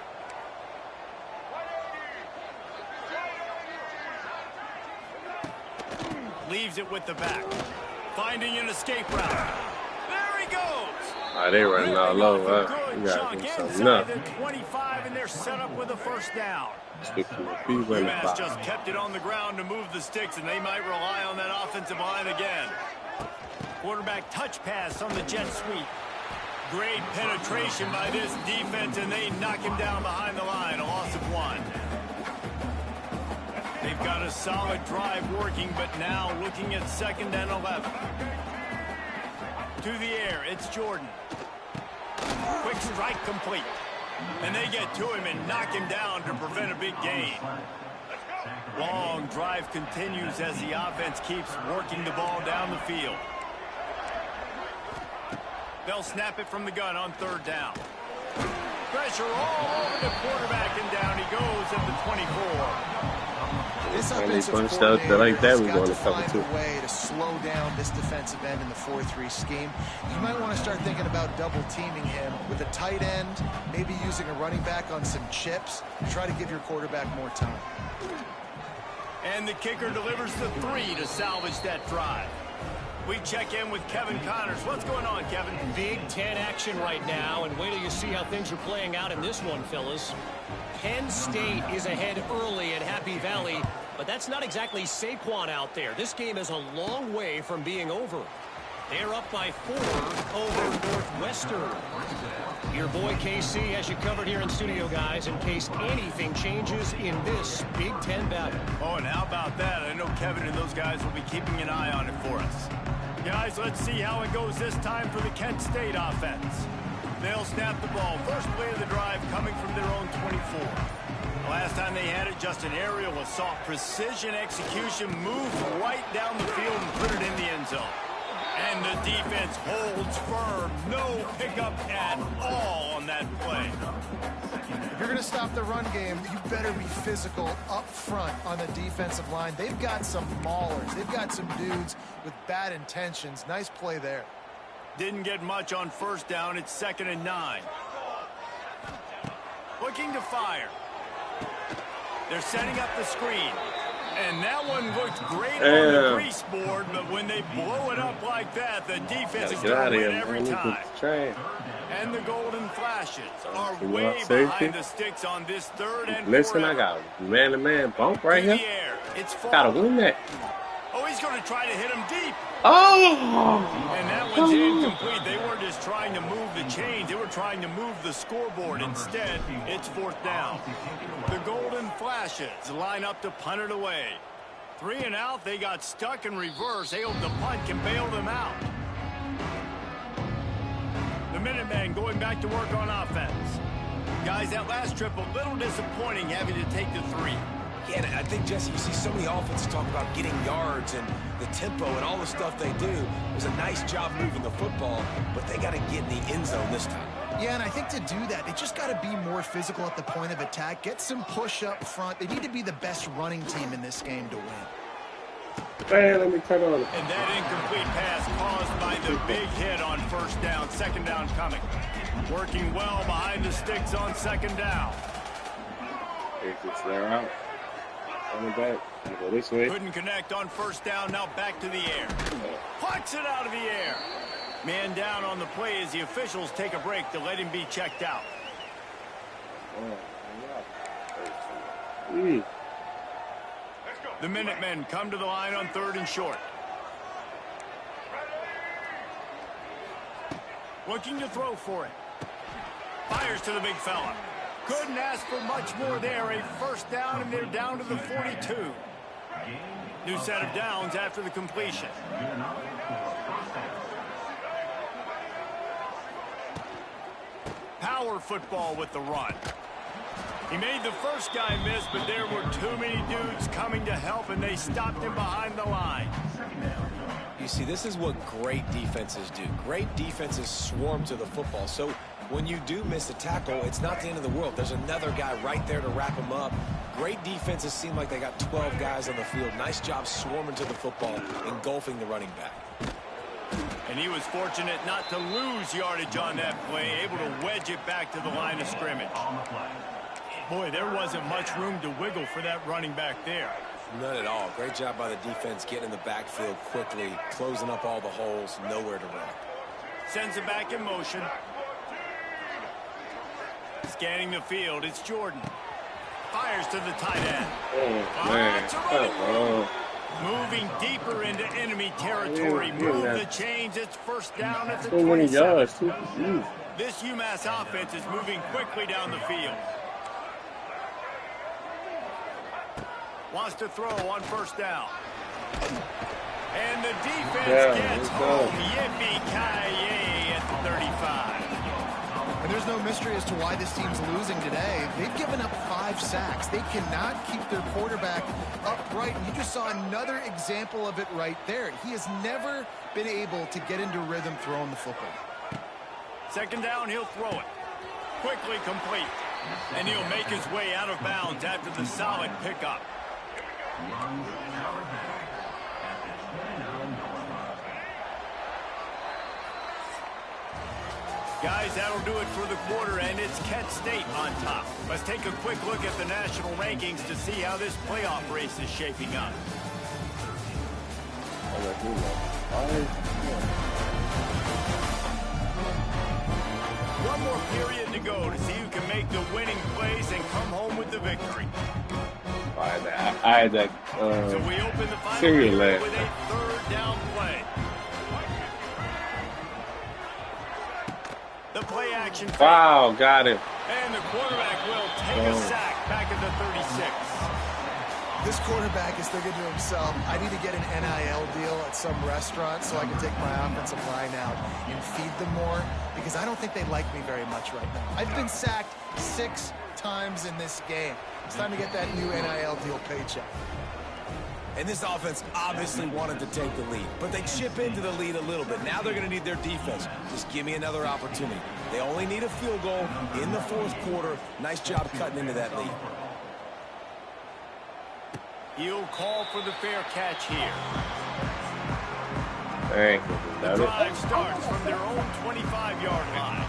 Leaves it with the back. Finding an escape route. There he goes. They running all over. Good You got chunk to do something inside now. the 25, and they're set up with a first down. Stick to the feet, run the UMass clock. just kept it on the ground to move the sticks, and they might rely on that offensive line again. Quarterback touch pass on the jet sweep. Great penetration by this defense, and they knock him down behind the line. A loss of 1. They've got a solid drive working, but now looking at 2nd and 11. To the air, it's Jordan. Quick strike complete. And they get to him and knock him down to prevent a big gain. Long drive continues as the offense keeps working the ball down the field. They'll snap it from the gun on 3rd down. Pressure all over the quarterback, and down he goes at the 24. This And they offensive punched out coordinator like that, has we got going to to cover find 2. a way to slow down this defensive end in the 4-3 scheme. You might want to start thinking about double teaming him with a tight end, maybe using a running back on some chips. Try to give your quarterback more time. And the kicker delivers the 3 to salvage that drive. We check in with Kevin Connors. What's going on, Kevin? Big Ten action right now, and wait till you see how things are playing out in this one, fellas. Penn State is ahead early at Happy Valley, but that's not exactly Saquon out there. This game is a long way from being over. They're up by 4 over Northwestern. Your boy KC has you covered here in studio, guys, in case anything changes in this Big Ten battle. Oh, and how about that? I know Kevin and those guys will be keeping an eye on it for us. Guys, let's see how it goes this time for the Kent State offense. They'll snap the ball. First play of the drive coming from their own 24. Last time they had it, just an aerial assault. Precision execution, move right down the field and put it in the end zone. And the defense holds firm. No pickup at all on that play. If you're going to stop the run game, you better be physical up front on the defensive line. They've got some maulers. They've got some dudes with bad intentions. Nice play there. Didn't get much on first down. It's 2nd and 9. Looking to fire. They're setting up the screen. And that one looked great on the grease board, but when they blow it up like that, the defense is going to win every time. And the golden flashes are way behind the sticks on this third and Listen, I got a man-to-man bump right here. Gotta win that. Oh, he's going to try to hit him deep. Oh! And that one's incomplete. They weren't just trying to move the chains. They were trying to move the scoreboard. Instead, it's fourth down. The golden flashes line up to punt it away. 3 and out. They got stuck in reverse. They hope the punt can bail them out. The Minutemen going back to work on offense. Guys, that last trip a little disappointing having to take the 3. Yeah, and I think, Jesse, you see so many offenses talk about getting yards and the tempo and all the stuff they do. It was a nice job moving the football, but they got to get in the end zone this time. Yeah, and I think to do that, they just got to be more physical at the point of attack, get some push up front. They need to be the best running team in this game to win. Man, let me turn on. And that incomplete pass caused by the big hit on first down. Second down coming. Working well behind the sticks on second down. It's there out. Coming back. Go this way. Couldn't connect on first down. Now back to the air. Puts it out of the air. Man down on the play as the officials take a break to let him be checked out. The Minutemen come to the line on third and short. Looking to throw for it. Fires to the big fella. Couldn't ask for much more there. A first down, and they're down to the 42. New set of downs after the completion. Power football with the run. He made the first guy miss, but there were too many dudes coming to help, and they stopped him behind the line. You see, this is what great defenses do. Great defenses swarm to the football. So when you do miss a tackle, it's not the end of the world. There's another guy right there to wrap him up. Great defenses seem like they got 12 guys on the field. Nice job swarming to the football, engulfing the running back. And he was fortunate not to lose yardage on that play, able to wedge it back to the line of scrimmage. Boy, there wasn't much room to wiggle for that running back there. None at all. Great job by the defense getting in the backfield quickly, closing up all the holes, nowhere to run. Sends it back in motion. Scanning the field, it's Jordan. Fires to the tight end. Oh, man. It's a running moving deeper into enemy territory. Move the chains. It's first down at the 27. So many yards, too. This UMass offense is moving quickly down the field. Wants to throw on first down. And the defense gets home. Yippee-ki-yay at the 35. And there's no mystery as to why this team's losing today. They've given up 5 sacks. They cannot keep their quarterback upright. And you just saw another example of it right there. He has never been able to get into rhythm throwing the football. Second down, he'll throw it. Quickly complete. And he'll make his way out of bounds after the solid pickup. Guys, that'll do it for the quarter, and it's Kent State on top. Let's take a quick look at the national rankings to see how this playoff race is shaping up. One more period to go to see who can make the winning plays and come home with the victory. I had that So we open the final cereal period last with a third down play. The play action. Wow, got it. And the quarterback will take a sack back at the 36. This quarterback is thinking to himself, I need to get an NIL deal at some restaurant so I can take my offensive line out and feed them more, because I don't think they like me very much right now. I've been sacked 6 times in this game. It's time to get that new NIL deal paycheck. And this offense obviously wanted to take the lead, but they chip into the lead a little bit. Now they're going to need their defense. Just give me another opportunity. They only need a field goal in the fourth quarter. Nice job cutting into that lead. He'll call for the fair catch here. Thank The you. drive starts from their own 25-yard line.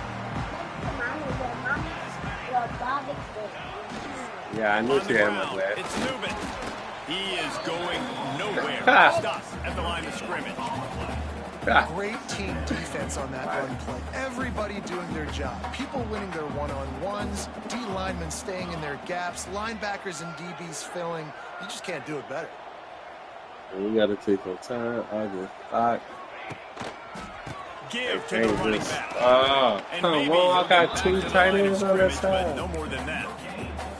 Yeah, I knew she had my glass. It's Newman. He is going nowhere. Stops at the line of scrimmage. Great team defense on that run play. Everybody doing their job. People winning their one-on-ones, D linemen staying in their gaps, linebackers and DBs filling. You just can't do it better. We got to take some time. I just thought. Give to the running back. Oh, come on. I got 2 tight ends on that side. No more than that.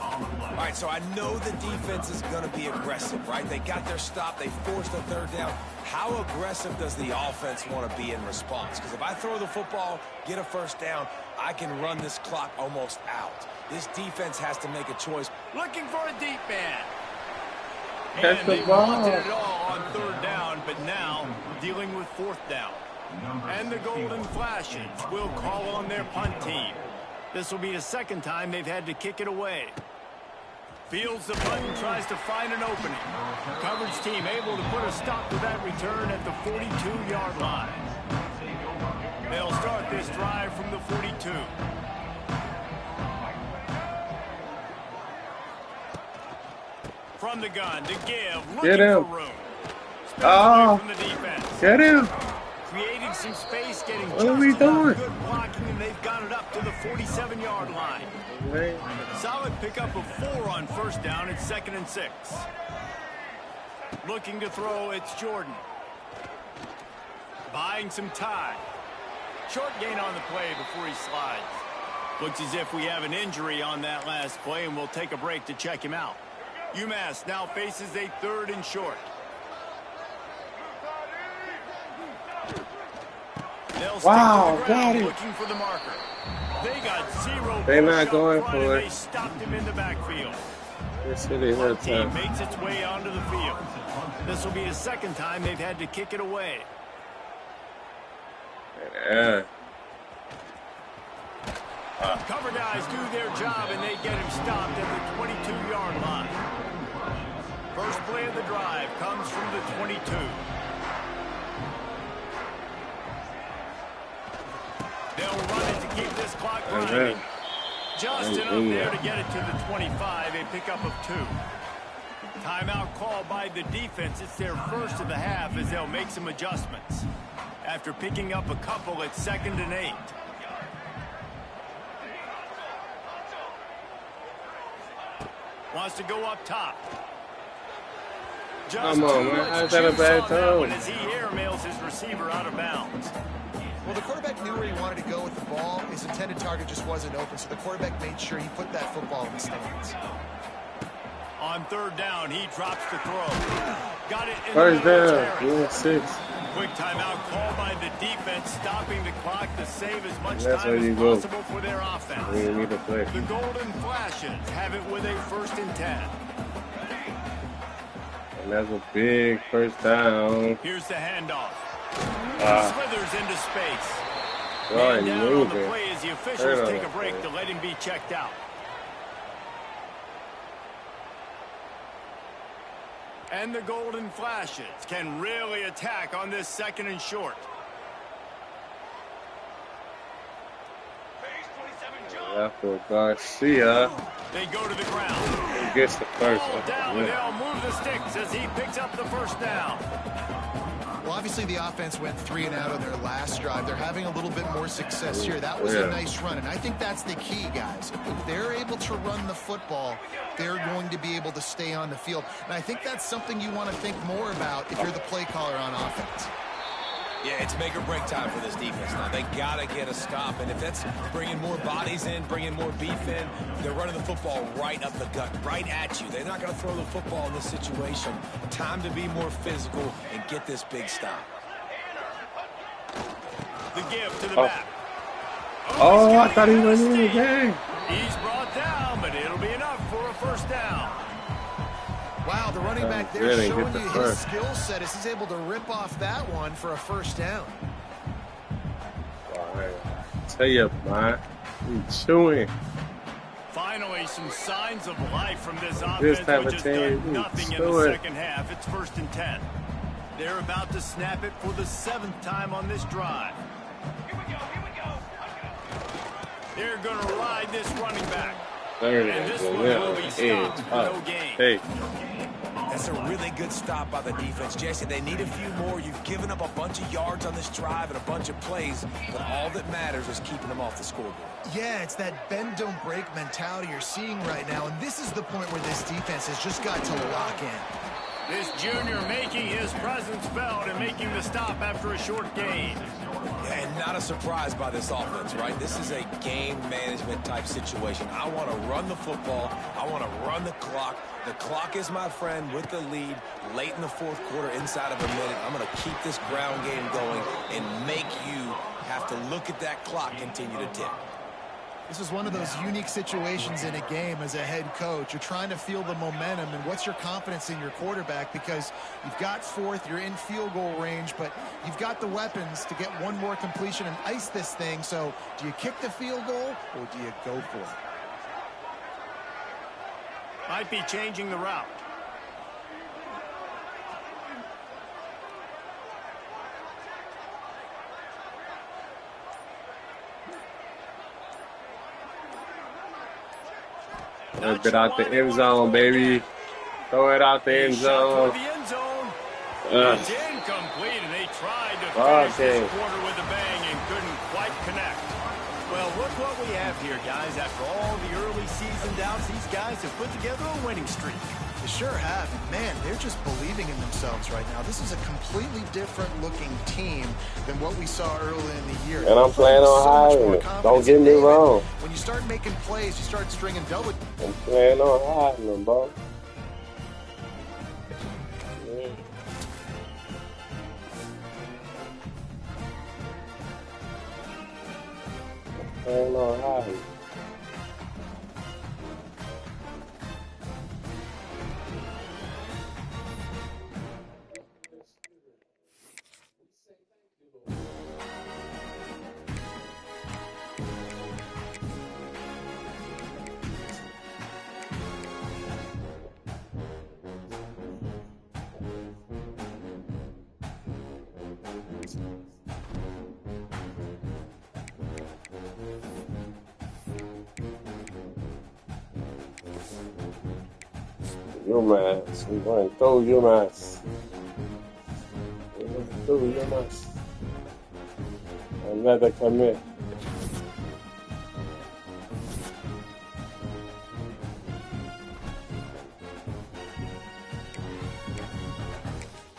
All right, so I know the defense is going to be aggressive, right? They got their stop. They forced a third down. How aggressive does the offense want to be in response? Because if I throw the football, get a first down, I can run this clock almost out. This defense has to make a choice. Looking for a deep man. Catch And the they ball. wanted it all on third down, but now dealing with fourth down. And the Golden Flashes will call on their punt team. This will be the second time they've had to kick it away. Fields the punt and tries to find an opening. Coverage team able to put a stop to that return at the 42-yard line. They'll start this drive from the 42. From the gun to give, looking for room. Oh, From the defense. get him. Creating some space, getting What are we just enough doing? good blocking, and they've got it up to the 47-yard line. Solid pickup of 4 on first down. It's 2nd and 6. Looking to throw, it's Jordan. Buying some time. Short gain on the play before he slides. Looks as if we have an injury on that last play, and we'll take a break to check him out. UMass now faces a 3rd and short. They'll Wow, stick to the got ground it. looking for the marker. They got 0. They're not push going up front, for and it. They stopped him in the backfield. This city hurt Team time. makes its way onto the field. This will be the second time they've had to kick it away. Yeah. Cover guys do their job, and they get him stopped at the 22-yard line. First play of the drive comes from the 22. They'll run it to keep this clock running. Just enough there to get it to the 25, a pickup of 2. Timeout call by the defense. It's their first of the half as they'll make some adjustments. After picking up a couple, it's 2nd and 8. Wants to go up top. Just Come on, man. How's that a bad throw? As he airmails his receiver out of bounds. Well, the quarterback knew where he wanted to go with the ball. His intended target just wasn't open, so the quarterback made sure he put that football in the stands. On third down, he drops the throw. Got it in First the middle of down. Terrace. 6. Quick timeout called by the defense, stopping the clock to save as much That's where time you as go. possible for their offense. We need to play. The Golden Flashes have it with a 1st and 10. And that's a big first down. Here's the handoff. Slithers into space. Oh, Man he's down on the moving. play as the Hurt officials on take a that break play. to let him be checked out. And the Golden Flashes can really attack on this 2nd and short. After Garcia, They go to the ground. he gets the first Ball one. down, and Yeah. they'll move the sticks as he picks up the first down. Well, obviously the offense went 3 and out on their last drive. They're having a little bit more success here. That was a nice run, and I think that's the key, guys. If they're able to run the football, they're going to be able to stay on the field. And I think that's something you want to think more about if you're the play caller on offense. Yeah, it's make or break time for this defense now. They got to get a stop, and if that's bringing more bodies in, bringing more beef in, they're running the football right up the gut, right at you. They're not going to throw the football in this situation. Time to be more physical and get this big stop. The give to the back. Oh, I thought he went in the game. He's brought down, but it'll be enough for a first down. Wow, the running back there Really showing get the you his first. skill set as he's able to rip off that one for a first down. Tell you, man. He's chewing. Finally, some signs of life from this This offense, type which of has team, done nothing in do the it. second half. It's 1st and 10. They're about to snap it for the 7th time on this drive. They're going to ride this running back. There it And is. this one will be stopped for no gain. Hey. That's a really good stop by the defense. Jesse, they need a few more. You've given up a bunch of yards on this drive and a bunch of plays, but all that matters is keeping them off the scoreboard. Yeah, it's that bend, don't break mentality you're seeing right now, and this is the point where this defense has just got to lock in. This junior making his presence felt and making the stop after a short gain. Yeah, and not a surprise by this offense, right? This is a game management type situation. I want to run the football. I want to run the clock. The clock is my friend with the lead late in the fourth quarter, inside of a minute. I'm going to keep this ground game going and make you have to look at that clock continue to tick. This is one of those unique situations in a game as a head coach. You're trying to feel the momentum, and what's your confidence in your quarterback? Because you've got fourth, you're in field goal range, but you've got the weapons to get one more completion and ice this thing. So do you kick the field goal or do you go for it? Might be changing the route. Whip it out the end zone, baby. Throw it out the end zone. It's incomplete, and they tried to finish this quarter with a bang and couldn't quite connect. Well, look what we have here, guys. After all the early season doubts, these guys have put together a winning streak. They sure have. And man, they're just believing in themselves right now. This is a completely different looking team than what we saw early in the year. And I'm playing on high. Don't get me wrong. When you start making plays, you start stringing double. I'm playing on high, bro. Playing on high. UMass. We're going to throw UMass. We're going to throw UMass. Another commit.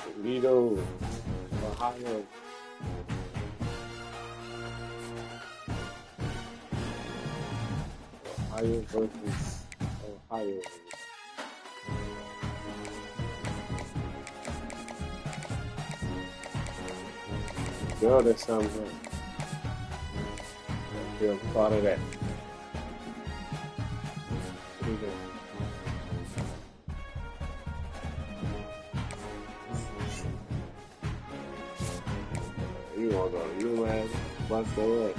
Toledo, Ohio. Ohio versus Ohio. There's something. I feel part of that. You want to go to UMass? Bust their ass.